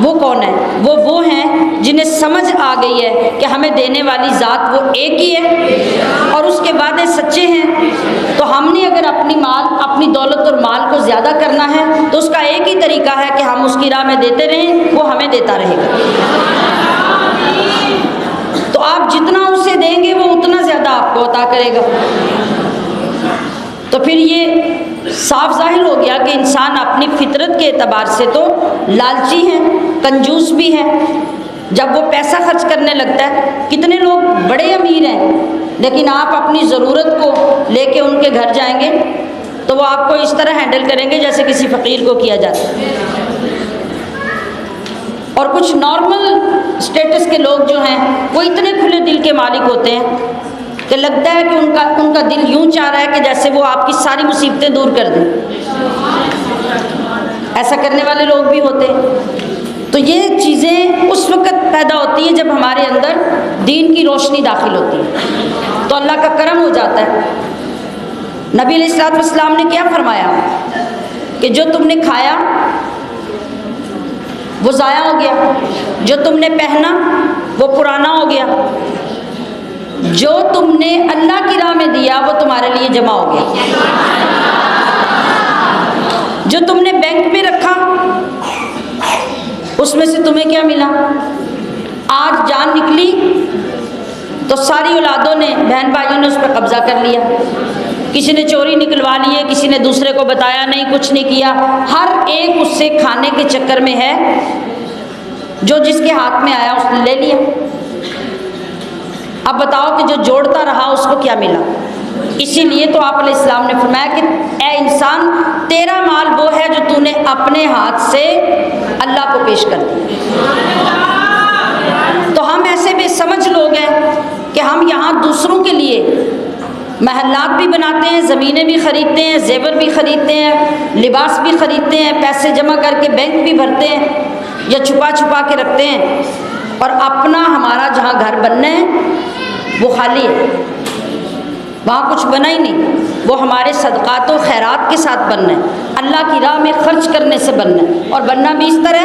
وہ کون ہے؟ وہ ہیں جنہیں سمجھ آ گئی ہے کہ ہمیں دینے والی ذات وہ ایک ہی ہے اور اس کے وعدے سچے ہیں، تو ہم نے اگر اپنی دولت اور مال کو زیادہ کرنا ہے تو اس کا ایک ہی طریقہ ہے کہ ہم اس کی راہ میں دیتے رہیں، وہ ہمیں دیتا رہے گا۔ تو آپ جتنا اسے دیں گے وہ اتنا زیادہ آپ کو عطا کرے گا۔ تو پھر یہ صاف ظاہر ہو گیا کہ انسان اپنی فطرت کے اعتبار سے تو لالچی ہے، کنجوس بھی ہے۔ جب وہ پیسہ خرچ کرنے لگتا ہے، کتنے لوگ بڑے امیر ہیں لیکن آپ اپنی ضرورت کو لے کے ان کے گھر جائیں گے تو وہ آپ کو اس طرح ہینڈل کریں گے جیسے کسی فقیر کو کیا جاتا ہے۔ اور کچھ نارمل سٹیٹس کے لوگ جو ہیں وہ اتنے کھلے دل کے مالک ہوتے ہیں کہ لگتا ہے کہ ان کا دل یوں چاہ رہا ہے کہ جیسے وہ آپ کی ساری مصیبتیں دور کر دیں۔ ایسا کرنے والے لوگ بھی ہوتے ہیں۔ تو یہ چیزیں اس وقت پیدا ہوتی ہیں جب ہمارے اندر دین کی روشنی داخل ہوتی ہے، تو اللہ کا کرم ہو جاتا ہے۔ نبی علیہ الصلوۃ والسلام نے کیا فرمایا کہ جو تم نے کھایا وہ ضائع ہو گیا، جو تم نے پہنا وہ پرانا ہو گیا، جو تم نے اللہ کی راہ میں دیا وہ تمہارے لیے جمع ہو گیا، جو تم نے بینک میں رکھا اس میں سے تمہیں کیا ملا؟ آج جان نکلی تو ساری اولادوں نے، بہن بھائیوں نے اس پہ قبضہ کر لیا. کسی نے چوری نکلوا لی ہے، کسی نے دوسرے کو بتایا نہیں، کچھ نہیں کیا. ہر ایک اس سے کھانے کے چکر میں ہے، جو جس کے ہاتھ میں آیا اس نے لے لیا. اب بتاؤ کہ جو جوڑتا رہا اس کو کیا ملا؟ اسی لیے تو آپ علیہ السلام نے فرمایا کہ اے انسان، تیرا مال وہ ہے جو تو نے اپنے ہاتھ سے اللہ کو پیش کر دیا. تو ہم ایسے بے سمجھ لوگ ہیں کہ ہم یہاں دوسروں کے لیے محلات بھی بناتے ہیں، زمینیں بھی خریدتے ہیں، زیور بھی خریدتے ہیں، لباس بھی خریدتے ہیں، پیسے جمع کر کے بینک بھی بھرتے ہیں یا چھپا چھپا کے رکھتے ہیں، اور اپنا ہمارا جہاں گھر بننا ہے وہ خالی ہے، وہاں کچھ بنا ہی نہیں. وہ ہمارے صدقات و خیرات کے ساتھ بننا ہے، اللہ کی راہ میں خرچ کرنے سے بننا ہے. اور بننا بھی اس طرح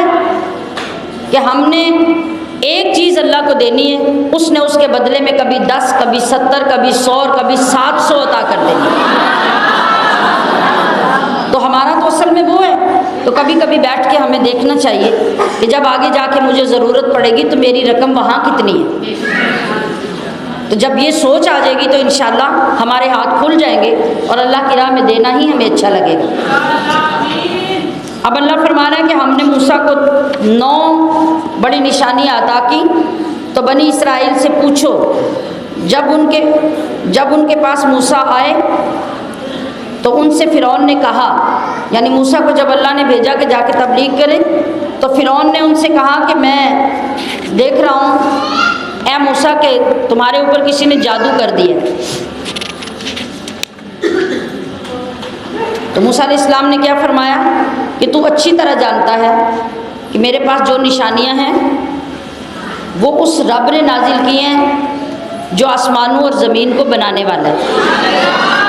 کہ ہم نے ایک چیز اللہ کو دینی ہے، اس نے اس کے بدلے میں کبھی 10، کبھی 70، کبھی 100 اور کبھی 700 عطا کر دینی. تو ہمارا تو اصل میں وہ ہے. تو کبھی کبھی بیٹھ کے ہمیں دیکھنا چاہیے کہ جب آگے جا کے مجھے ضرورت پڑے گی تو میری رقم وہاں کتنی ہے. تو جب یہ سوچ آ جائے گی تو انشاءاللہ ہمارے ہاتھ کھل جائیں گے اور اللہ کی راہ میں دینا ہی ہمیں اچھا لگے گا. اب اللہ فرما رہا ہے کہ ہم نے موسیٰ کو 9 بڑی نشانیاں عطا کی. تو بنی اسرائیل سے پوچھو، جب ان کے پاس موسیٰ آئے تو ان سے فرعون نے کہا، یعنی موسیٰ کو جب اللہ نے بھیجا کہ jا کے تبلیغ کرے، تو فرعون نے ان سے کہا کہ میں دیکھ رہا ہوں اے موسیٰ کہ تمہارے اوپر کسی نے جادو کر دیا. تو موسیٰ علیہ السلام نے کیا فرمایا کہ تو اچھی طرح جانتا ہے کہ میرے پاس جو نشانیاں ہیں وہ اس رب نے نازل کی ہیں جو آسمانوں اور زمین کو بنانے والا ہے.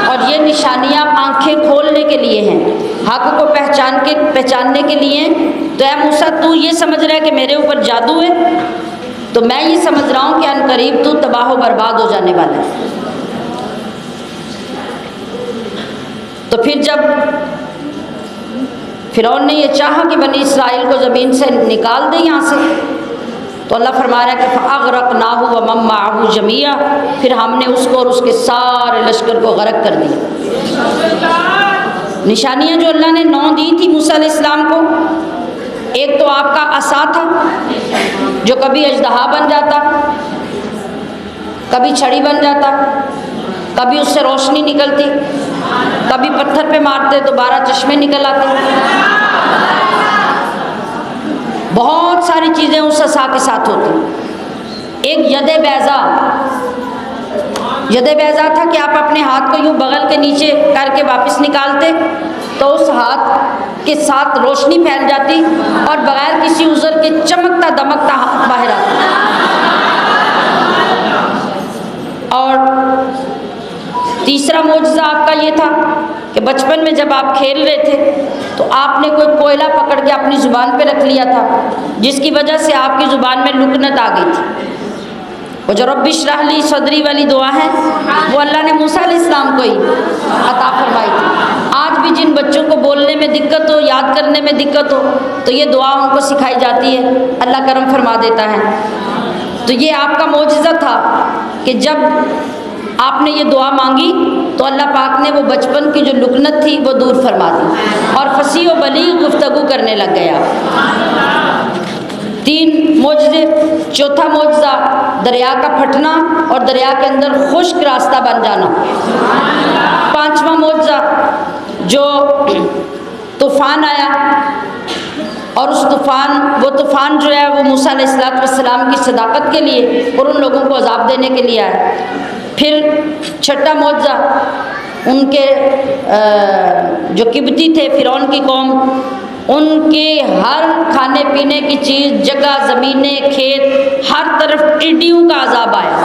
اور یہ نشانیاں آنکھیں کھولنے کے لیے ہیں، حق کو پہچاننے کے لیے. تو اے موسیٰ تو یہ سمجھ رہا ہے کہ میرے اوپر جادو ہے، تو میں یہ سمجھ رہا ہوں کہ ان قریب تو تباہ و برباد ہو جانے والا ہے. تو پھر جب فرعون نے یہ چاہا کہ بنی اسرائیل کو زمین سے نکال دے یہاں سے، تو اللہ فرما رہا ہے کہ فَأَغْرَقْنَاهُ وَمَن مَّعَهُ جَمِيعًا، پھر ہم نے اس کو اور اس کے سارے لشکر کو غرق کر دیا. نشانیاں جو اللہ نے 9 دی تھی موسیٰ علیہ السلام کو، ایک تو آپ کا عصا تھا جو کبھی اژدہا بن جاتا، کبھی چھڑی بن جاتا، کبھی اس سے روشنی نکلتی، کبھی پتھر پہ مارتے تو 12 چشمے نکل آتے. بہت ساری چیزیں اس عصا کے ساتھ ہوتی. ایک ید بیضا تھا کہ آپ اپنے ہاتھ کو یوں بغل کے نیچے کر کے واپس نکالتے تو اس ہاتھ کے ساتھ روشنی پھیل جاتی اور بغیر کسی عذر کے چمکتا دمکتا ہاتھ باہر آتا. اور تیسرا معجزہ آپ کا یہ تھا کہ بچپن میں جب آپ کھیل رہے تھے تو آپ نے کوئی کوئلہ پکڑ کے اپنی زبان پہ رکھ لیا تھا، جس کی وجہ سے آپ کی زبان میں لکنت آ گئی تھی. وہ جو رب اشرح لی صدری والی دعا ہے وہ اللہ نے موسیٰ علیہ السلام کو ہی عطا فرمائی تھی. آج بھی جن بچوں کو بولنے میں دقت ہو، یاد کرنے میں دقت ہو، تو یہ دعا ان کو سکھائی جاتی ہے، اللہ کرم فرما دیتا ہے. تو یہ آپ کا معجزہ تھا کہ جب آپ نے یہ دعا مانگی تو اللہ پاک نے وہ بچپن کی جو لکنت تھی وہ دور فرما دی اور فصیح و بلیغ گفتگو کرنے لگ گیا. 3 معجزے. چوتھا معجزہ دریا کا پھٹنا اور دریا کے اندر خشک راستہ بن جانا. 5واں معجزہ جو طوفان آیا، اور اس طوفان جو ہے وہ موسیٰ علیہ السلام کی صداقت کے لیے اور ان لوگوں کو عذاب دینے کے لیے آیا. پھر 6واں معجزہ ان کے جو قبطی تھے فرعون کی قوم، ان کے ہر کھانے پینے کی چیز، جگہ، زمینیں، کھیت، ہر طرف ٹڈیوں کا عذاب آیا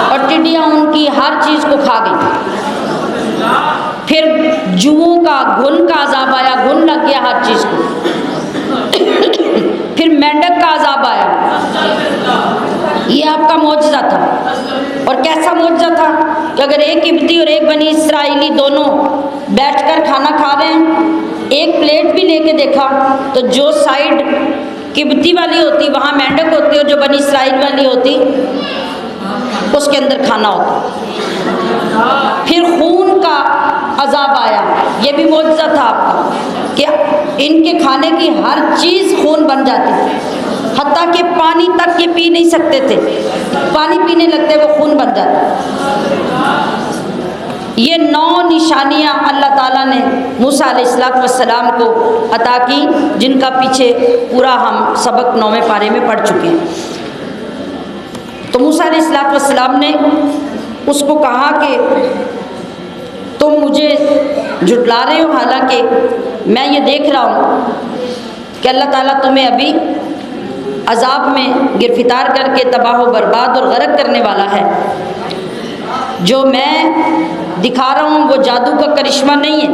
اور ٹڈیاں ان کی ہر چیز کو کھا گئی. پھر جوؤں کا، گھن کا عذاب آیا، گھن لگ گیا ہر چیز کو. پھر مینڈک کا عذاب آیا. یہ آپ کا معجزہ تھا. اور کیسا معجزہ تھا کہ اگر ایک قبطی اور ایک بنی اسرائیلی دونوں بیٹھ کر کھانا کھا رہے ہیں، ایک پلیٹ بھی لے کے دیکھا تو جو سائڈ قبطی والی ہوتی وہاں مینڈک ہوتی اور جو بنی اسرائیل والی ہوتی اس کے اندر کھانا ہوتا۔ پھر خون کا عذاب آیا، یہ بھی معجزہ تھا آپ کا کہ ان کے کھانے کی ہر چیز خون بن جاتی تھی، حتیٰ کہ پانی تک یہ پی نہیں سکتے تھے، پانی پینے لگتے وہ خون بن جاتا۔ یہ 9 نشانیاں اللہ تعالیٰ نے موسیٰ علیہ السلام کو عطا کی، جن کا پیچھے پورا ہم سبق 9ویں پارے میں پڑھ چکے ہیں۔ تو موسیٰ علیہ السلام نے اس کو کہا کہ تم مجھے جھٹلا رہے ہو، حالانکہ میں یہ دیکھ رہا ہوں کہ اللہ تعالیٰ تمہیں ابھی عذاب میں گرفتار کر کے تباہ و برباد اور غرق کرنے والا ہے۔ جو میں دکھا رہا ہوں وہ جادو کا کرشمہ نہیں ہے،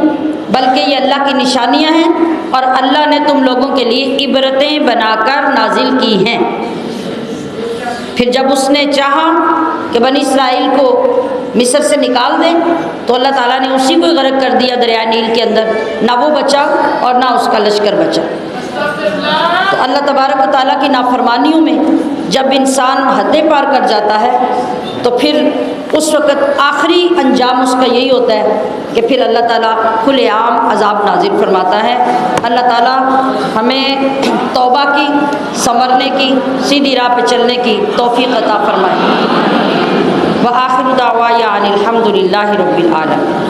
بلکہ یہ اللہ کی نشانیاں ہیں، اور اللہ نے تم لوگوں کے لیے عبرتیں بنا کر نازل کی ہیں۔ پھر جب اس نے چاہا کہ بنی اسرائیل کو مصر سے نکال دیں تو اللہ تعالیٰ نے اسی کو غرق کر دیا دریائے نیل کے اندر، نہ وہ بچا اور نہ اس کا لشکر بچا۔ تو اللہ تبارک و تعالیٰ کی نافرمانیوں میں جب انسان حدیں پار کر جاتا ہے تو پھر اس وقت آخری انجام اس کا یہی ہوتا ہے کہ پھر اللہ تعالیٰ کھلے عام عذاب نازل فرماتا ہے۔ اللہ تعالیٰ ہمیں توبہ کی، سنورنے کی، سیدھی راہ پہ چلنے کی توفیق عطا فرمائے۔ وآخر دعوانا ان الحمد للہ رب العالمین۔